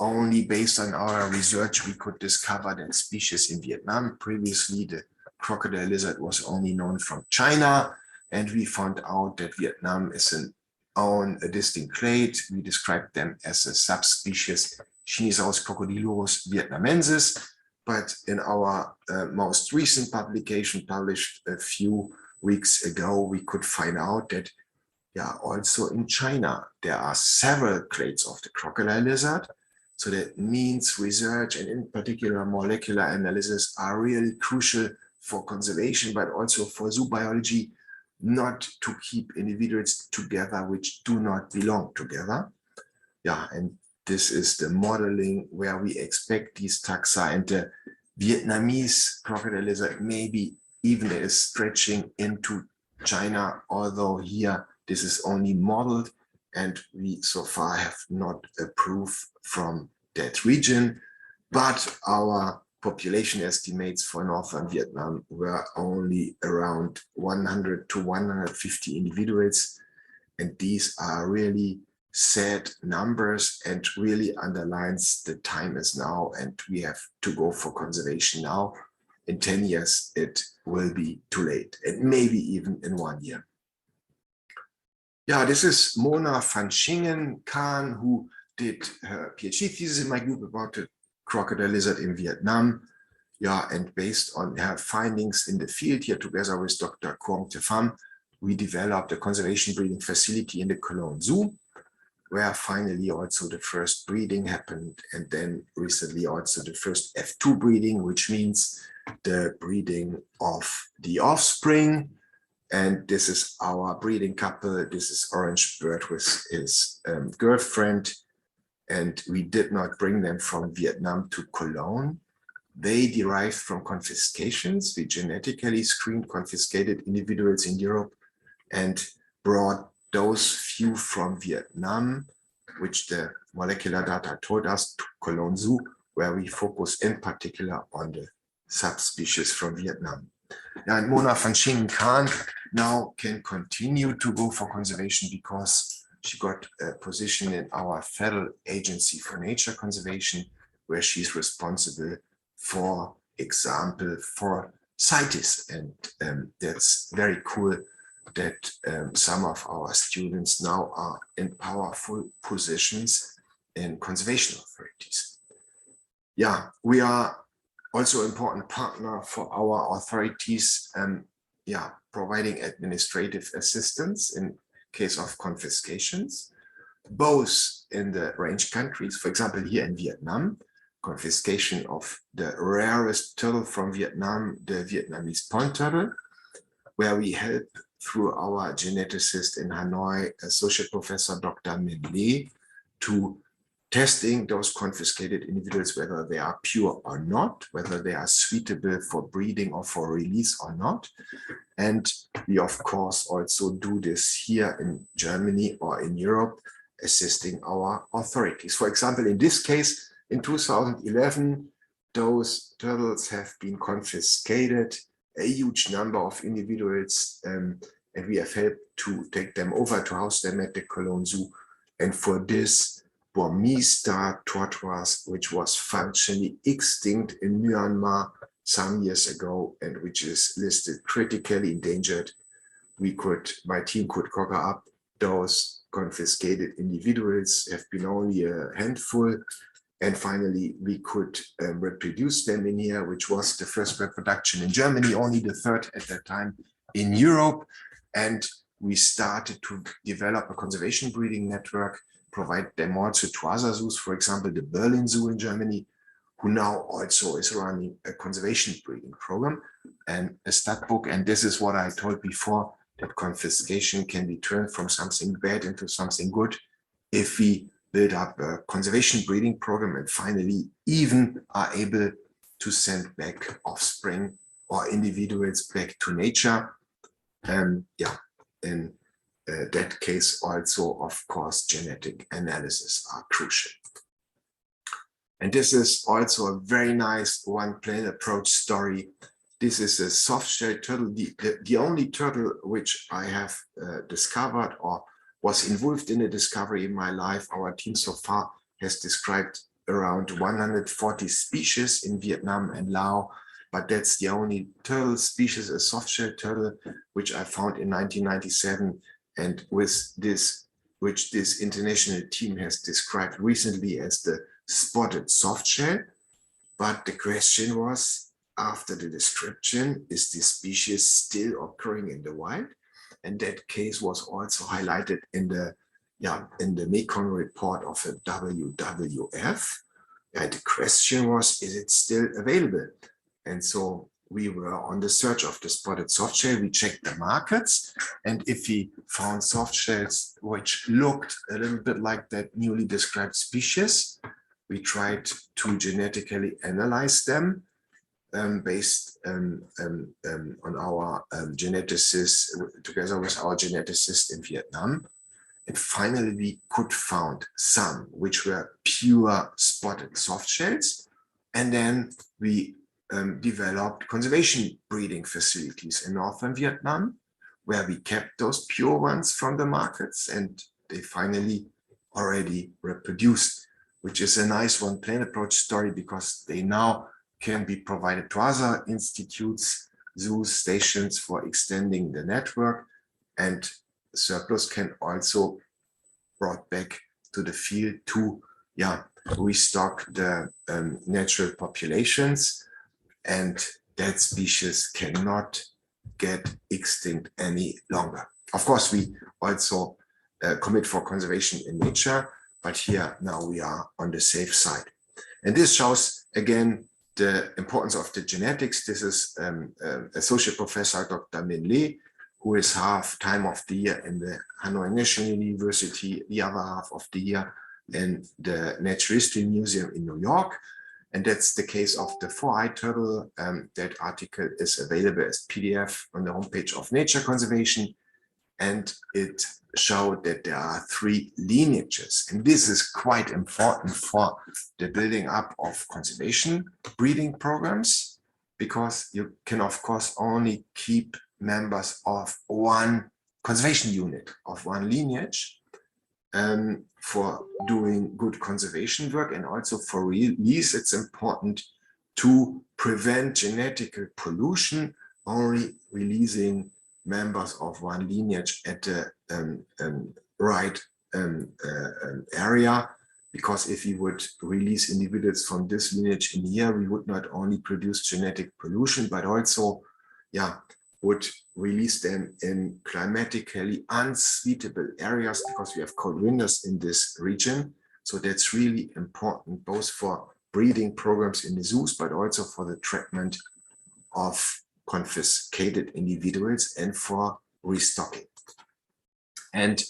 only based on our research, we could discover that species in Vietnam. Previously, the crocodile lizard was only known from China, and we found out that Vietnam is a distinct clade. We described them as a subspecies Chinisaurus crocodylus vietnamensis. But in our most recent publication, published a few weeks ago, we could find out that also in China, there are several clades of the crocodile lizard. So that means research and in particular molecular analysis are really crucial for conservation, but also for zoo biology, not to keep individuals together which do not belong together. And this is the modeling where we expect these taxa, and the Vietnamese crocodile lizard maybe even is stretching into China, although here this is only modeled and we so far have not a proof from that region. But our population estimates for northern Vietnam were only around 100 to 150 individuals. And these are really sad numbers and really underlines the time is now and we have to go for conservation now. In 10 years, it will be too late, and maybe even in 1 year. This is Mona van Schingen-Kahn, who did her PhD thesis in my group about the crocodile lizard in Vietnam. And based on her findings in the field here together with Dr. Quang Te Pham, we developed a conservation breeding facility in the Cologne Zoo, where finally also the first breeding happened, and then recently also the first F2 breeding, which means the breeding of the offspring. And this is our breeding couple. This is Orange Bird with his girlfriend. And we did not bring them from Vietnam to Cologne. They derived from confiscations. We genetically screened confiscated individuals in Europe and brought those few from Vietnam, which the molecular data told us, to Cologne Zoo, where we focus in particular on the subspecies from Vietnam. And Mona van Schingen-Kahn now can continue to go for conservation because she got a position in our Federal Agency for Nature Conservation, where she's responsible, for example, for CITES. And that's very cool that some of our students now are in powerful positions in conservation authorities. Yeah, we are also an important partner for our authorities, providing administrative assistance in case of confiscations, both in the range countries, for example, here in Vietnam, confiscation of the rarest turtle from Vietnam, the Vietnamese pond turtle, where we help through our geneticist in Hanoi, Associate Professor Dr. Min Le, to testing those confiscated individuals, whether they are pure or not, whether they are suitable for breeding or for release or not. And we, of course, also do this here in Germany or in Europe, assisting our authorities. For example, in this case, in 2011, those turtles have been confiscated, a huge number of individuals, and we have helped to take them over to house them at the Cologne Zoo. And for this, Burmese star tortoise, which was functionally extinct in Myanmar some years ago and which is listed critically endangered, my team could cover up those confiscated individuals, have been only a handful, and finally we could reproduce them in here, which was the first reproduction in Germany, only the third at that time in Europe. And we started to develop a conservation breeding network, provide them also to other zoos, for example, the Berlin Zoo in Germany, who now also is running a conservation breeding program and a stud book. And this is what I told before, that confiscation can be turned from something bad into something good if we build up a conservation breeding program and finally even are able to send back offspring or individuals back to nature. In that case also, of course, genetic analysis are crucial. And this is also a very nice one-plane approach story. This is a soft-shell turtle, the only turtle which I have discovered or was involved in a discovery in my life. Our team so far has described around 140 species in Vietnam and Laos, but that's the only turtle species, a soft-shell turtle, which I found in 1997. And with this, which this international team has described recently as the spotted softshell. But the question was, after the description, is this species still occurring in the wild? And that case was also highlighted in the Mekong report of the WWF. And the question was, is it still available? And so we were on the search of the spotted softshell. We checked the markets, and if we found softshells which looked a little bit like that newly described species, we tried to genetically analyze them based on our geneticist, together with our geneticist in Vietnam. And finally, we could find some which were pure spotted softshells. And then we developed conservation breeding facilities in northern Vietnam, where we kept those pure ones from the markets, and they finally already reproduced, which is a nice one-plane approach story because they now can be provided to other institutes, zoos, stations for extending the network, and surplus can also brought back to the field to restock the natural populations. And that species cannot get extinct any longer. Of course, we also commit for conservation in nature, but here now we are on the safe side. And this shows again the importance of the genetics. This is Associate Professor Dr. Min Le, who is half time of the year in the Hanoi National University, the other half of the year in the Natural History Museum in New York. And that's the case of the four-eyed turtle. That article is available as PDF on the homepage of Nature Conservation. And it showed that there are 3 lineages. And this is quite important for the building up of conservation breeding programs, because you can, of course, only keep members of one conservation unit, of one lineage, for doing good conservation work, and also for release. It's important to prevent genetic pollution, only releasing members of one lineage at the right area, because if we would release individuals from this lineage in here, we would not only produce genetic pollution, but also, yeah, would release them in climatically unsuitable areas, because we have cold winters in this region. So that's really important, both for breeding programs in the zoos, but also for the treatment of confiscated individuals and for restocking. And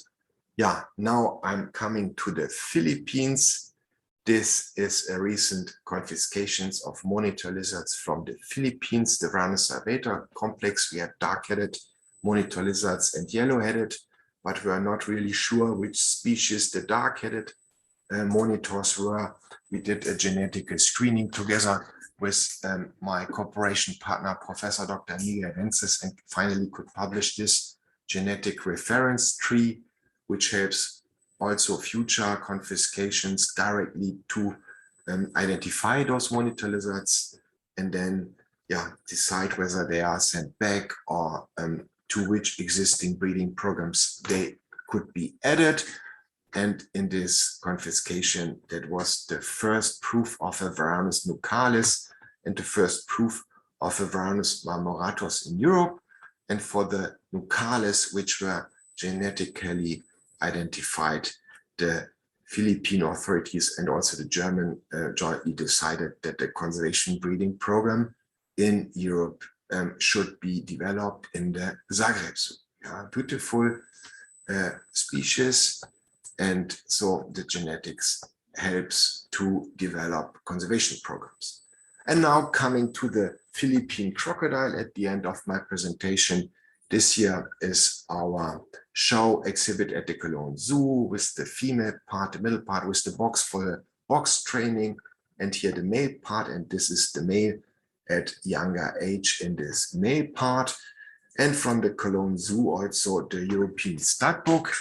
yeah, now I'm coming to the Philippines. This is a recent confiscations of monitor lizards from the Philippines, the Varanus servata complex. We had dark-headed monitor lizards and yellow-headed, but we are not really sure which species the dark-headed monitors were. We did a genetic screening together with my cooperation partner, Professor Dr. Miguel Vences, and finally could publish this genetic reference tree, which helps also future confiscations directly to identify those monitor lizards and then decide whether they are sent back or to which existing breeding programs they could be added. And in this confiscation, that was the first proof of a Varanus nucalis and the first proof of a Varanus marmoratus in Europe. And for the nucalis, which were genetically identified, the Philippine authorities and also the German jointly decided that the conservation breeding program in Europe should be developed in the Zagreb Zoo. Beautiful species, and so the genetics helps to develop conservation programs. And now coming to the Philippine crocodile at the end of my presentation. This year is our show exhibit at the Cologne Zoo with the female part, the middle part with the box for the box training, and here the male part, and this is the male at younger age in this male part. And from the Cologne Zoo also the European stud book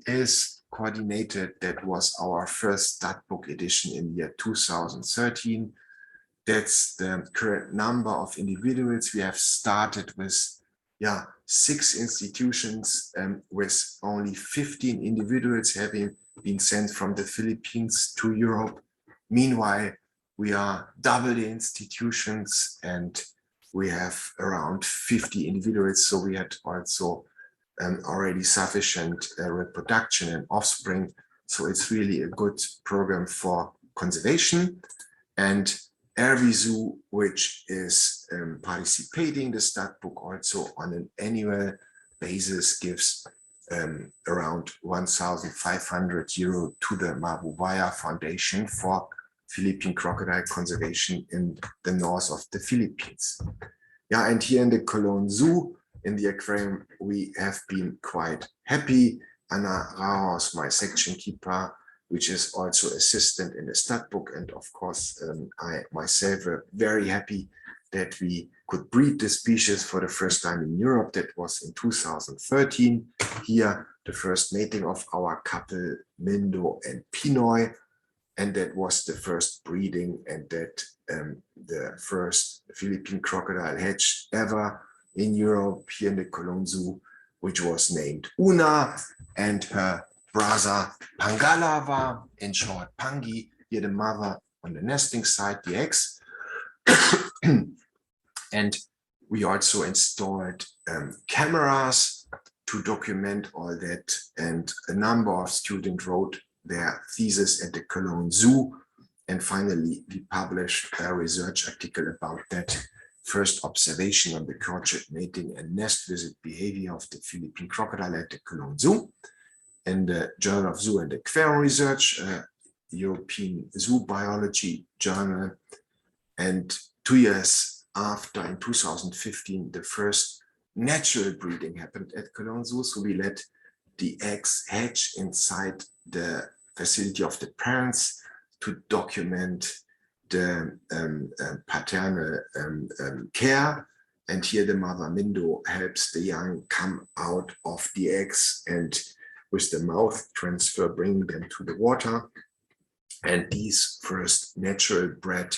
is coordinated. That was our first stud book edition in year 2013. That's the current number of individuals. We have started with 6 institutions with only 15 individuals having been sent from the Philippines to Europe. Meanwhile, we are double the institutions and we have around 50 individuals. So we had also already sufficient reproduction and offspring. So it's really a good program for conservation. And every zoo which is participating the stud book also on an annual basis gives around 1,500 euro to the Mabubaya Foundation for Philippine crocodile conservation in the north of the Philippines. And here in the Cologne Zoo, in the aquarium, we have been quite happy. Anna Raos, my section keeper, which is also assistant in the stud book. And of course, I myself were very happy that we could breed the species for the first time in Europe. That was in 2013. Here, the first mating of our couple, Mindo and Pinoy. And that was the first breeding, and that the first Philippine crocodile hatched ever in Europe, here in the Cologne Zoo, which was named Una, and her brother Pangalava, in short Pangi, here the mother on the nesting side, the eggs. And we also installed cameras to document all that, and a number of students wrote their thesis at the Cologne Zoo. And finally, we published a research article about that first observation on the crochet mating and nest visit behavior of the Philippine crocodile at the Cologne Zoo in the Journal of Zoo and Aquarium Research, European Zoo Biology Journal. And 2 years after, in 2015, the first natural breeding happened at Cologne Zoo. So we let the eggs hatch inside the facility of the parents to document the paternal care. And here the mother Mindo helps the young come out of the eggs and with the mouth transfer, bring them to the water. And these first natural bred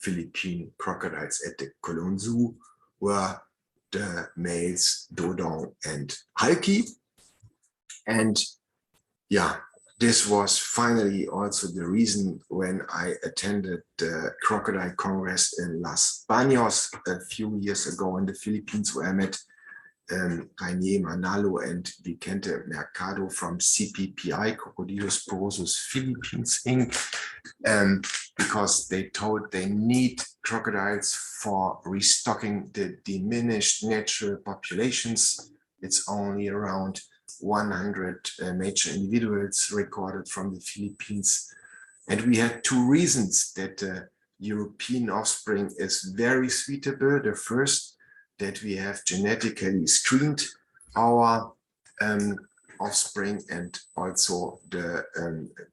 Philippine crocodiles at the Cologne Zoo were the males Dodong and Halki. And yeah, this was finally also the reason when I attended the Crocodile Congress in Los Baños a few years ago in the Philippines, where I met Rainier, Manalo, and Vicente Mercado from CPPI, Crocodylus Porosus Philippines Inc., because they told they need crocodiles for restocking the diminished natural populations. It's only around 100 major individuals recorded from the Philippines. And we had two reasons that the European offspring is very suitable. The first, that we have genetically screened our offspring, and also the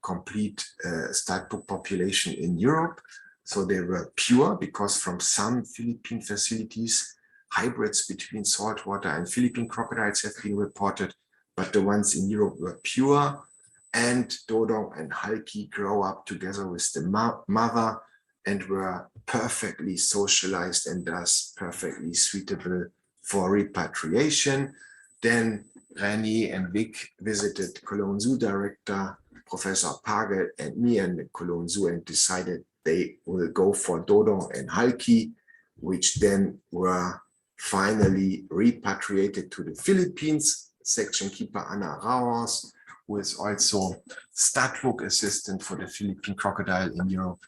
complete stud population in Europe. So they were pure, because from some Philippine facilities, hybrids between saltwater and Philippine crocodiles have been reported, but the ones in Europe were pure. And Dodong and Halki grow up together with the mother and were perfectly socialized and thus perfectly suitable for repatriation. Then Rainier and Vic visited Cologne Zoo director, Professor Pagel, and me and the Cologne Zoo, and decided they will go for Dodong and Halki, which then were finally repatriated to the Philippines. Section keeper Anna Rauers, who is also stud book assistant for the Philippine crocodile in Europe,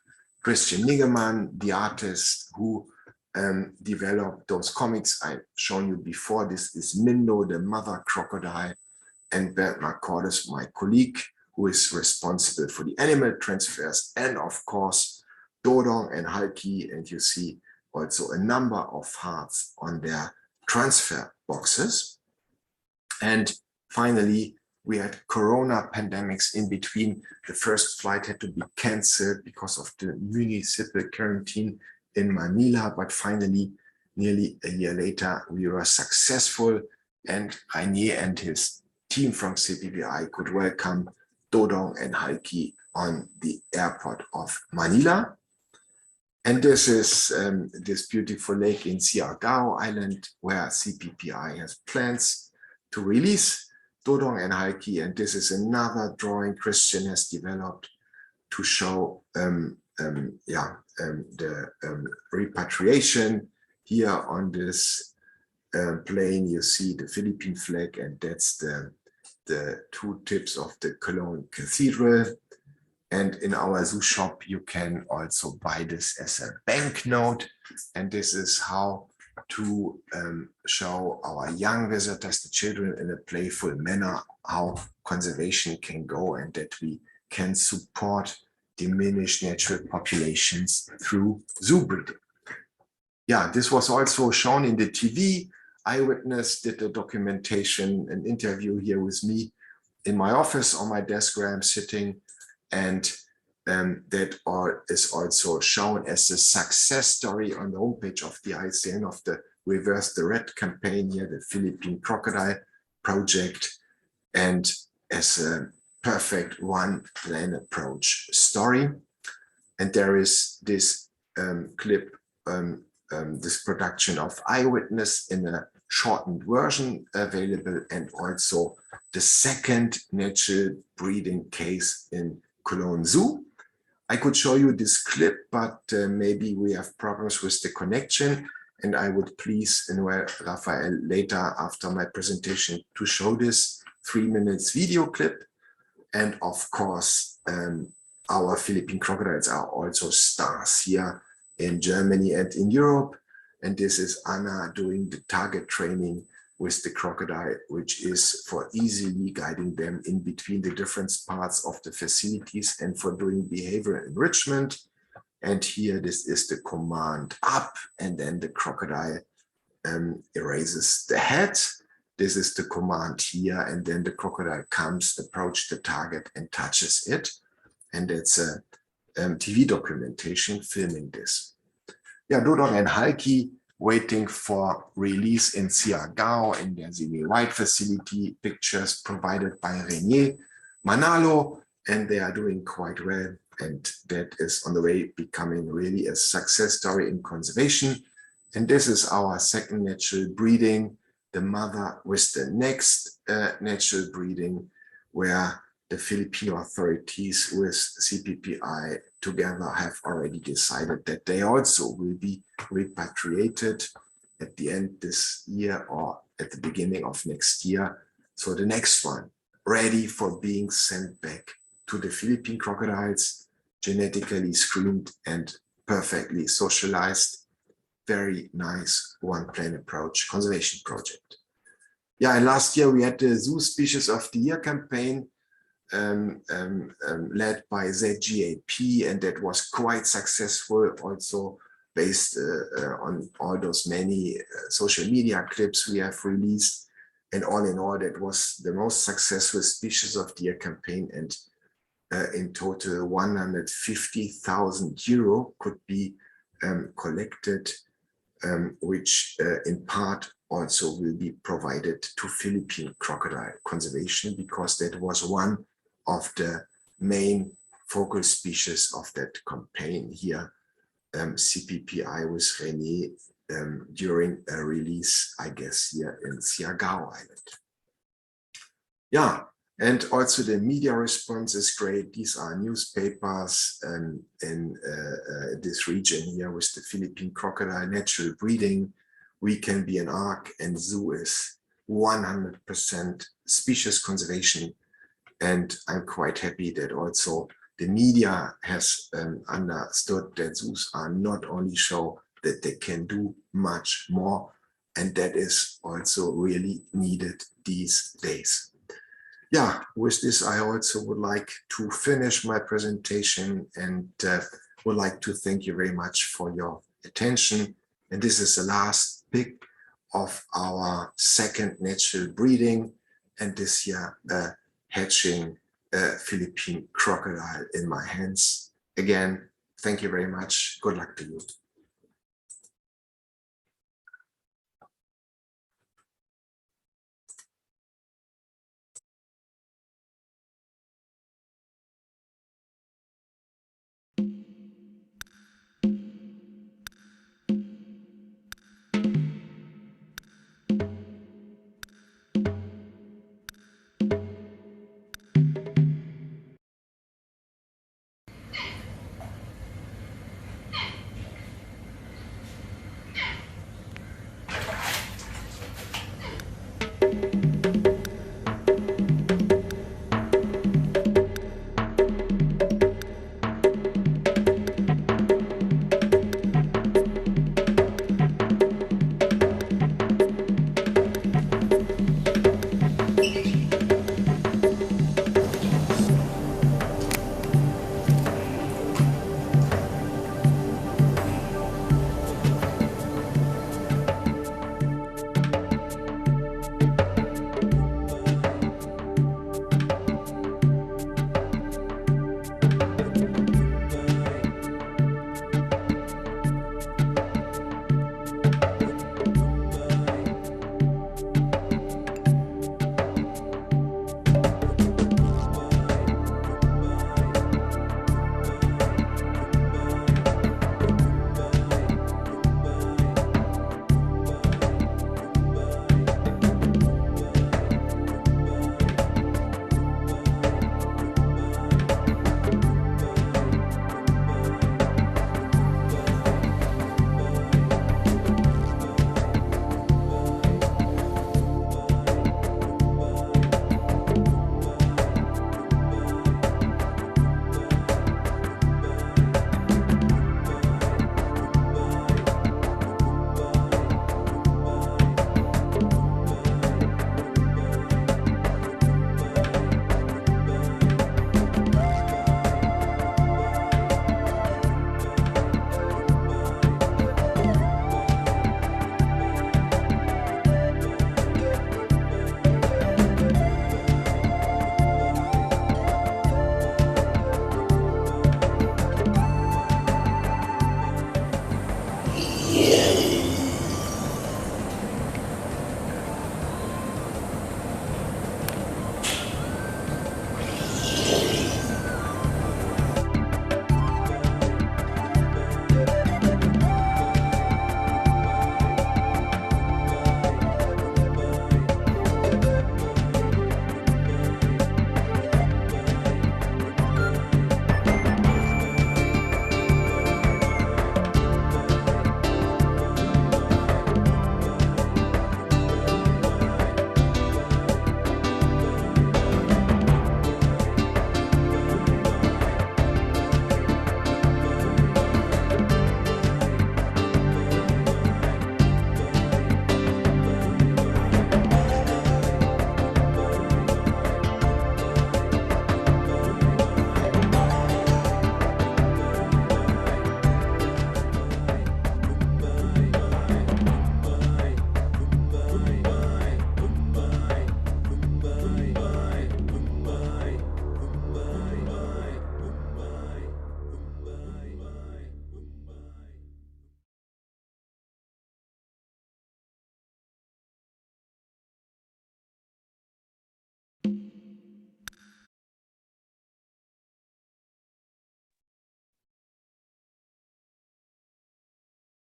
Christian Niggemann, the artist who developed those comics I've shown you before. This is Mindo, the mother crocodile, and Bert Marcordes, my colleague, who is responsible for the animal transfers, and of course, Dodong and Halki, and you see also a number of hearts on their transfer boxes. And finally, we had corona pandemics in between. The first flight had to be canceled because of the municipal quarantine in Manila, but finally, nearly a year later, we were successful, and Rainier and his team from CPPI could welcome Dodong and Halki on the airport of Manila. And this is this beautiful lake in Siargao Island, where CPPI has plans to release Dodong and Halki. And this is another drawing Christian has developed to show the repatriation. Here on this plane, you see the Philippine flag, and that's the two tips of the Cologne Cathedral. And in our zoo shop, you can also buy this as a banknote. And this is how to show our young visitors, the children, in a playful manner, how conservation can go, and that we can support diminished natural populations through zoo breeding. Yeah, this was also shown in the TV. Eyewitness did a documentation, an interview here with me in my office on my desk where I'm sitting. And that is also shown as a success story on the homepage of the ICN of the Reverse the Red campaign here, the Philippine Crocodile Project, and as a perfect one-plan approach story. And there is this clip, this production of Eyewitness in a shortened version available, and also the second natural breeding case in Cologne Zoo. I could show you this clip, but maybe we have problems with the connection, and I would please invite Raphael later after my presentation to show this 3 minutes video clip. And of course, our Philippine crocodiles are also stars here in Germany and in Europe. And this is Anna doing the target training with the crocodile, which is for easily guiding them in between the different parts of the facilities and for doing behavioral enrichment. And here, this is the command up, and then the crocodile erases the head. This is the command here, and then the crocodile comes, approach the target and touches it. And it's a TV documentation filming this. Yeah, Dodong and Halki waiting for release in Siargao in their semi-white facility, pictures provided by Rainier, Manalo, and they are doing quite well. And that is on the way becoming really a success story in conservation. And this is our second natural breeding, the mother with the next natural breeding, where the Philippine authorities with CPPI together have already decided that they also will be repatriated at the end this year or at the beginning of next year. So the next one, ready for being sent back to the Philippine crocodiles, genetically screened and perfectly socialized. Very nice one plan approach conservation project. Yeah, and last year we had the Zoo Species of the Year campaign led by ZGAP, and that was quite successful, also based on all those many social media clips we have released. And all in all, that was the most successful Species of the Year campaign, and in total 150,000 euro could be collected, which in part also will be provided to Philippine crocodile conservation, because that was one of the main focal species of that campaign here, CPPI with Rainier, during a release, I guess, here in Siargao Island. Yeah, and also the media response is great. These are newspapers in this region here with the Philippine crocodile natural breeding. We can be an ARC, and zoo is 100% species conservation. And I'm quite happy that also the media has understood that zoos are not only show that they can do much more, and that is also really needed these days. Yeah, with this, I also would like to finish my presentation and would like to thank you very much for your attention. And this is the last pick of our second natural breeding, and this year hatching Philippine crocodile in my hands. Again, thank you very much. Good luck to you.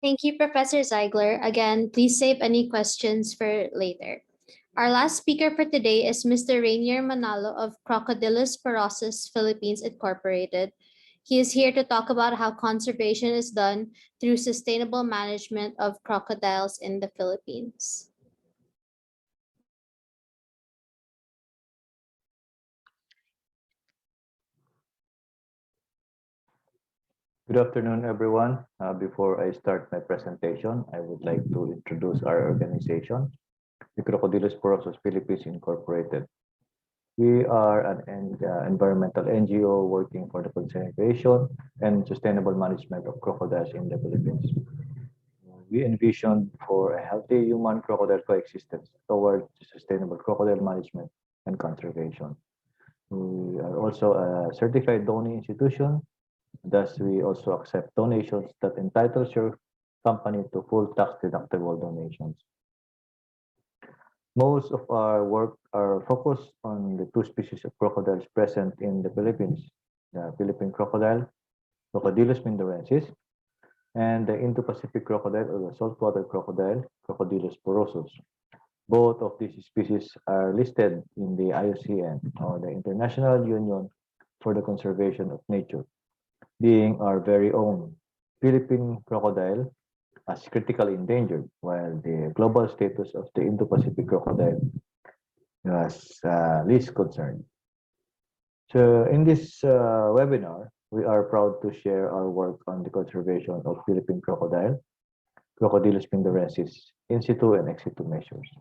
Thank you, Professor Ziegler. Again, please save any questions for later. Our last speaker for today is Mr. Rainier Manalo of Crocodylus Porosus Philippines Incorporated. He is here to talk about how conservation is done through sustainable management of crocodiles in the Philippines. Good afternoon, everyone. Before I start my presentation, I would like to introduce our organization, the Crocodylus Porosus Philippines Incorporated. We are an environmental NGO working for the conservation and sustainable management of crocodiles in the Philippines. We envision for a healthy human-crocodile coexistence towards sustainable crocodile management and conservation. We are also a certified donor institution. Thus, we also accept donations that entitles your company to full tax-deductible donations. Most of our work are focused on the two species of crocodiles present in the Philippines, the Philippine crocodile, Crocodylus mindorensis, and the Indo-Pacific crocodile or the saltwater crocodile, Crocodylus porosus. Both of these species are listed in the IUCN, or the International Union for the Conservation of Nature, being our very own Philippine crocodile as critically endangered, while the global status of the Indo-Pacific crocodile was least concerned. So in this webinar, we are proud to share our work on the conservation of Philippine crocodile, Crocodylus mindorensis, in situ and ex situ measures.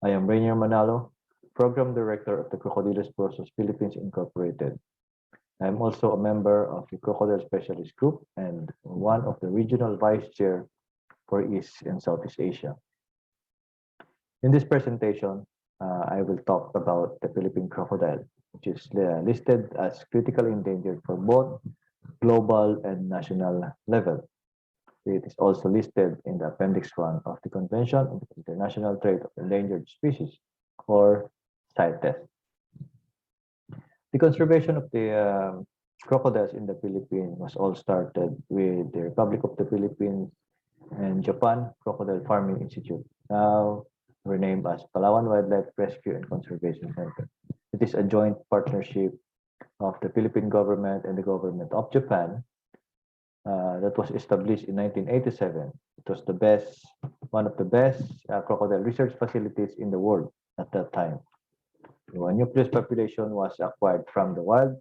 I am Rainier Manalo, Program Director of the Crocodylus Porosus Philippines Incorporated. I am also a member of the Crocodile Specialist Group and one of the Regional Vice Chair for East and Southeast Asia. In this presentation, I will talk about the Philippine crocodile, which is listed as critically endangered for both global and national level. It is also listed in the Appendix 1 of the Convention on the International Trade of Endangered Species, or CITES. The conservation of the crocodiles in the Philippines was all started with the Republic of the Philippines and Japan Crocodile Farming Institute, now renamed as Palawan Wildlife Rescue and Conservation Center. It is a joint partnership of the Philippine government and the government of Japan that was established in 1987. It was one of the best crocodile research facilities in the world at that time. A nucleus population was acquired from the wild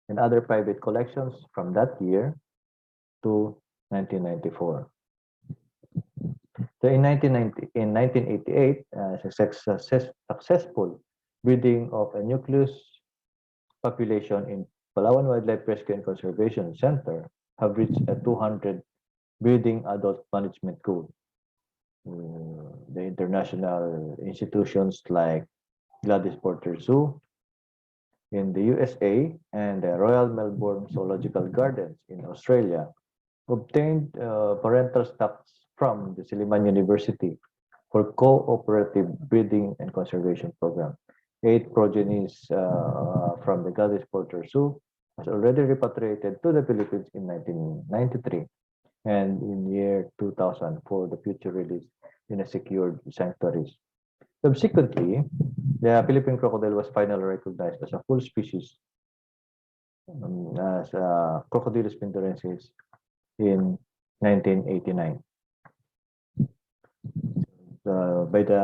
and other private collections from that year to 1994. So in 1988, successful breeding of a nucleus population in Palawan Wildlife Rescue and Conservation Center have reached a 200 breeding adult management goal. The international institutions like Gladys Porter Zoo in the USA and the Royal Melbourne Zoological Gardens in Australia obtained parental stocks from the Silliman University for cooperative breeding and conservation program. 8 progenies from the Gladys Porter Zoo was already repatriated to the Philippines in 1993, and in year 2004, the future released in a secured sanctuaries. Subsequently, the Philippine crocodile was finally recognized as a full species as Crocodylus mindorensis in 1989. By the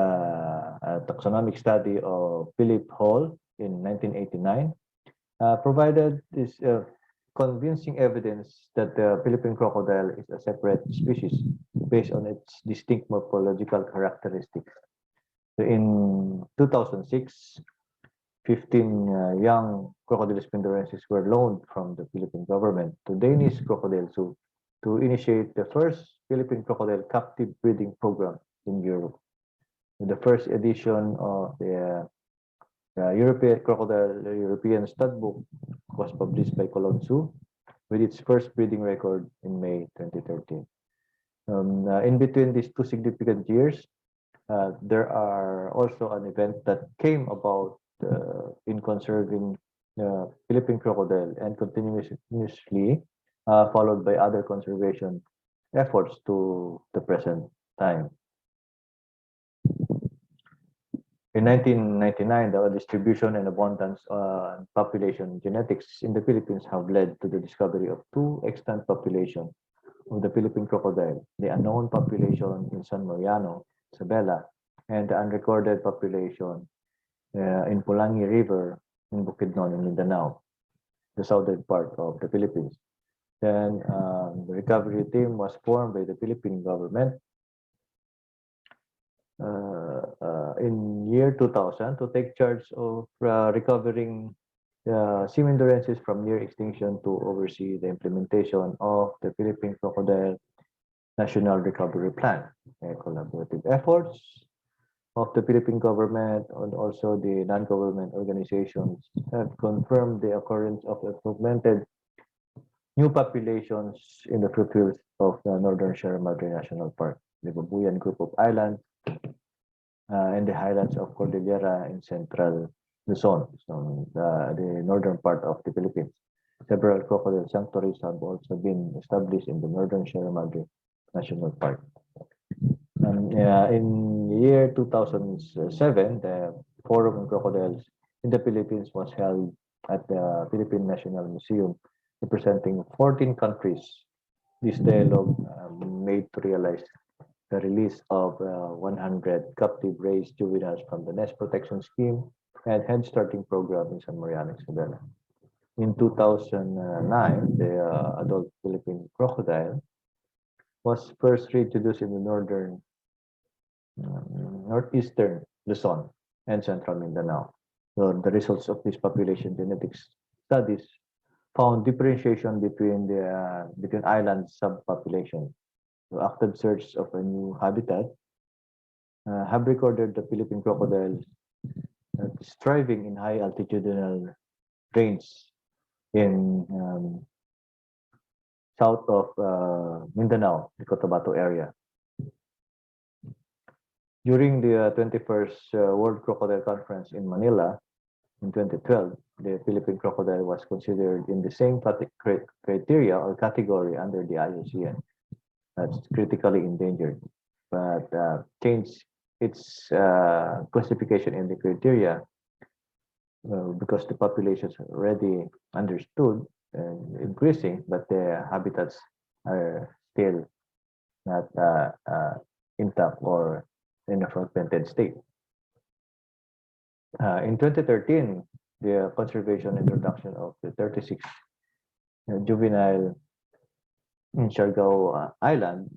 taxonomic study of Philip Hall in 1989, provided this convincing evidence that the Philippine crocodile is a separate species based on its distinct morphological characteristics. So in 2006, 15 young Crocodylus mindorensis were loaned from the Philippine government to Danish Crocodile Zoo to initiate the first Philippine crocodile captive breeding program in Europe. The first edition of the European Stud Book was published by Cologne Zoo with its first breeding record in May 2013. In between these two significant years, there are also an event that came about in conserving Philippine crocodile and continuously followed by other conservation efforts to the present time. In 1999, the distribution and abundance and population genetics in the Philippines have led to the discovery of two extant populations of the Philippine crocodile, the unknown population in San Mariano, Isabela, and the unrecorded population in Pulangi River in Bukidnon in Mindanao, the southern part of the Philippines. Then the recovery team was formed by the Philippine government in year 2000 to take charge of recovering semendorensis from near extinction to oversee the implementation of the Philippine Crocodile National Recovery Plan. Collaborative efforts of the Philippine government and also the non-government organizations have confirmed the occurrence of augmented new populations in the foothills of the Northern Sierra Madre National Park, the Babuyan group of islands, and the highlands of Cordillera in central Luzon, so the northern part of the Philippines. Several crocodile sanctuaries have also been established in the Northern Sierra Madre National Park. In the year 2007, the Forum on Crocodiles in the Philippines was held at the Philippine National Museum, representing 14 countries. This dialogue made to realize the release of 100 captive raised juveniles from the Nest Protection Scheme and Head Starting Program in San Mariano, Isabela. In 2009, the adult Philippine crocodile was first reintroduced in the northeastern Luzon and central Mindanao. So the results of these population genetics studies found differentiation between island subpopulations. So active search of a new habitat have recorded the Philippine crocodiles thriving in high altitudinal range in south of Mindanao, the Cotabato area. During the 21st World Crocodile Conference in Manila in 2012, the Philippine crocodile was considered in the same criteria or category under the IUCN. That's critically endangered, but changed its classification in the criteria because the populations are already understood and increasing, but the habitats are still not intact or in a fragmented state. In 2013, the conservation introduction of the 36 juvenile in Siargao Island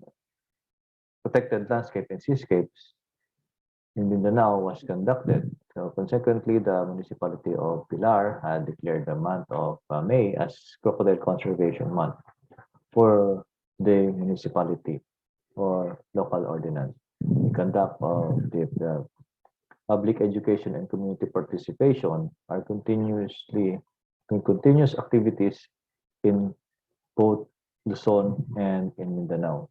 protected landscape and seascapes in Mindanao was conducted. So consequently, the municipality of Pilar had declared the month of May as Crocodile Conservation Month for the municipality or local ordinance. The conduct of the public education and community participation are continuous activities in both Luzon and in Mindanao.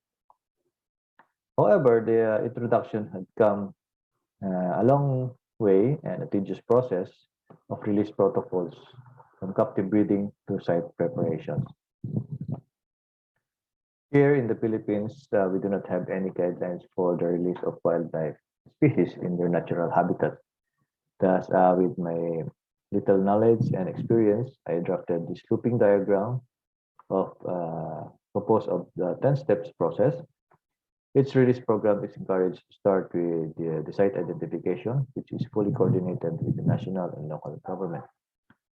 However, the introduction had come a long way and a tedious process of release protocols from captive breeding to site preparations. Here in the Philippines, we do not have any guidelines for the release of wildlife species in their natural habitat. Thus, with my little knowledge and experience, I drafted this looping diagram of proposed of the 10 steps process. Its release program is encouraged to start with the site identification, which is fully coordinated with the national and local government.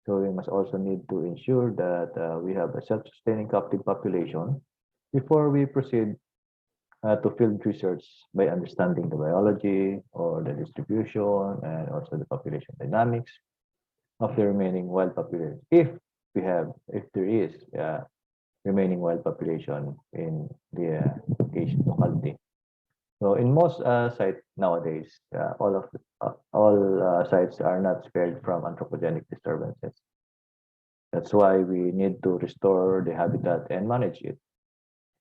So we must also need to ensure that we have a self-sustaining captive population before we proceed to field research by understanding the biology or the distribution and also the population dynamics of the remaining wild population. If there is remaining wild population in the Asian locality. So in most sites nowadays, all sites are not spared from anthropogenic disturbances. That's why we need to restore the habitat and manage it.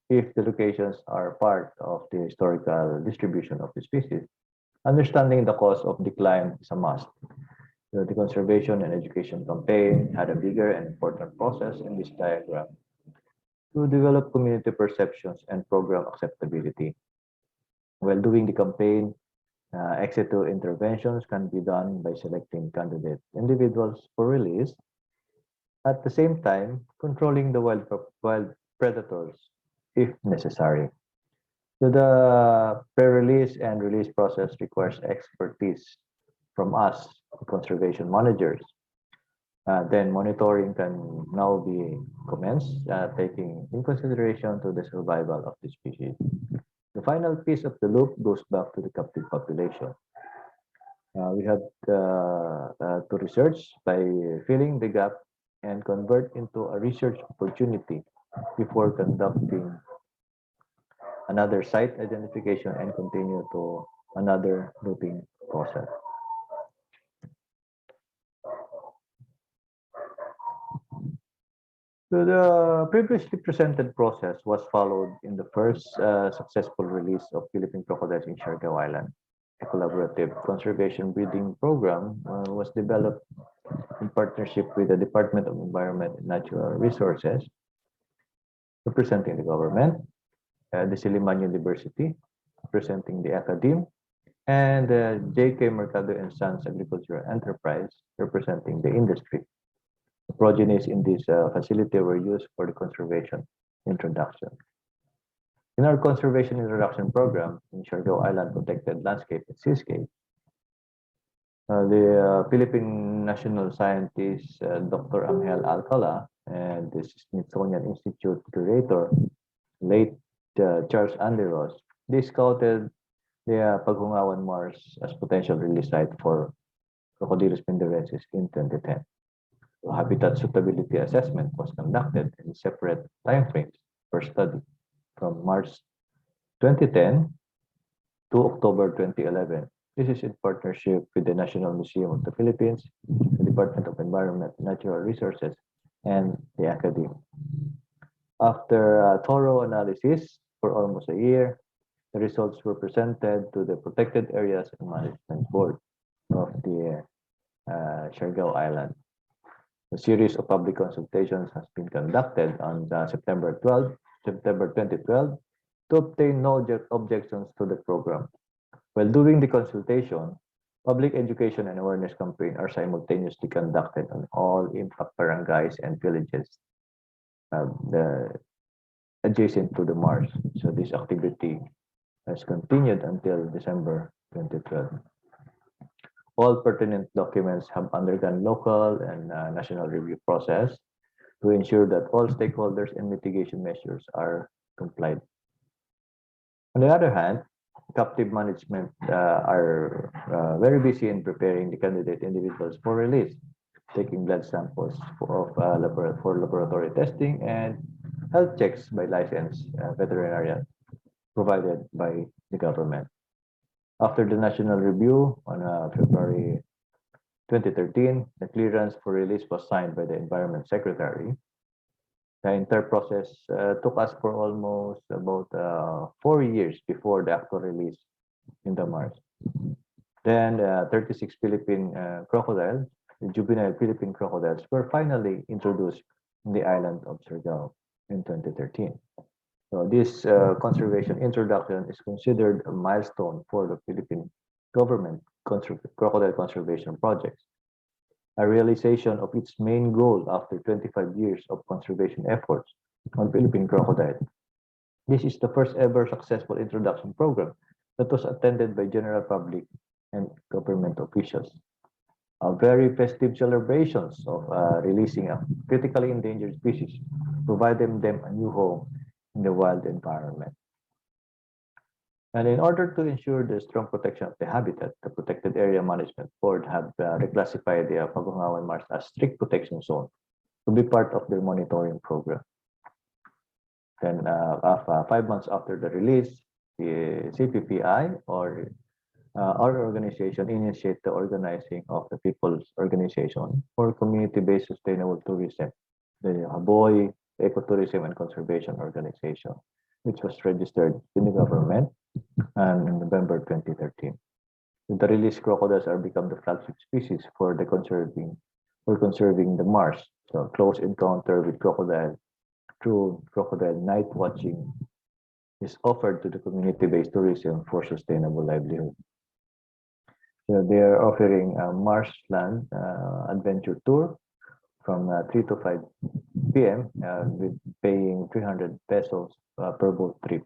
If the locations are part of the historical distribution of the species, understanding the cause of decline is a must. The conservation and education campaign had a bigger and important process in this diagram. to develop community perceptions and program acceptability. While doing the campaign, ex situ interventions can be done by selecting candidate individuals for release, at the same time controlling the wild predators if necessary. So the pre-release and release process requires expertise from us, the conservation managers. Then monitoring can now be commenced, taking in consideration to the survival of the species. The final piece of the loop goes back to the captive population. We have to research by filling the gap and convert into a research opportunity before conducting another site identification and continue to another looping process. So the previously presented process was followed in the first successful release of Philippine crocodiles in Siargao Island. A collaborative conservation breeding program was developed in partnership with the Department of Environment and Natural Resources, representing the government, the Silliman University, representing the academe, and J.K. Mercado and Sons Agricultural Enterprise, representing the industry. The progenies in this facility were used for the conservation introduction. In our conservation introduction program in Siargao Island Protected Landscape and Seascape, the Philippine national scientist Dr. Angel Alcala and the Smithsonian Institute curator, late Charles Anderos, they scouted the Paghungawan Marsh as potential release site for Crocodylus pindarensis in 2010. The habitat suitability assessment was conducted in separate timeframes per study from March 2010 to October 2011. This is in partnership with the National Museum of the Philippines, the Department of Environment and Natural Resources, and the academy. After a thorough analysis for almost a year, the results were presented to the Protected Areas and Management Board of the Siargao Island. A series of public consultations has been conducted on September 2012, to obtain no objections to the program. While doing the consultation, public education and awareness campaign are simultaneously conducted on all impact barangays and villages adjacent to the marsh. So this activity has continued until December 2012. All pertinent documents have undergone local and national review process to ensure that all stakeholders and mitigation measures are complied. On the other hand, captive management are very busy in preparing the candidate individuals for release, taking blood samples for laboratory testing and health checks by licensed veterinarian provided by the government. After the national review on February 2013, the clearance for release was signed by the Environment Secretary. The entire process took us for almost about 4 years before the actual release in the marsh. Then 36 Philippine crocodiles, the juvenile Philippine crocodiles, were finally introduced in the island of Siargao in 2013. So this conservation introduction is considered a milestone for the Philippine government crocodile conservation projects, a realization of its main goal after 25 years of conservation efforts on Philippine crocodile. This is the first ever successful introduction program that was attended by general public and government officials. Very festive celebrations of releasing a critically endangered species, providing them a new home in the wild environment. And in order to ensure the strong protection of the habitat, the Protected Area Management Board have reclassified the Paghungawan Marsh as strict protection zone to be part of their monitoring program. Then 5 months after the release, the CPPI or our organization initiated the organizing of the People's Organization for Community-Based Sustainable Tourism, the Haboy Ecotourism and Conservation Organization, which was registered in the government in November 2013. The released crocodiles are become the flagship species for conserving the marsh. So close encounter with crocodile through crocodile night watching is offered to the community-based tourism for sustainable livelihood. So they are offering a marshland adventure tour from 3 to 5 p.m. With paying 300 pesos per boat trip.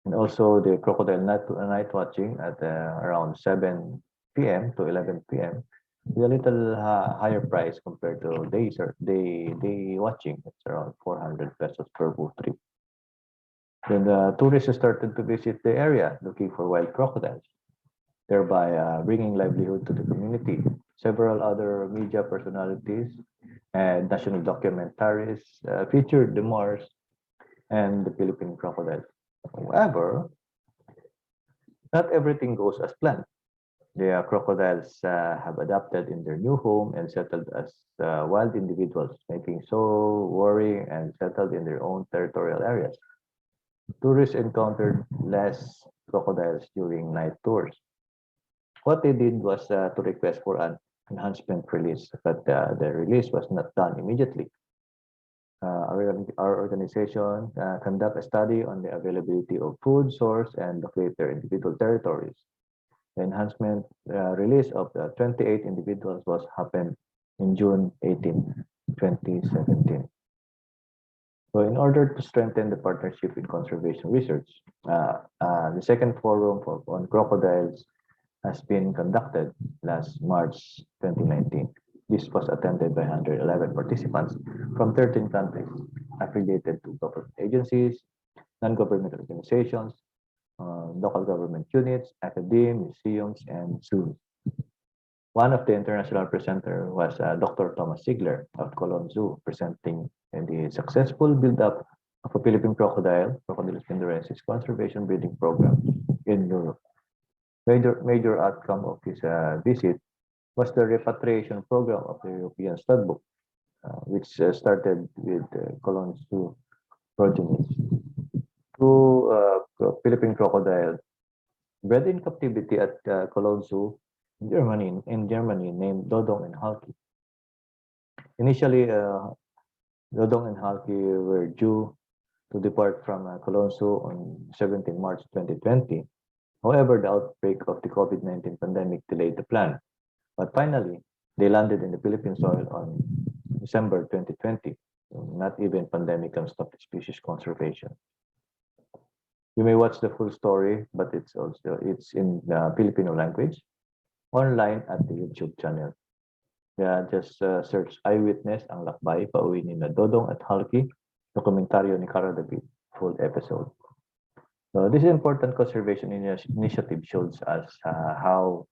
And also the crocodile night watching at around 7 p.m. to 11 p.m. with a little higher price compared to day watching. It's around 400 pesos per boat trip. Then the tourists started to visit the area looking for wild crocodiles, thereby bringing livelihood to the community. Several other media personalities and national documentaries featured the Mars and the Philippine crocodile. However, not everything goes as planned. The crocodiles have adapted in their new home and settled as wild individuals, making so worrying and settled in their own territorial areas. Tourists encountered less crocodiles during night tours. What they did was to request for an enhancement release, but the release was not done immediately. Our organization conduct a study on the availability of food source and locate their individual territories. The enhancement release of the 28 individuals was happened in June 18, 2017. So in order to strengthen the partnership in conservation research, the second forum on crocodiles has been conducted last March 2019. This was attended by 111 participants from 13 countries affiliated to government agencies, non-government organizations, local government units, academia, museums, and zoos. One of the international presenters was Dr. Thomas Ziegler of Cologne Zoo, presenting the successful build-up of a Philippine crocodile, Crocodylus pindorensis conservation breeding program in Europe. Major outcome of his visit was the repatriation program of the European studbook, which started with Cologne Zoo progenies. Two Philippine crocodile bred in captivity at Cologne Zoo in Germany named Dodong and Halki. Initially, Dodong and Halki were due to depart from Cologne Zoo on 17 March 2020. However, the outbreak of the COVID-19 pandemic delayed the plan. But finally, they landed in the Philippine soil on December 2020. Not even pandemic can stop the species conservation. You may watch the full story, but it's in the Filipino language online at the YouTube channel. Just search Eyewitness ang lakbay pauwi ni na Dodong at Halki, dokumentaryo ni Cara David, full episode. So this important conservation initiative shows us how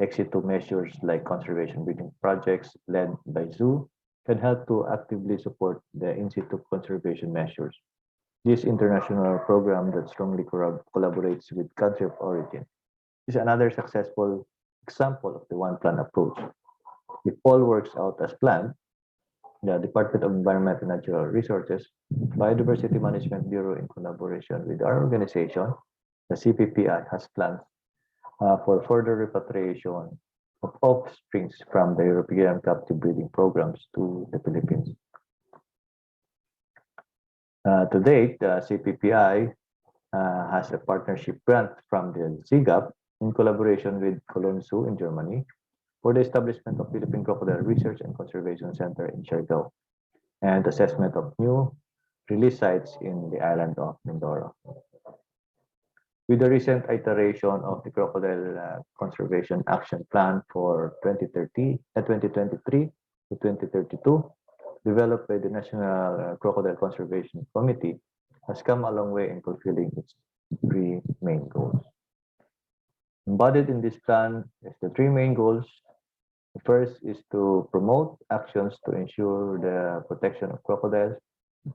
ex situ measures like conservation breeding projects led by zoo can help to actively support the in situ conservation measures. This international program that strongly collaborates with country of origin is another successful example of the one plan approach. If all works out as planned, the Department of Environment and Natural Resources, Biodiversity Management Bureau in collaboration with our organization, the CPPI, has plans for further repatriation of offsprings from the European captive breeding programs to the Philippines. To date, CPPI has a partnership grant from the ZIGAP in collaboration with Cologne Zoo in Germany for the establishment of Philippine Crocodile Research and Conservation Center in Siargao and assessment of new release sites in the island of Mindoro. With the recent iteration of the Crocodile Conservation Action Plan for 2023 to 2032, developed by the National Crocodile Conservation Committee, has come a long way in fulfilling its three main goals. Embodied in this plan is the three main goals. The first is to promote actions to ensure the protection of crocodiles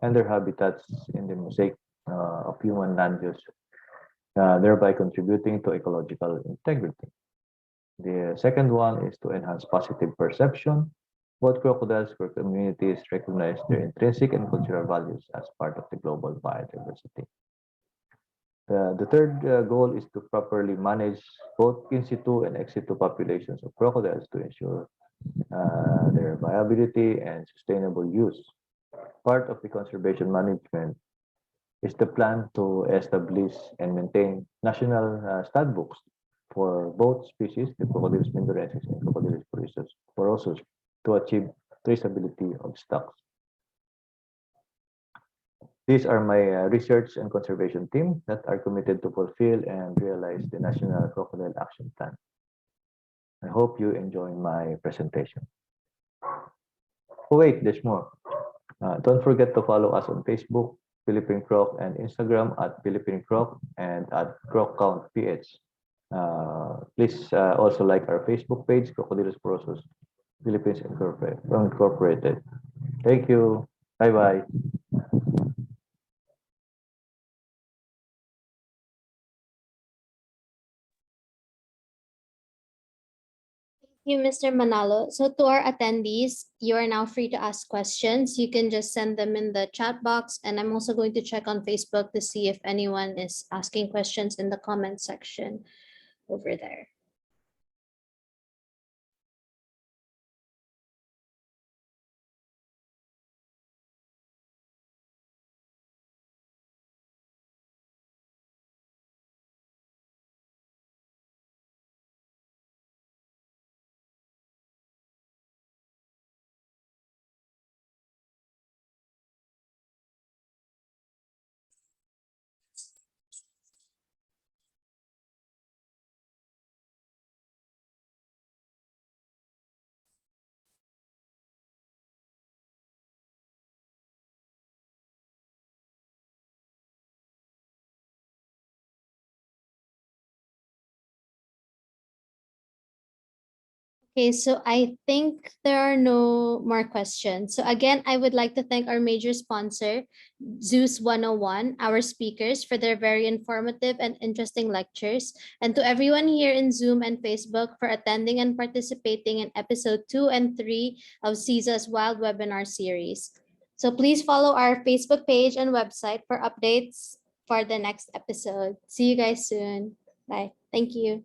and their habitats in the mosaic of human land use, thereby contributing to ecological integrity. The second one is to enhance positive perception about crocodiles where communities recognize their intrinsic and cultural values as part of the global biodiversity. The third goal is to properly manage both in situ and ex situ populations of crocodiles to ensure their viability and sustainable use. Part of the conservation management is the plan to establish and maintain national stud books for both species, the Crocodylus mindorensis and Crocodylus porosus, to achieve traceability of stocks. These are my research and conservation team that are committed to fulfill and realize the National Crocodile Action Plan. I hope you enjoy my presentation. Oh wait, there's more. Don't forget to follow us on Facebook, Philippine Croc, and Instagram at Philippine Croc and at Croc Count PH. Please also like our Facebook page, Crocodylus Porosus Philippines Incorporated. Thank you. Bye-bye. You, Mr. Manalo. So to our attendees, you are now free to ask questions. You can just send them in the chat box, and I'm also going to check on Facebook to see if anyone is asking questions in the comment section over there. Okay, so I think there are no more questions. So again, I would like to thank our major sponsor, Zeus 101, our speakers for their very informative and interesting lectures, and to everyone here in Zoom and Facebook for attending and participating in episode 2 and 3 of SEAZA's Wild Webinar series. So please follow our Facebook page and website for updates for the next episode. See you guys soon. Bye. Thank you.